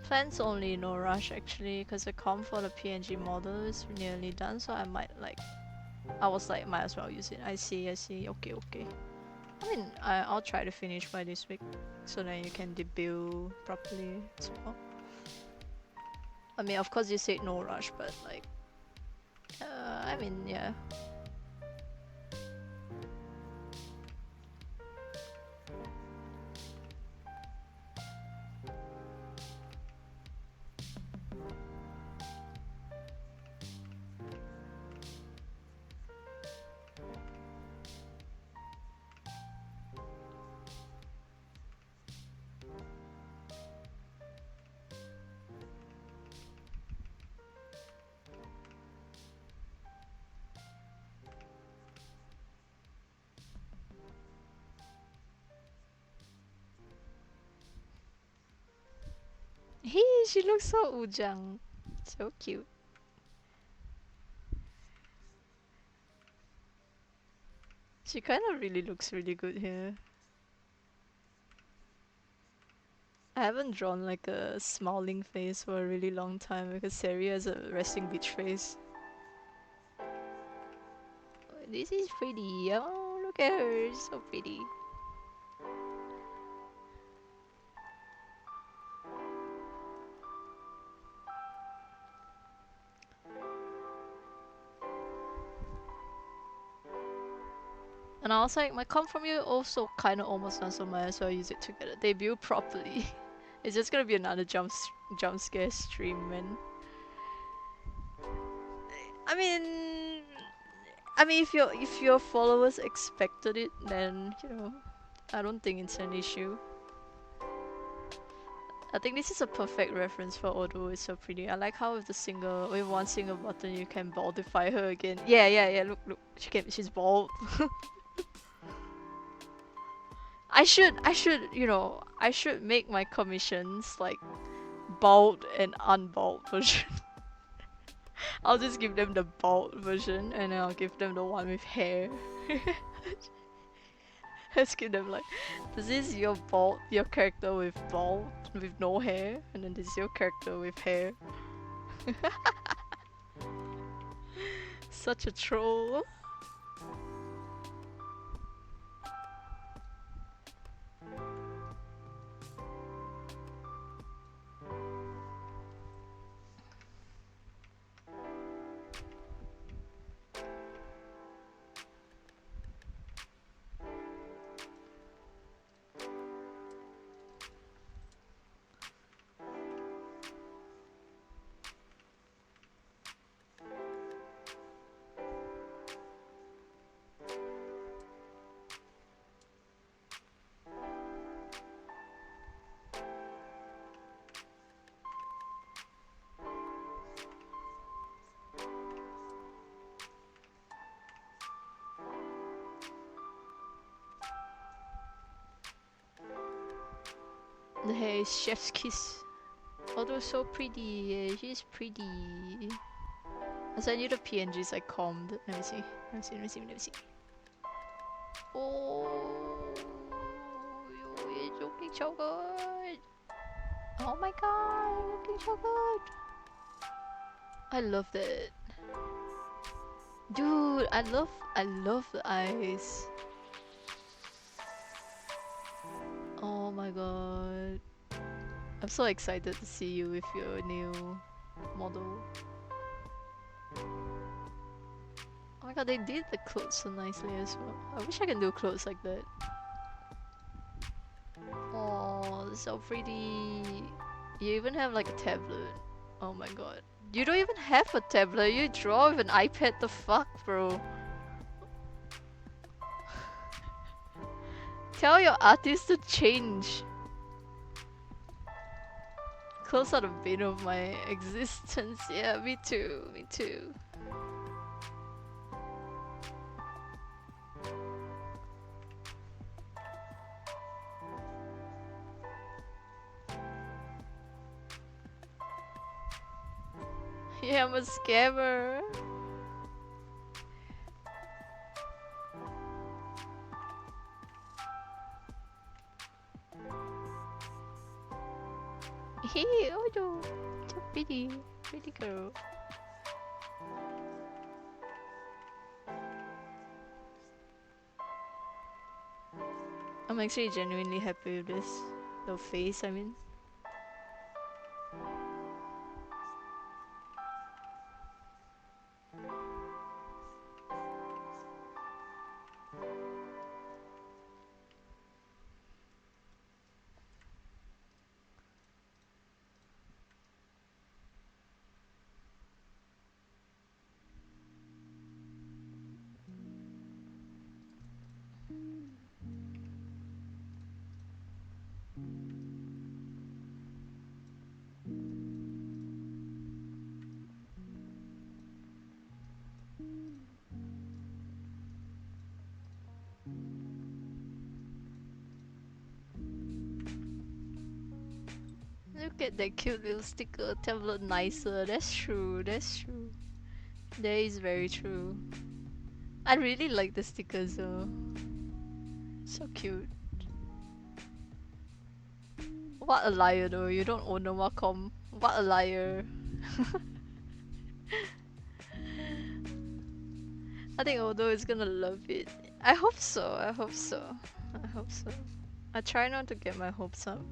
Plans only, no rush actually, because the comp for the PNG model is nearly done, so I might I was like, might as well use it. I see, okay. I mean, I'll try to finish by this week, so then you can debut properly as well. I mean, of course you said no rush, but like, I mean, yeah. She looks so ujang. So cute. She kind of really looks really good here. I haven't drawn like a smiling face for a really long time because Seri has a resting bitch face. This is pretty. Oh, look at her. She's so pretty. And I was like, my come from you also kind of almost done, so might as well use it together. Debut properly. It's just gonna be another jump scare stream, man. I mean, if your followers expected it, then I don't think it's an issue. I think this is a perfect reference for Odo. It's so pretty. I like how with one single button you can baldify her again. Yeah. Look. She's bald. I should make my commissions like bald and unbald version. I'll just give them the bald version and then I'll give them the one with hair. Let's give them like, this is your character with no hair, and then this is your character with hair. Such a troll. The hair is chef's kiss. Although so pretty, yeah, she's pretty. I sent you the PNGs I combed. Let me see. Oh, you're looking so good. Oh my god, you're looking so good. I love that. Dude, I love the eyes. Oh my god. I'm so excited to see you with your new model. Oh my god, they did the clothes so nicely as well. I wish I can do clothes like that. Oh, so pretty. You even have like a tablet. Oh my god. You don't even have a tablet, you draw with an iPad, the fuck, bro? Tell your artist to change. Clothes are the bane of my existence. Yeah, me too, me too. Yeah, I'm a scammer. Hey, oh no, so pretty girl. I'm actually genuinely happy with this. The face, I mean. Look at that cute little sticker. Tablet nicer. That's true. That's true. That is very true. I really like the stickers though. So cute. What a liar though. You don't own a Wacom. What a liar. I think Odo is gonna love it. I hope so. I hope so. I hope so. I try not to get my hopes up.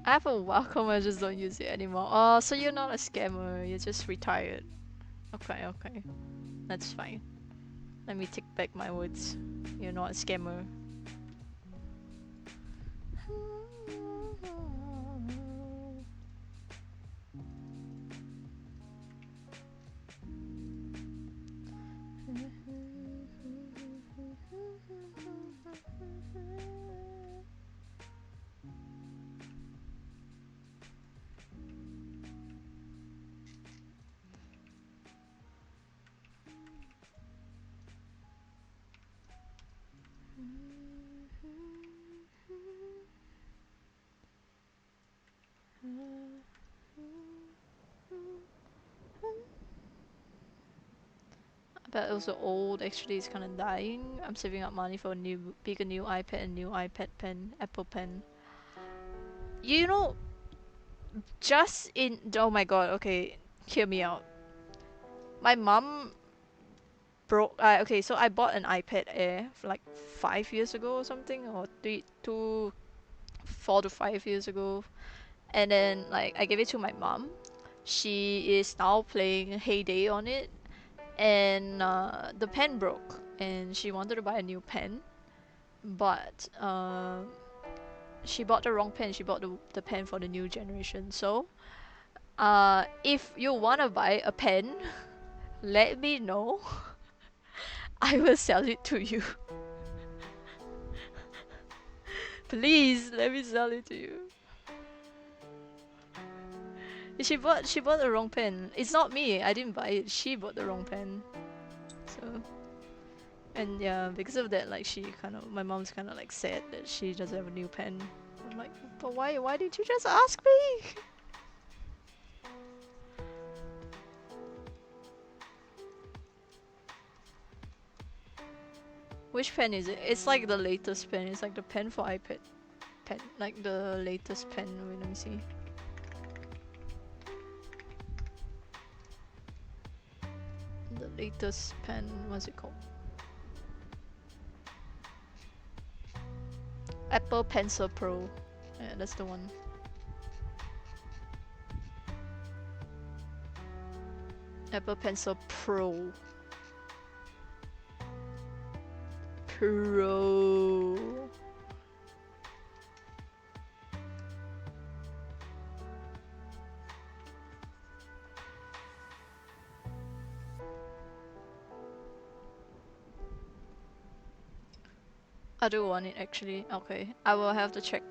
I have a Wacom, I just don't use it anymore. Oh, so you're not a scammer, you're just retired. Okay, okay. That's fine. Let me take back my words. You're not a scammer. But also old actually is kind of dying. I'm saving up money for a new, bigger new iPad and new iPad pen, Apple pen. You know, just in, oh my god, okay, hear me out. My mom broke, okay, so I bought an iPad Air like 5 years ago or something, or 4 to 5 years ago. And then like I gave it to my mom. She is now playing Heyday on it, and the pen broke, and she wanted to buy a new pen, but she bought the wrong pen. She bought the pen for the new generation. So, if you wanna buy a pen, let me know. I will sell it to you. Please let me sell it to you. She bought the wrong pen. It's not me. I didn't buy it. She bought the wrong pen. So, and yeah, because of that, like my mom's kind of like sad that she doesn't have a new pen. I'm like, but why? Why didn't you just ask me? Which pen is it? It's like the latest pen. It's like the pen for iPad pen. Like the latest pen. Wait, let me see. The latest pen. What's it called? Apple Pencil Pro. Yeah, that's the one. Apple Pencil Pro. Pro. I do want it actually. Okay, I will have to check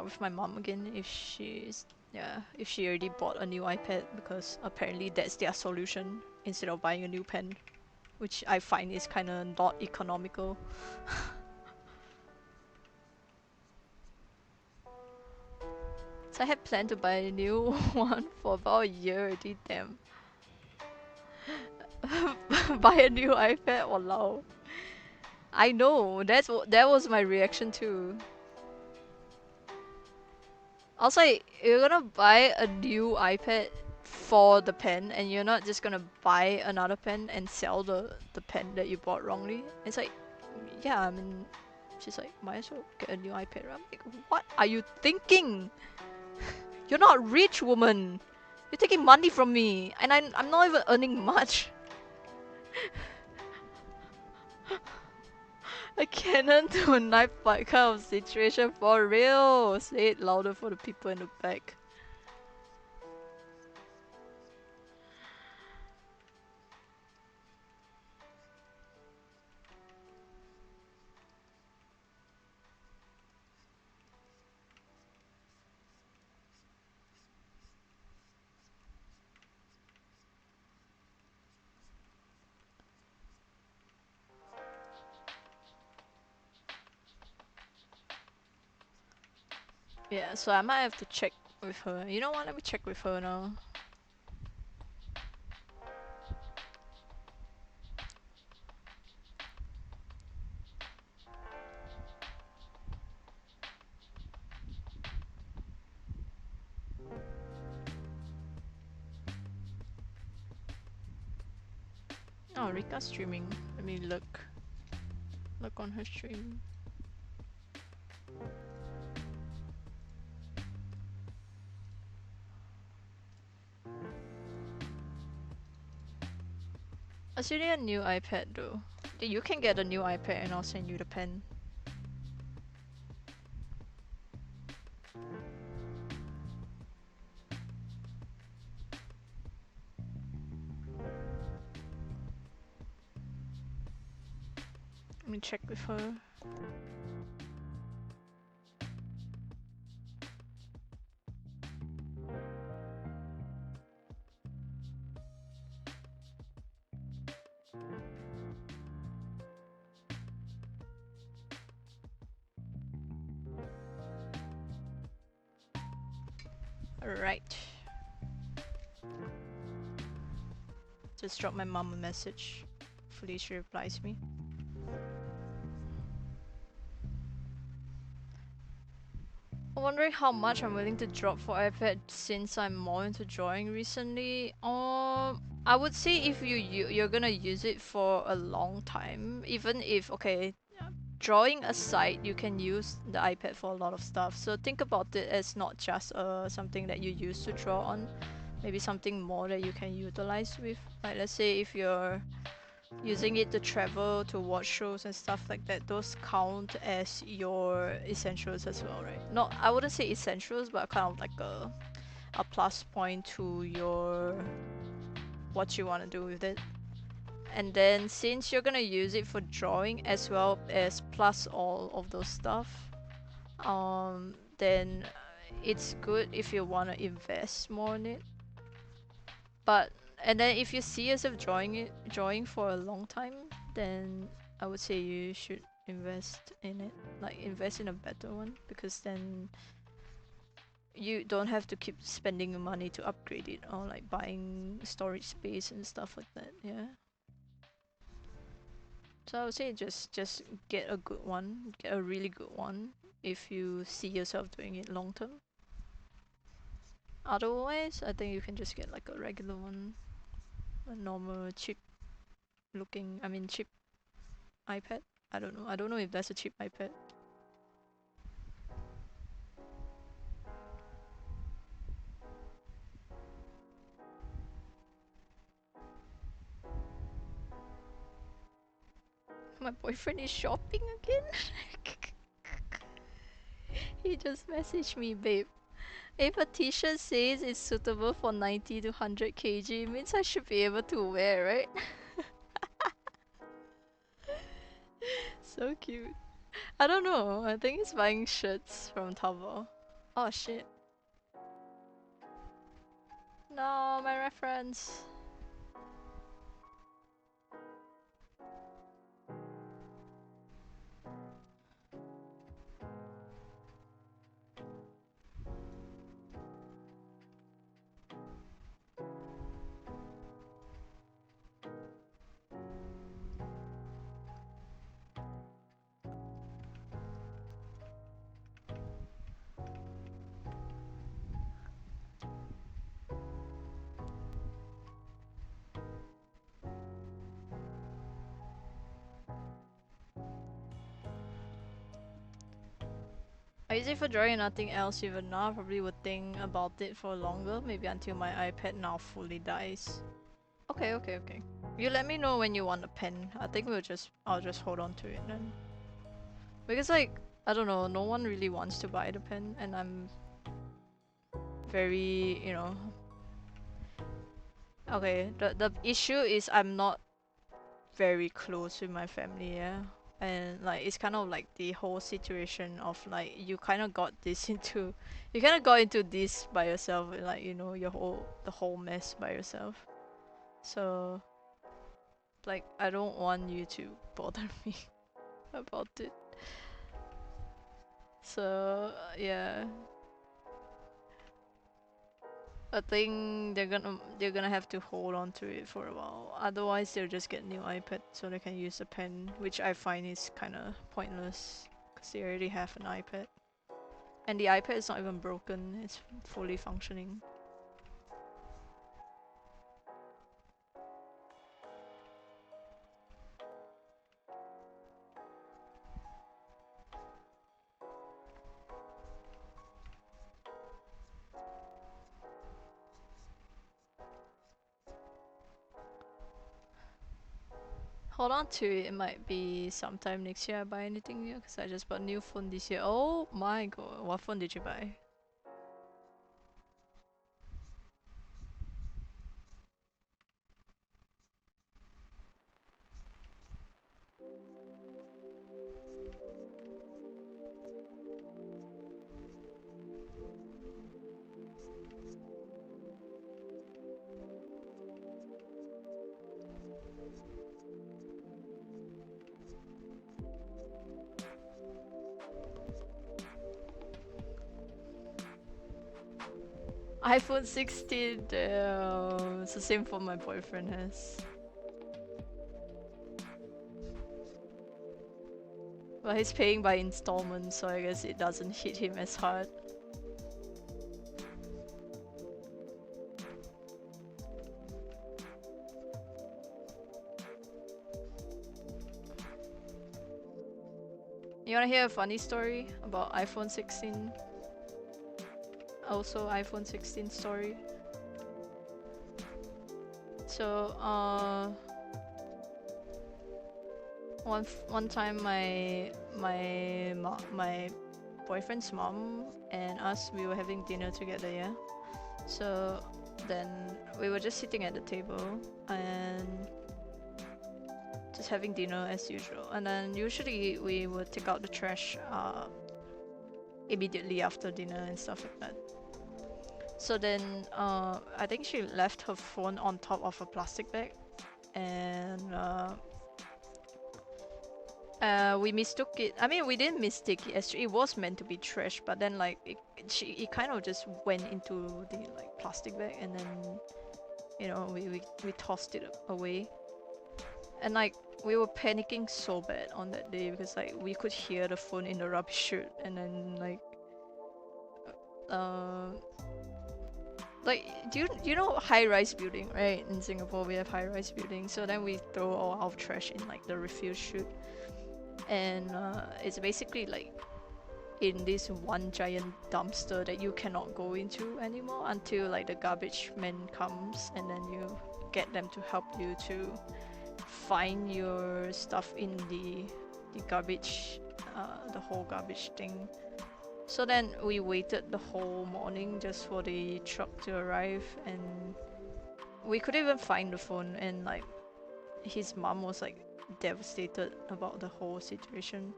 with my mom again if if she already bought a new iPad, because apparently that's their solution instead of buying a new pen, which I find is kind of not economical. So I had planned to buy a new one for about a year already, damn. Buy a new iPad, walao. I know, that was my reaction too. I was like, you're gonna buy a new iPad for the pen, and you're not just gonna buy another pen and sell the pen that you bought wrongly. It's like, yeah, I mean, she's like, might as well get a new iPad. I'm like, what are you thinking? You're not rich, woman. You're taking money from me, and I'm not even earning much. A cannon to a knife fight kind of situation for real. Say it louder for the people in the back. Yeah, so I might have to check with her. You know what? Let me check with her now. Oh, Rika's streaming. Let me look. Look on her stream. I still need a new iPad though. You can get a new iPad and I'll send you the pen. Let me check with her. Alright. Just drop my mom a message. Hopefully she replies me. I'm wondering how much I'm willing to drop for iPad since I'm more into drawing recently. I would say if you're gonna use it for a long time, even if okay, drawing aside, you can use the iPad for a lot of stuff. So think about it as not just something that you use to draw on, maybe something more that you can utilize with. Like let's say if you're using it to travel, to watch shows and stuff like that, those count as your essentials as well, right? Not, I wouldn't say essentials, but kind of like a plus point to your what you want to do with it. And then since you're gonna use it for drawing as well as plus all of those stuff, then it's good if you want to invest more in it. But and then if you see yourself drawing for a long time, then I would say you should invest in it. Like invest in a better one, because then you don't have to keep spending money to upgrade it or like buying storage space and stuff like that. Yeah. So I would say just get a good one, get a really good one if you see yourself doing it long term. Otherwise, I think you can just get like a regular one, a normal cheap looking, I mean cheap iPad. I don't know. I don't know if that's a cheap iPad. My boyfriend is shopping again? He just messaged me, babe. If a t-shirt says it's suitable for 90 to 100 kg, it means I should be able to wear, right? So cute. I don't know. I think he's buying shirts from Taobao. Oh shit. No, my reference. I use it for drawing, nothing else even now. I probably would think about it for longer, maybe until my iPad now fully dies. Okay, okay, okay. You let me know when you want a pen. I think I'll just hold on to it then. Because like, I don't know, no one really wants to buy the pen and I'm very, you know. Okay, the issue is I'm not very close with my family, yeah. And like it's kind of like the whole situation of like you kind of got this into you kind of got into this by yourself, like you know the whole mess by yourself. So like I don't want you to bother me about it. So yeah, I think they're gonna have to hold on to it for a while. Otherwise, they'll just get new iPad so they can use a pen, which I find is kind of pointless because they already have an iPad, and the iPad is not even broken; it's fully functioning. Hold on to it. It might be sometime next year I buy anything new because I just bought a new phone this year. Oh my god, what phone did you buy? iPhone 16. Damn. It's the same phone my boyfriend has. But he's paying by installments, so I guess it doesn't hit him as hard. You wanna hear a funny story about iPhone 16? Also iPhone 16 story. So one time my boyfriend's mom and us, we were having dinner together, yeah. So then we were just sitting at the table and just having dinner as usual. And then usually we would take out the trash immediately after dinner and stuff like that. So then I think she left her phone on top of a plastic bag, and we mistook it. I mean, we didn't mistake it. Actually, it was meant to be trash, but then like it kind of just went into the like plastic bag, and then you know we tossed it away, and like we were panicking so bad on that day because like we could hear the phone in the rubbish chute, and then like do you know high-rise building, right? In Singapore we have high-rise building, so then we throw all our trash in like the refuse chute, and it's basically like in this one giant dumpster that you cannot go into anymore until like the garbage man comes, and then you get them to help you to find your stuff in the garbage, the whole garbage thing. So then we waited the whole morning just for the truck to arrive, and we couldn't even find the phone, and like his mom was like devastated about the whole situation.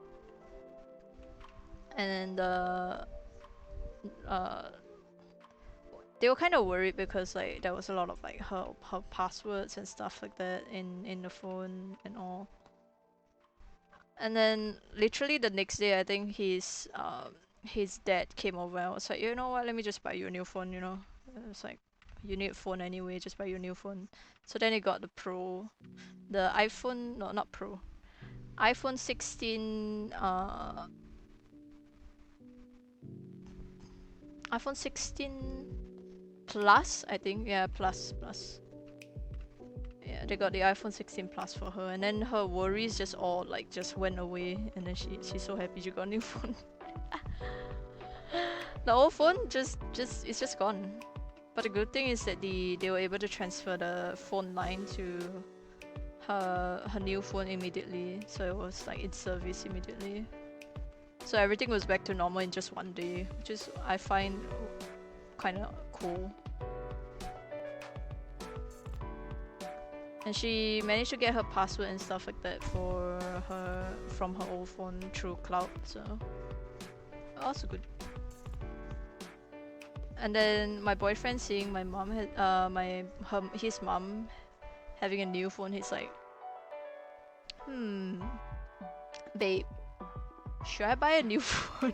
And they were kind of worried because like there was a lot of like her passwords and stuff like that in the phone and all. And then literally the next day, I think his dad came over and was like, you know what, let me just buy you a new phone, you know. It's like, you need a phone anyway, just buy you a new phone. So then he got the Pro, the iPhone, no, not Pro, iPhone 16, iPhone 16 Plus, I think, yeah, Plus. Yeah, they got the iPhone 16 Plus for her, and then her worries just all like just went away, and then she's so happy she got a new phone. The old phone it's just gone. But the good thing is that they were able to transfer the phone line to her new phone immediately, so it was like in service immediately. So everything was back to normal in just one day, which is I find kind of cool. And she managed to get her password and stuff like that for her from her old phone through cloud, so also good. And then my boyfriend seeing my mom had his mom having a new phone, he's like, babe, should I buy a new phone?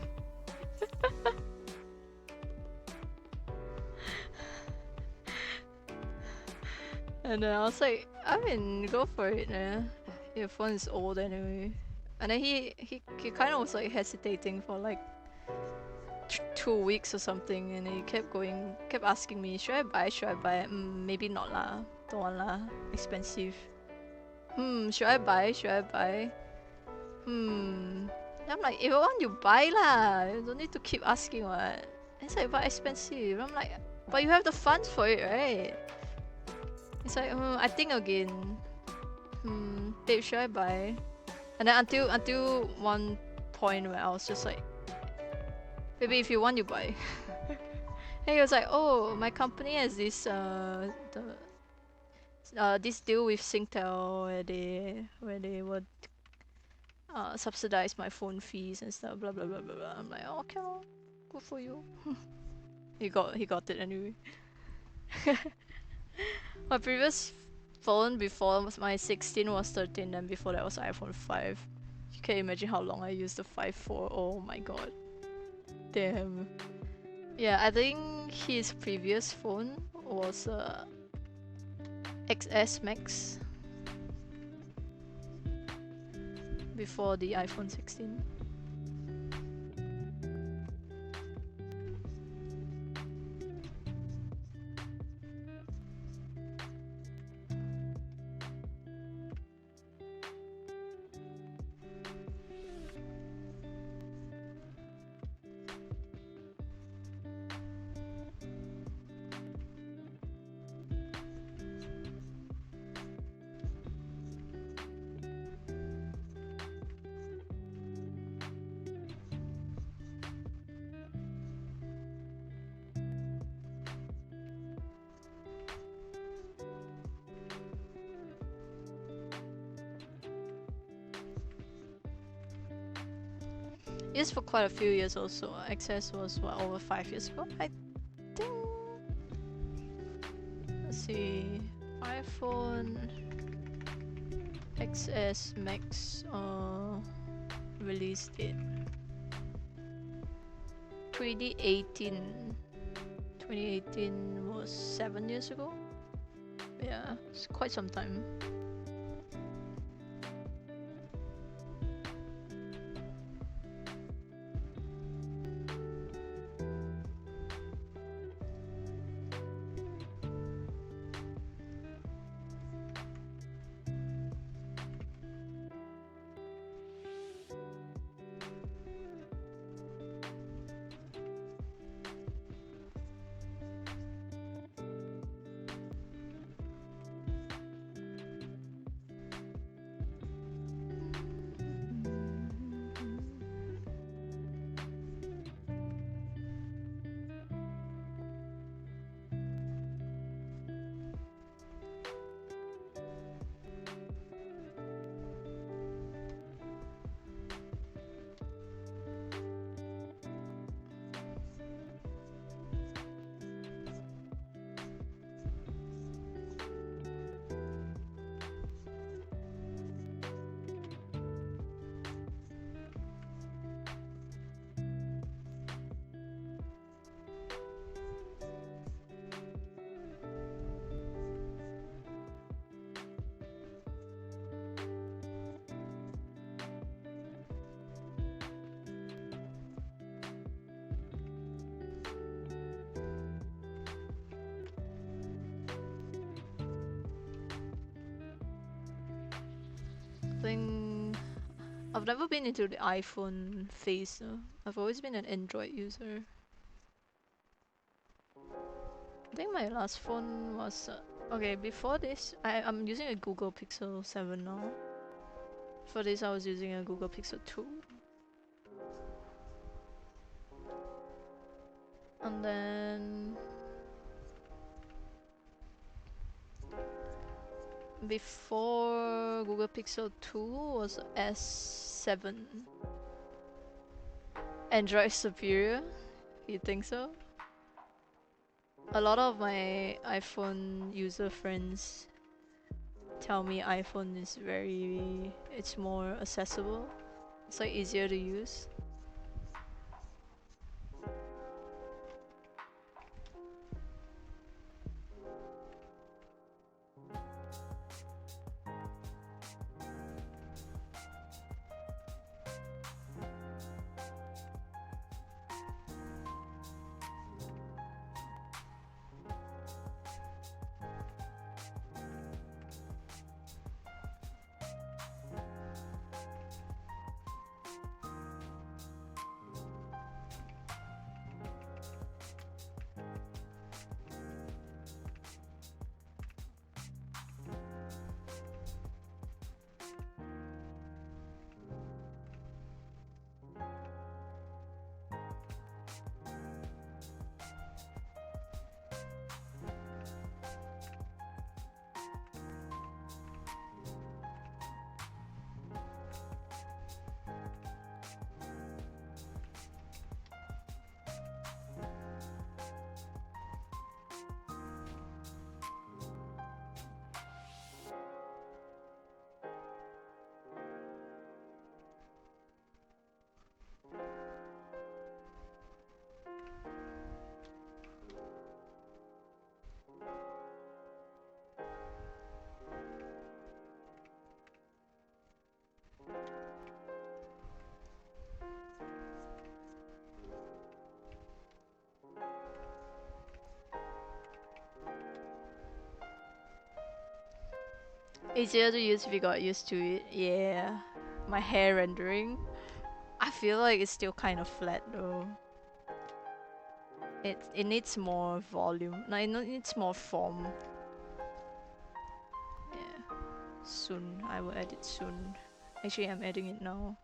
And then I was like, I mean, go for it, man. Your phone is old anyway. And then he kind of was like hesitating for like 2 weeks or something, and he kept asking me, should I buy? Should I buy? Maybe not lah. Don't want lah. Expensive. Should I buy? Should I buy? I'm like, if I want, you buy lah. You don't need to keep asking what. It's like, but expensive. I'm like, but you have the funds for it, right? It's like, I think again. Babe, should I buy? And then until one point where I was just like, baby, if you want, you buy. And he was like, oh, my company has this this deal with Singtel where they would subsidize my phone fees and stuff, blah blah blah blah blah. I'm like, oh, okay, well, good for you. he got it anyway. My previous phone before my 16 was 13, and before that was iPhone 5. You can imagine how long I used the 5 for. Oh my god. Damn. Yeah, I think his previous phone was XS Max before the iPhone 16. Used for quite a few years also. XS was what, over 5 years ago, I think. Let's see, iPhone XS Max release date 2018. 2018 was 7 years ago. Yeah, it's quite some time. Think I've never been into the iPhone phase though. I've always been an Android user. I think my last phone was okay. Before this, I'm using a Google Pixel 7 now. For this, I was using a Google Pixel 2. And then before Google Pixel 2 was S7. Android superior? You think so? A lot of my iPhone user friends tell me iPhone is it's more accessible. It's like easier to use. Easier to use if you got used to it. Yeah. My hair rendering. I feel like it's still kind of flat though. It needs more volume. No, it needs more form. Yeah. Soon. I will edit soon. Actually, I'm editing it now.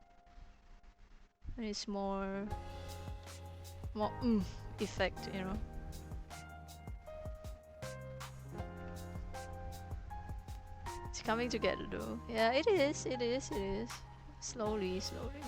And it's more effect, you know. It's coming together though. Yeah, it is. Slowly, slowly.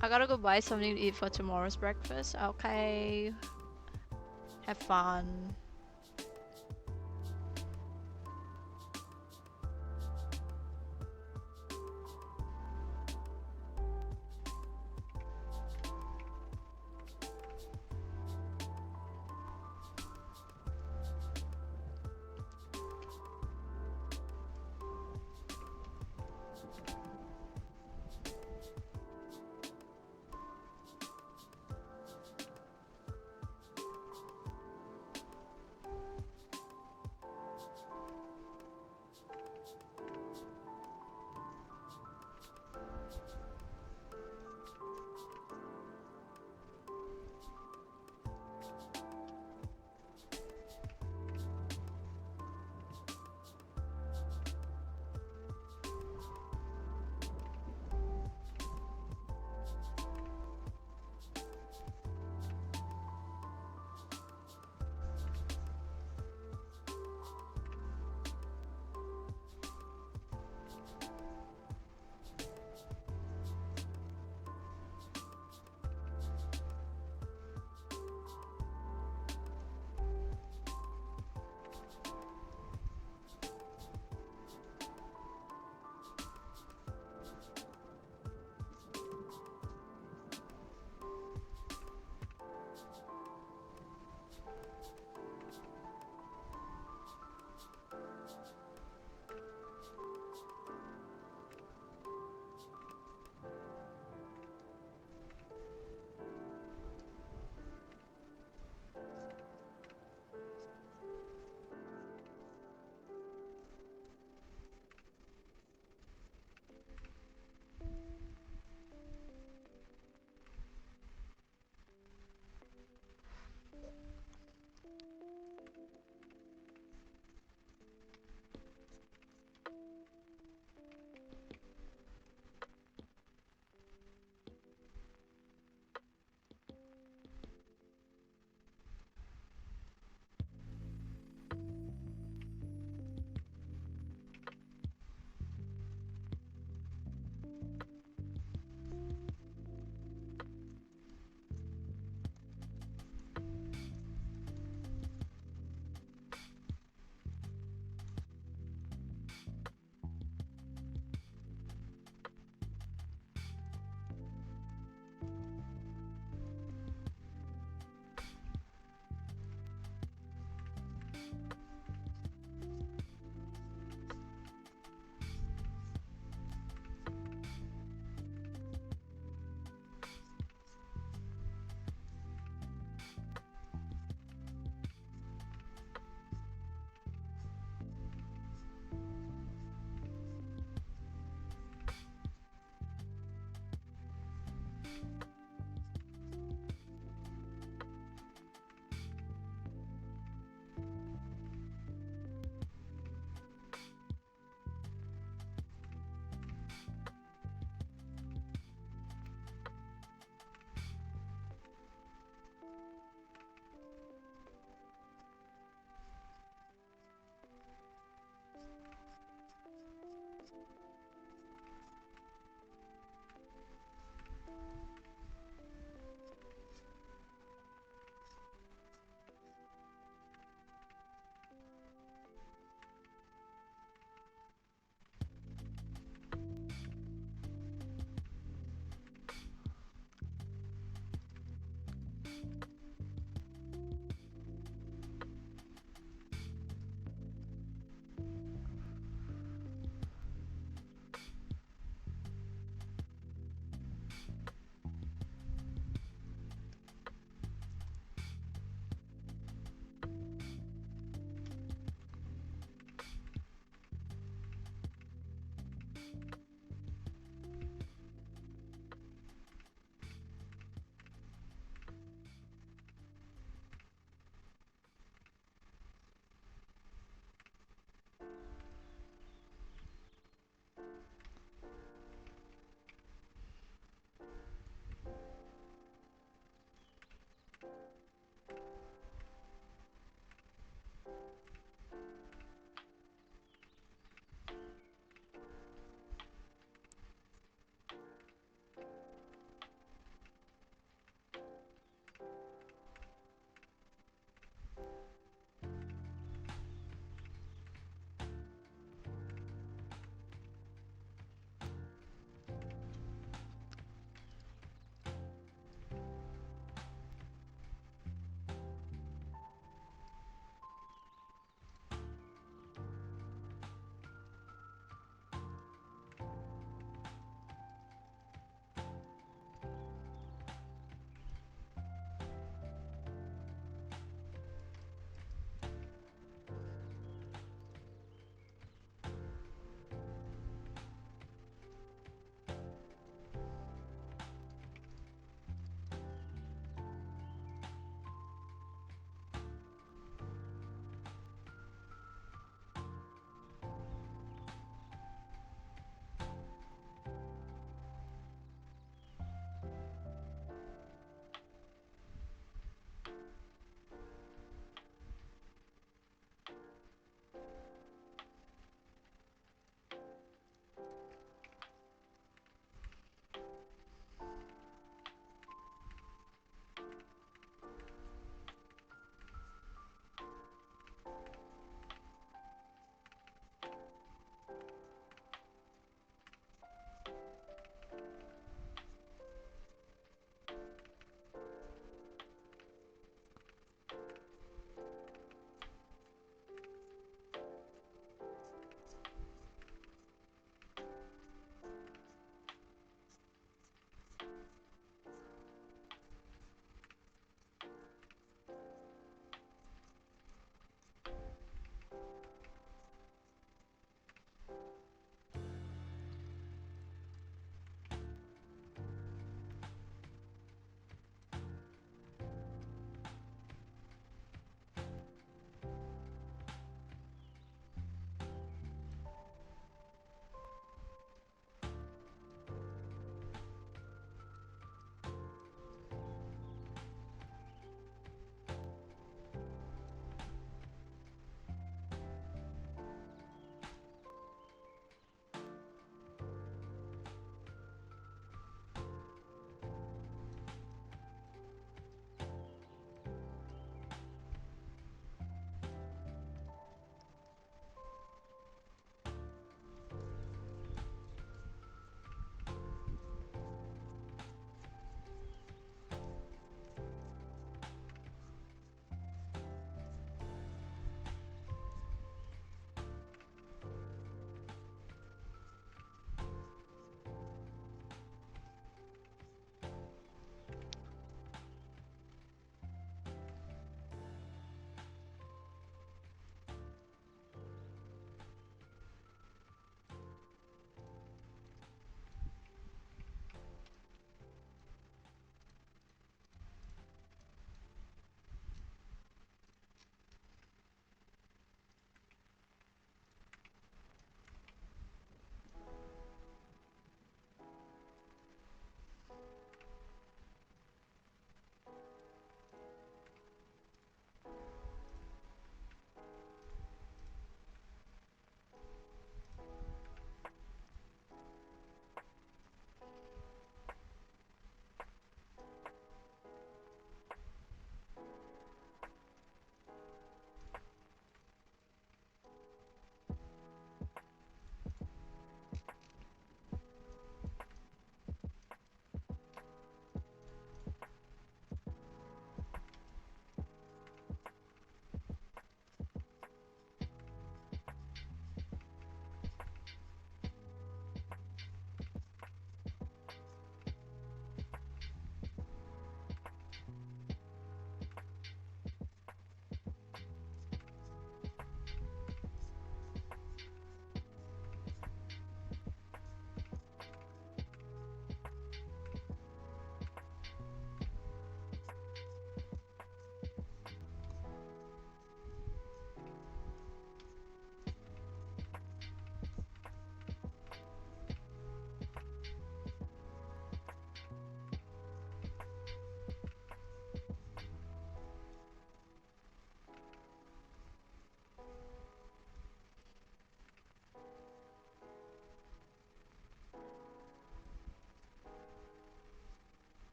I gotta go buy something to eat for tomorrow's breakfast. Okay. Have fun.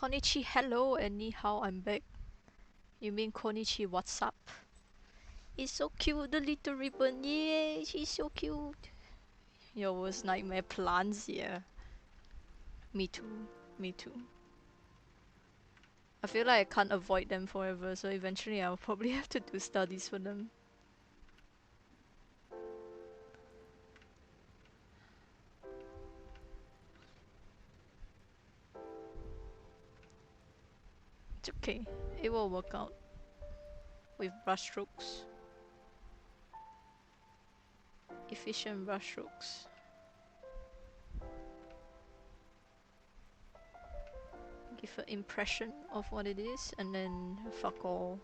Konnichi, hello, and ni hao, I'm back. You mean Konnichi, what's up? It's so cute, the little ribbon. Yay, she's so cute. Your worst nightmare plants, yeah. Me too. Me too. I feel like I can't avoid them forever, so eventually I'll probably have to do studies for them. It's okay. It will work out with brushstrokes. Efficient brushstrokes. Give an impression of what it is, and then fuck all.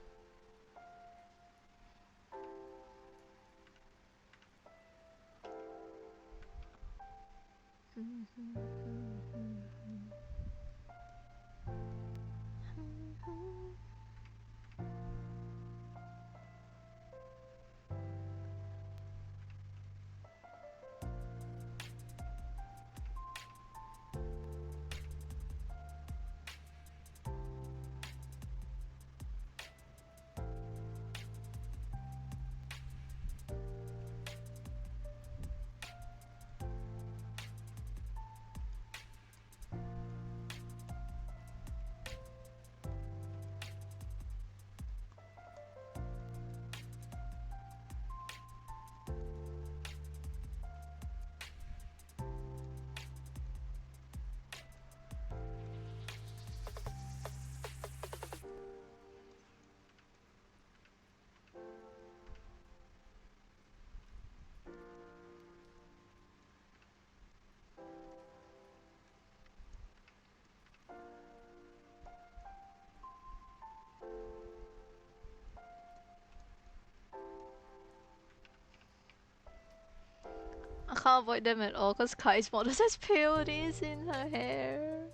I can't avoid them at all because Kai's model has peonies in her hair.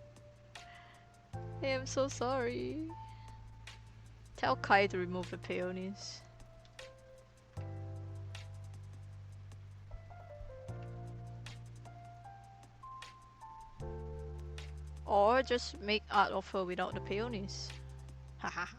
I am so sorry. Tell Kai to remove the peonies. Or just make art of her without the peonies. Hahaha.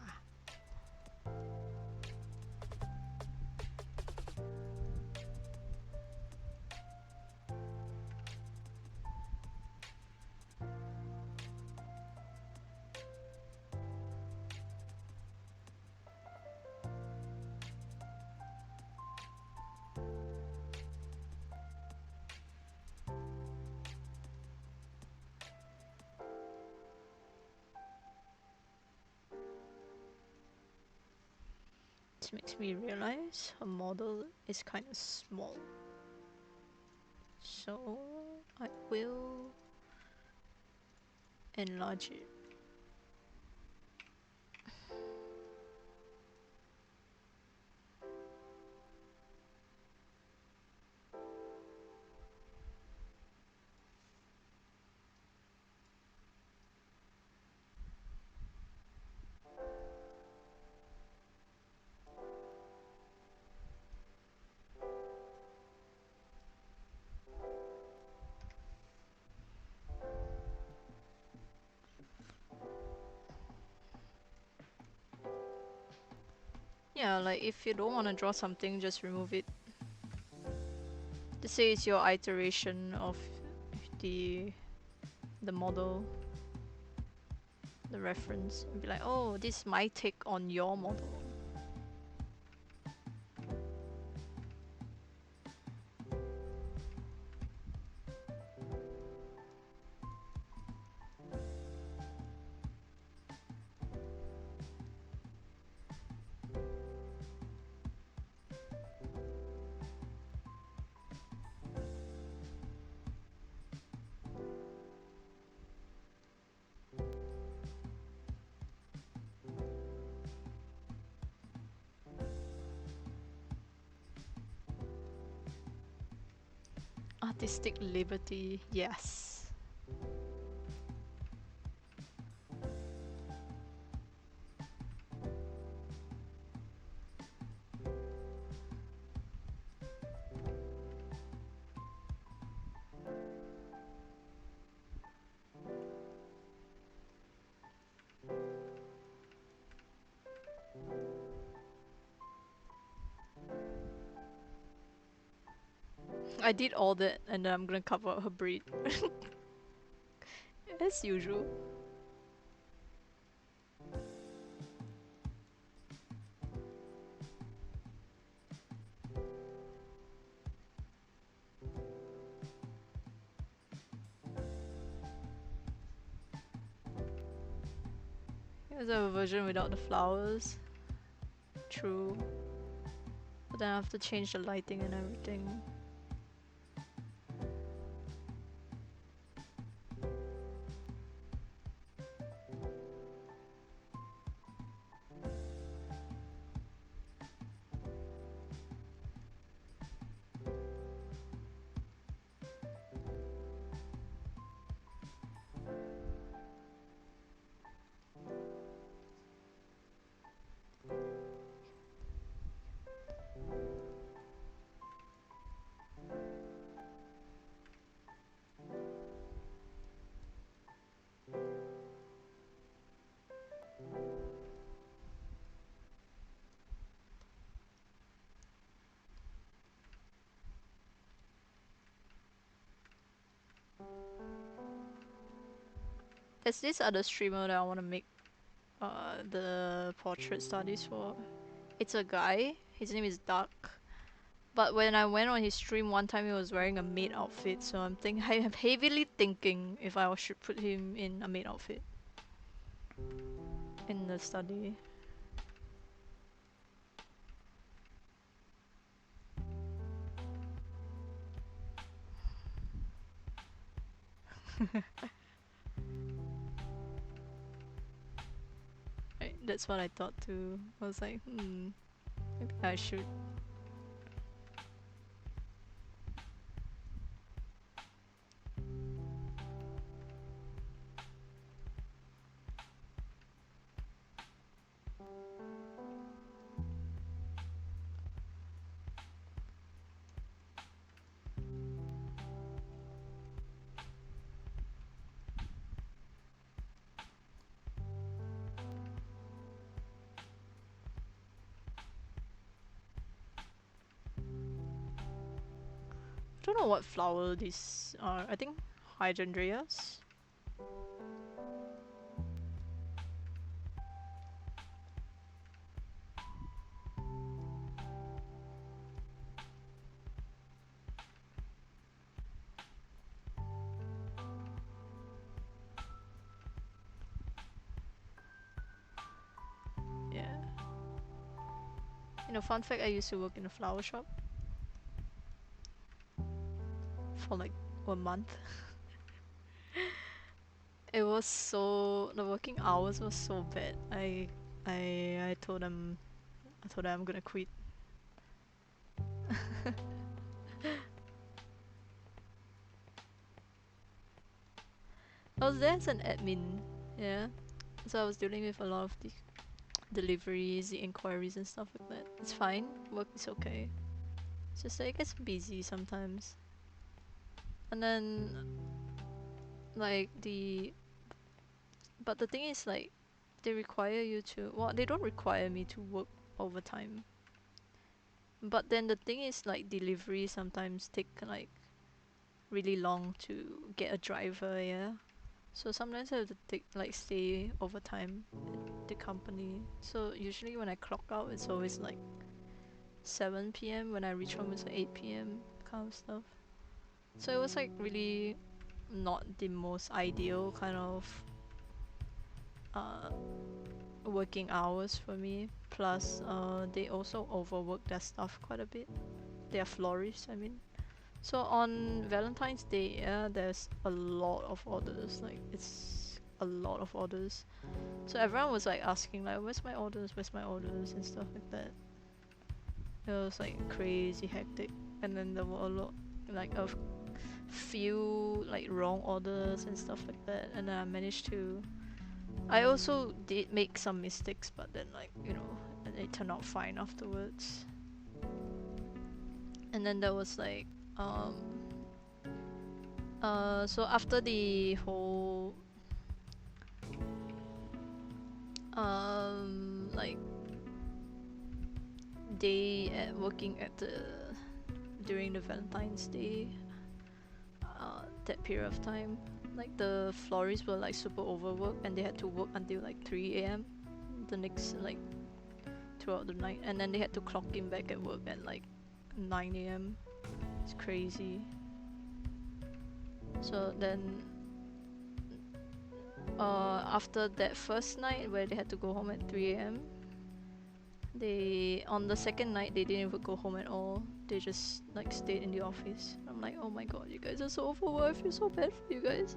This makes me realize her model is kind of small. So I will enlarge it. Yeah, like if you don't want to draw something, just remove it. Just say it's your iteration of the model, the reference, and be like, oh, this is my take on your model. Artistic liberty, yes. I did all that and then I'm gonna cover up her braid. As usual. Here's a version without the flowers. True. But then I have to change the lighting and everything. There's this other streamer that I want to make the portrait studies for. It's a guy. His name is Duck. But when I went on his stream one time, he was wearing a maid outfit. So I am heavily thinking if I should put him in a maid outfit in the study. Right, that's what I thought too. I was like, maybe I should. I don't know what flower these are. I think hydrangeas. Yeah. You know, fun fact, I used to work in a flower shop for like a month. It was so, the working hours was so bad. I told them I'm gonna quit. I was there as an admin, yeah. So I was dealing with a lot of the deliveries, the inquiries and stuff like that. It's fine, work is okay. It's just that it gets busy sometimes. And then, like but the thing is like, they require you to, well, they don't require me to work overtime. But then the thing is like, delivery sometimes take like really long to get a driver, yeah. So sometimes I have to stay overtime at the company. So usually when I clock out, it's always like 7 p.m. When I reach home, it's like 8 p.m. kind of stuff. So it was like really not the most ideal kind of working hours for me. Plus, they also overwork their staff quite a bit. They are florists, I mean. So on Valentine's Day, yeah, there's a lot of orders. Like, it's a lot of orders. So everyone was like asking like, where's my orders and stuff like that. It was like crazy hectic. And then there were a lot, like a few like wrong orders and stuff like that. And then I managed to, I also did make some mistakes, but then like, you know, it turned out fine afterwards. And then there was like, so after the whole like day at working at the during the Valentine's Day that period of time. Like the florists were like super overworked and they had to work until like 3 a.m. the next like throughout the night, and then they had to clock in back at work at like 9 a.m. It's crazy. So then after that first night where they had to go home at 3 a.m., they on the second night they didn't even go home at all. They just like stayed in the office. I'm like, oh my god, you guys are so overworked. I feel so bad for you guys.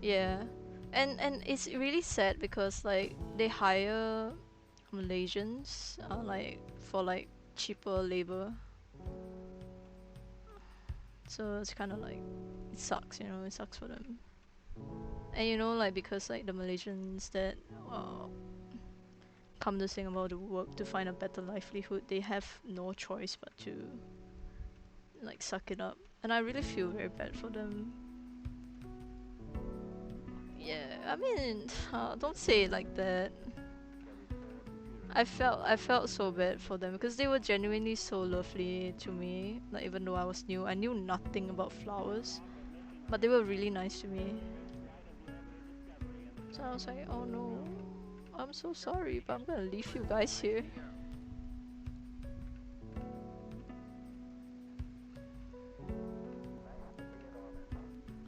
Yeah, and it's really sad because like they hire Malaysians like for like cheaper labor. So it's kind of like it sucks, you know. It sucks for them. And you know, like because like the Malaysians that come to Singapore to work to find a better livelihood, they have no choice but to like suck it up. And I really feel very bad for them. Yeah, I mean, don't say it like that. I felt so bad for them because they were genuinely so lovely to me. Like even though I was new, I knew nothing about flowers, but they were really nice to me. So I was like, oh no, I'm so sorry, but I'm gonna leave you guys here.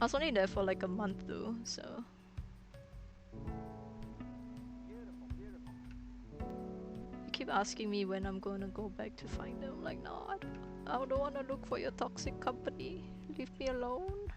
I was only there for like a month though, so you keep asking me when I'm gonna go back to find them. I'm like, no, I don't wanna look for your toxic company. Leave me alone.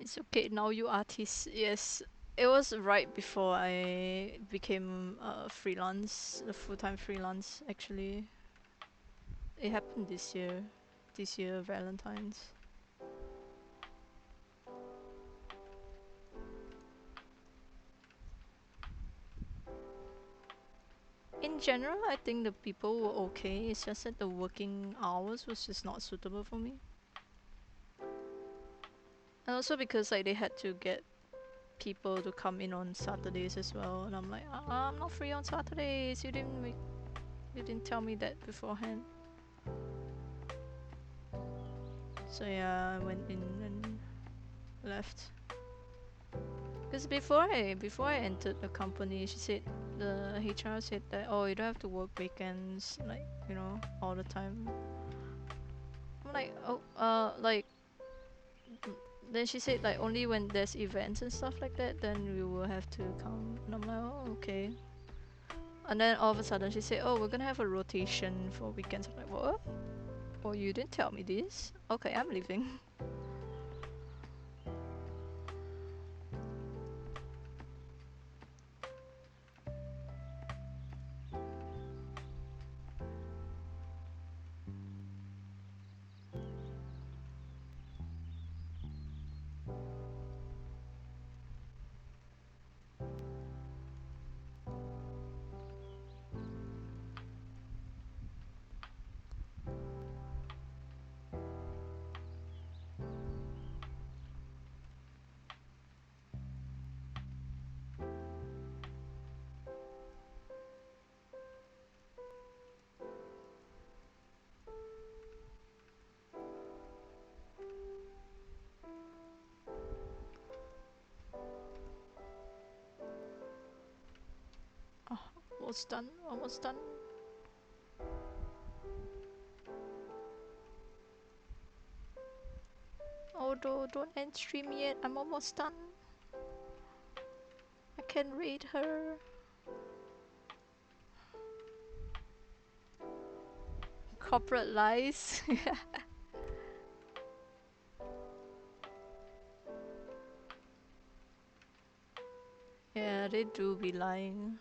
It's okay, now you artist. Yes, it was right before I became freelance, a full-time freelance actually. It happened this year Valentine's. In general, I think the people were okay. It's just that the working hours was just not suitable for me. And also because like they had to get people to come in on Saturdays as well, and I'm like, I'm not free on Saturdays. You didn't tell me that beforehand. So yeah, I went in and left. Because before I entered the company, she said the HR said that, oh, you don't have to work weekends, like, you know, all the time. I'm like, oh, like then she said like only when there's events and stuff like that, then we will have to come. And I'm like, oh, okay. And then all of a sudden she said, oh, we're gonna have a rotation for weekends. I'm like, what? Oh, you didn't tell me this. Okay, I'm leaving. Oh, almost done, almost done. Oh, don't end stream yet. I'm almost done. I can read her. Corporate lies. they do be lying.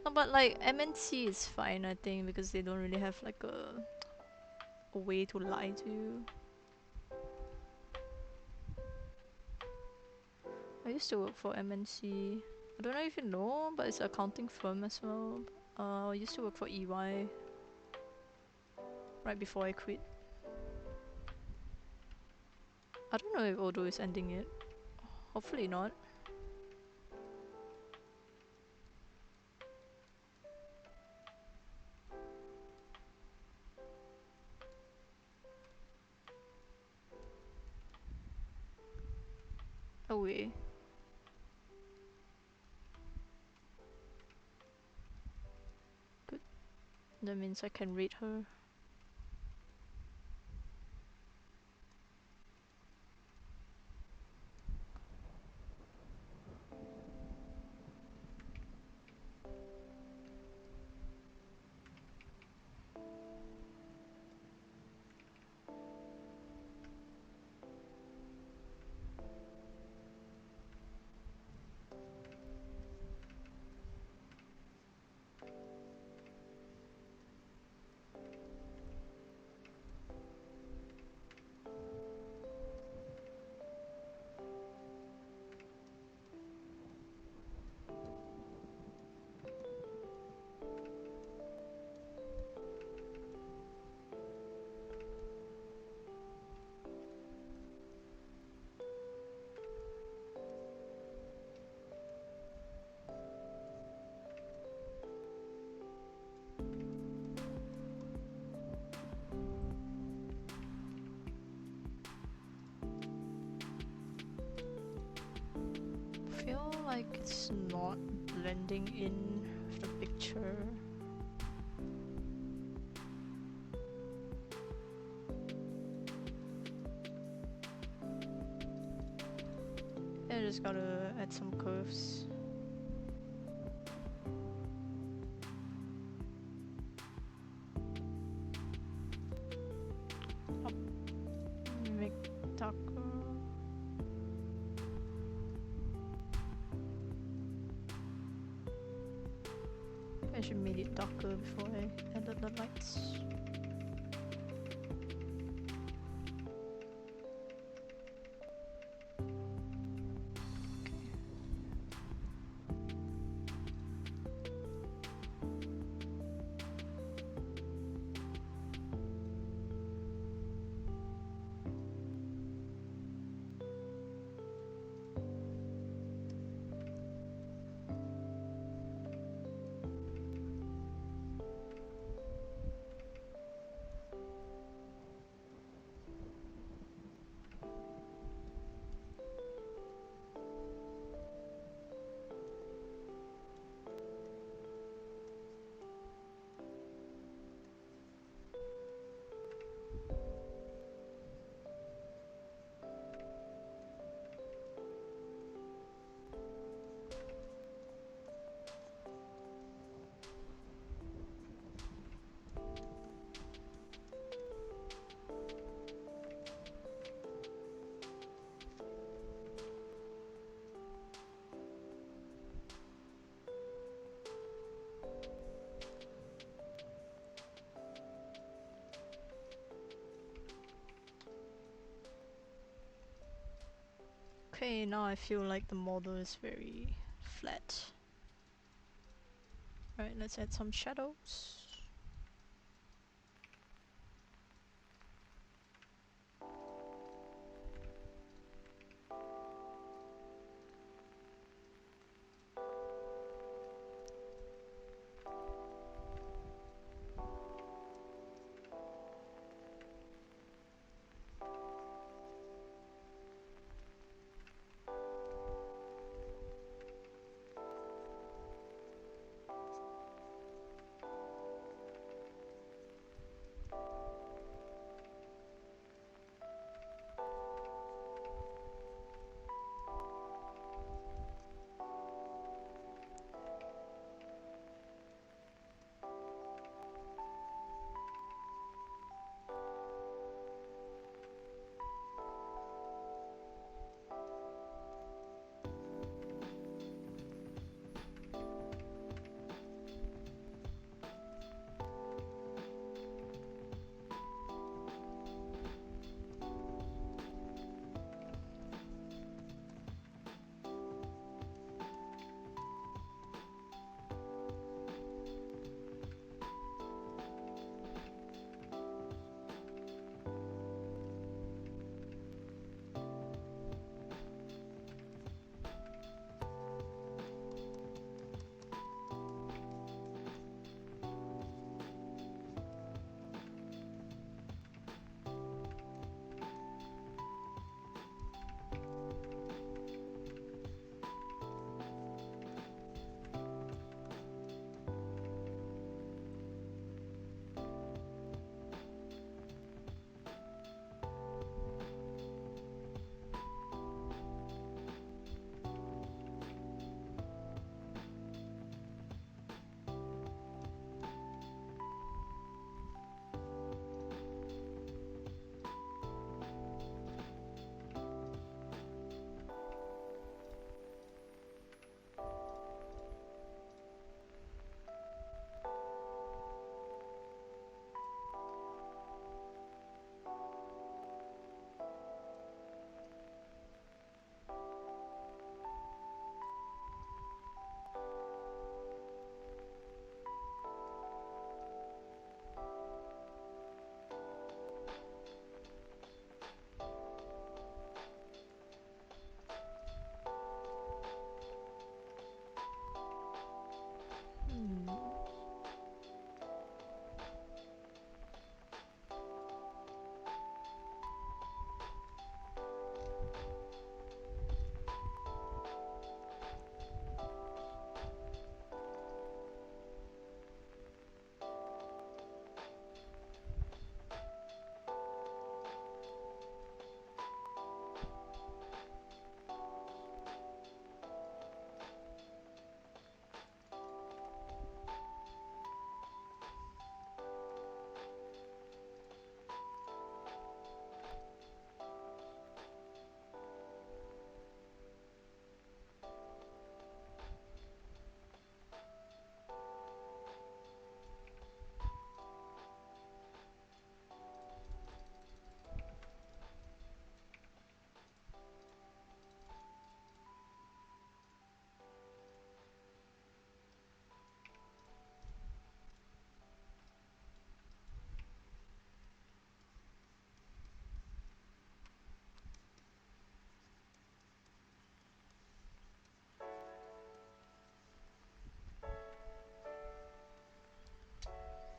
No, but like MNC is fine, I think, because they don't really have like a way to lie to you. I used to work for MNC. I don't know if you know, but it's an accounting firm as well. I used to work for EY right before I quit. I don't know if Odo is ending it. Hopefully not. Away. Good. That means I can read her. Feel like it's not blending in with the picture. Yeah, I just gotta add some curves. Up. Make darker. I should make it darker before I added the lights. Okay, now I feel like the model is very flat. Right, let's add some shadows.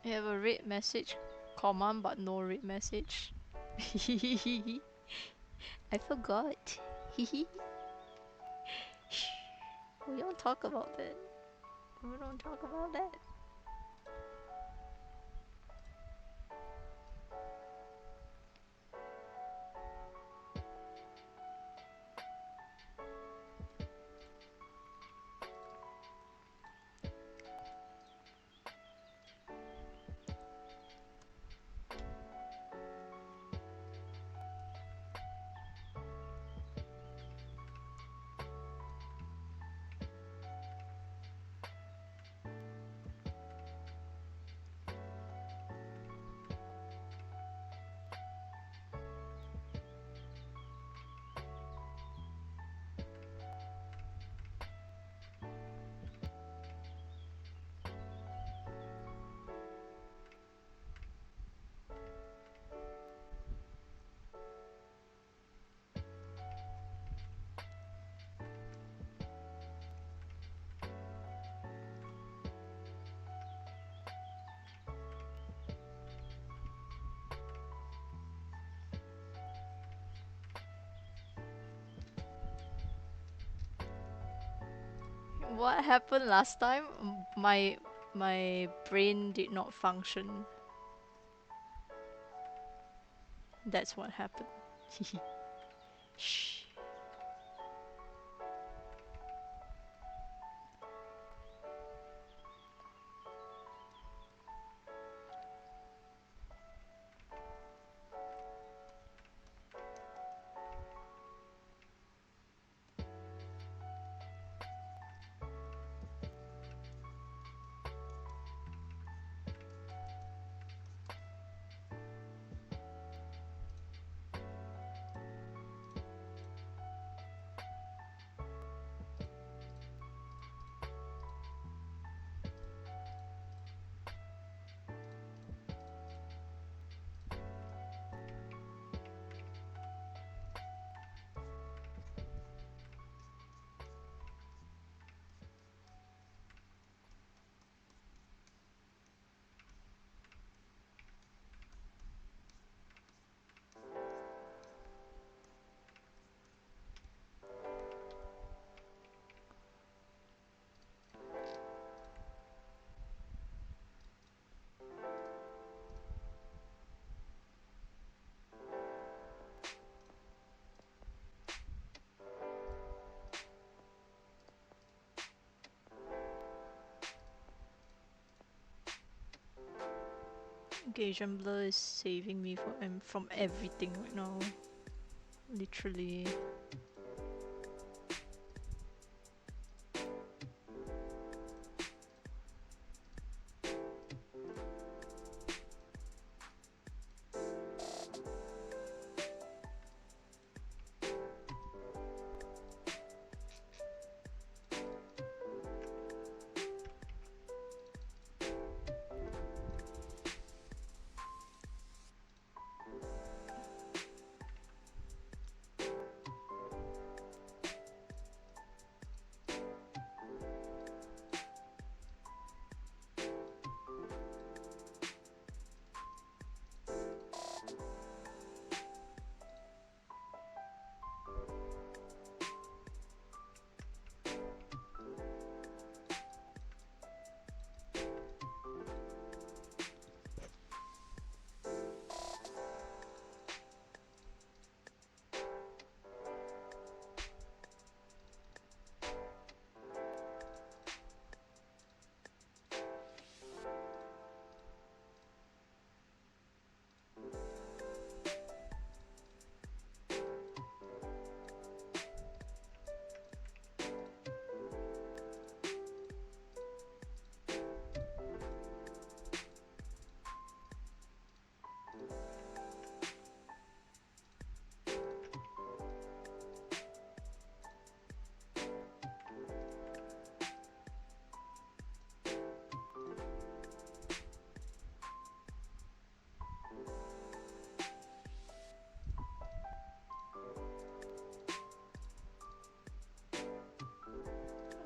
You have a read message command but no read message. I forgot. Shh. We don't talk about that. We don't talk about that. What happened last time? My brain did not function. That's what happened. Shh. Gaussian blur is saving me from everything right now. Literally.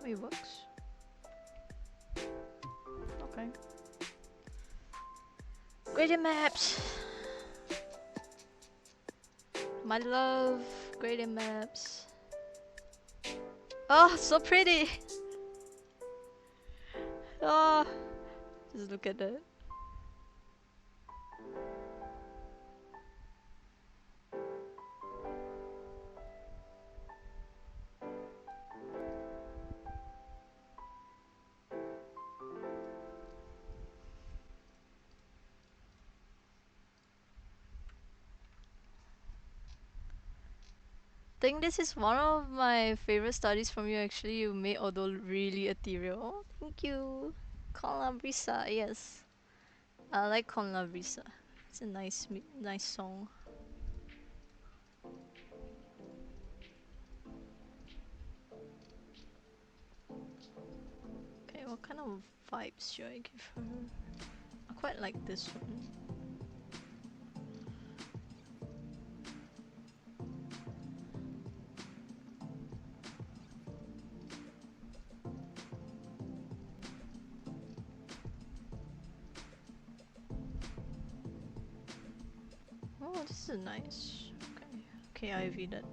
It works. Okay. Gradient maps! My love, gradient maps. Oh, so pretty! Oh, just look at that. I think this is one of my favorite studies from you actually. You made Odol really ethereal. Oh, thank you. Con La Brisa, yes. I like Con La Brisa. It's a nice song. Okay, what kind of vibes should I give her? I quite like this one. Oh, this is nice. Okay, I read it.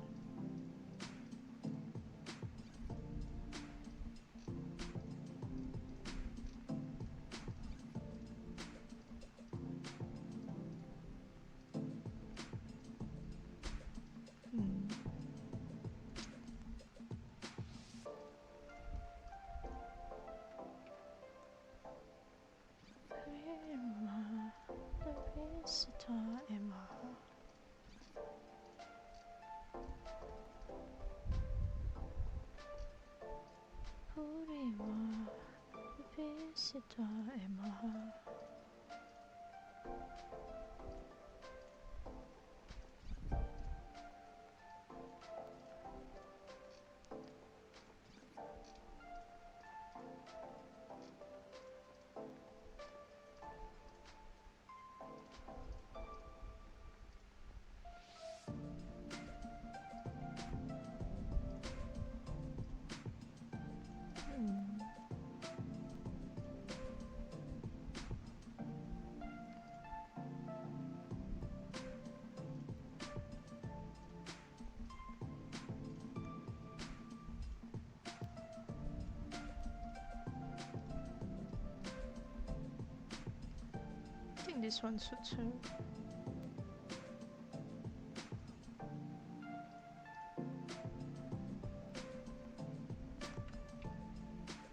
I think this one suits her.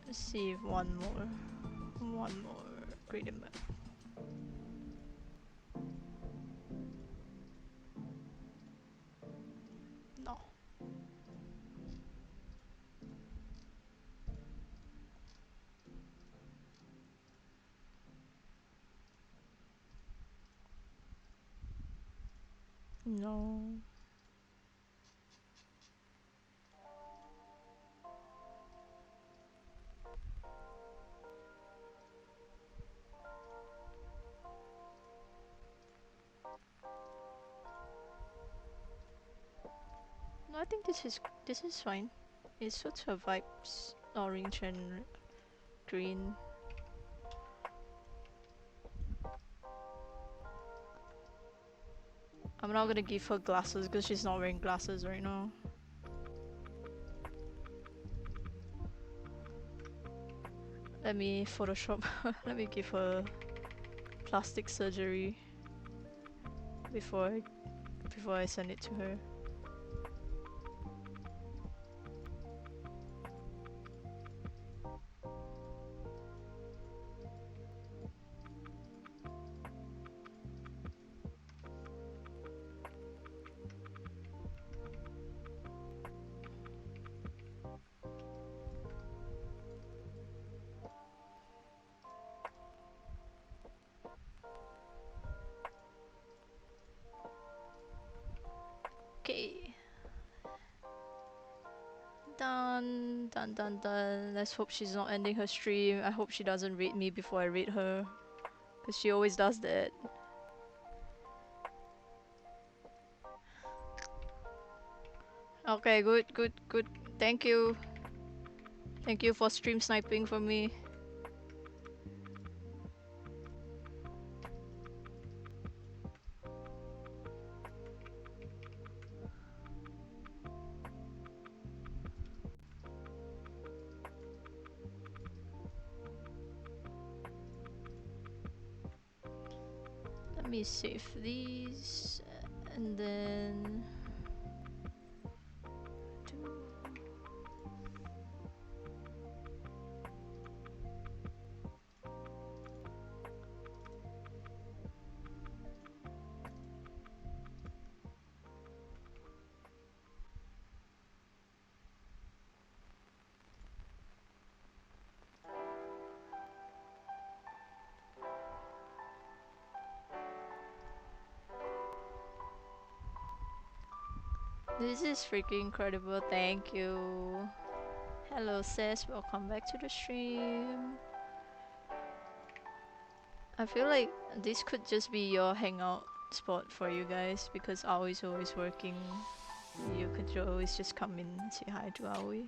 Let's see if one more gradient map. No. No. No, I think this is fine. It suits her vibes. Orange and green. I'm not gonna give her glasses because she's not wearing glasses right now. Let me Photoshop. Let me give her plastic surgery before I send it to her. Okay. Done. Let's hope she's not ending her stream. I hope she doesn't rate me before I rate her. Because she always does that. Okay, good. Thank you. Thank you for stream sniping for me. me save these and then this is freaking incredible. Thank you. Hello sis, welcome back to the stream. I feel like this could just be your hangout spot for you guys because Aoi's always working. You could always just come in and say hi to Aoi.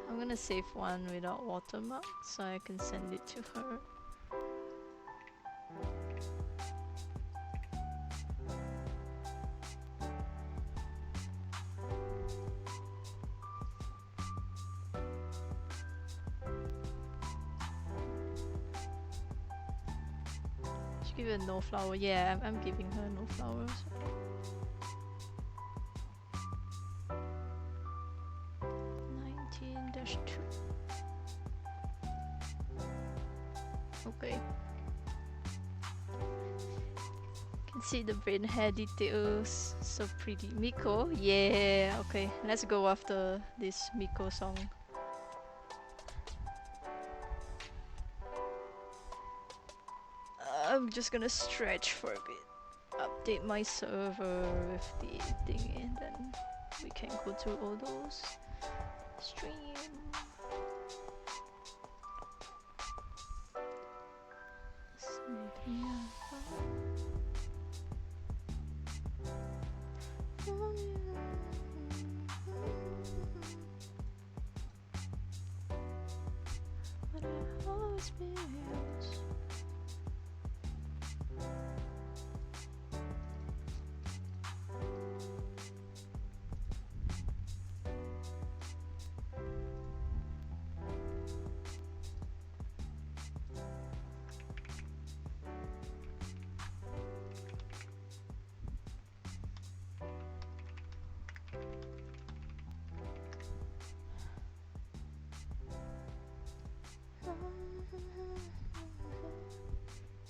I'm gonna save one without watermark so I can send it to her. Give her no flower. Yeah, I'm giving her no flowers. 19-2. Okay. Can see the brain hair details. So pretty. Miko? Yeah. Okay, let's go after this Miko song. I'm just gonna stretch for a bit. Update my server with the thing and then we can go to all those stream.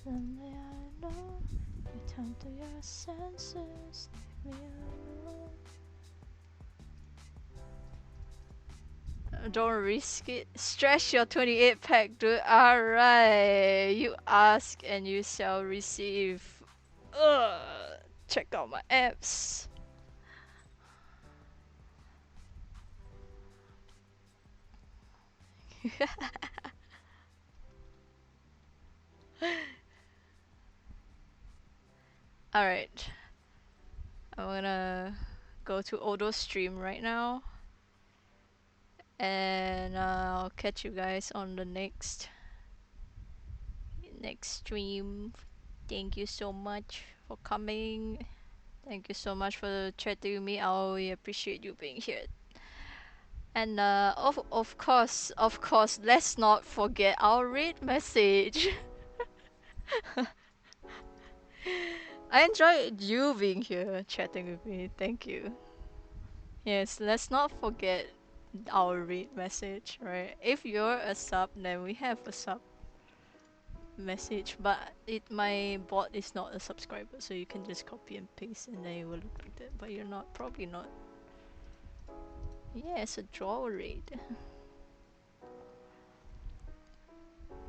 Someday I know you come to your senses, leave me alone. Don't risk it. Stretch your 28 pack, dude. Alright. You ask and you shall receive. Ugh. Check out my apps. Alright. I'm gonna go to Odo's stream right now. And I'll catch you guys on the next stream. Thank you so much for coming. Thank you so much for chatting with me. I really appreciate you being here. And of course, let's not forget our raid message. I enjoyed you being here chatting with me. Thank you. Yes, let's not forget our raid message, right? If you're a sub, then we have a sub message, but my bot is not a subscriber, so you can just copy and paste and then it will look like that, but you're not, probably not. Yeah, it's a draw raid.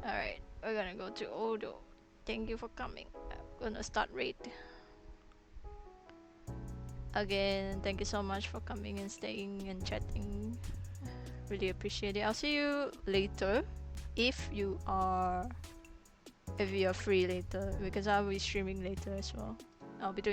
Alright, we're gonna go to Odo. Thank you for coming. I'm gonna start raid. Again, thank you so much for coming and staying and chatting. Really appreciate it. I'll see you later if you are free later, because I'll be streaming later as well. I'll be doing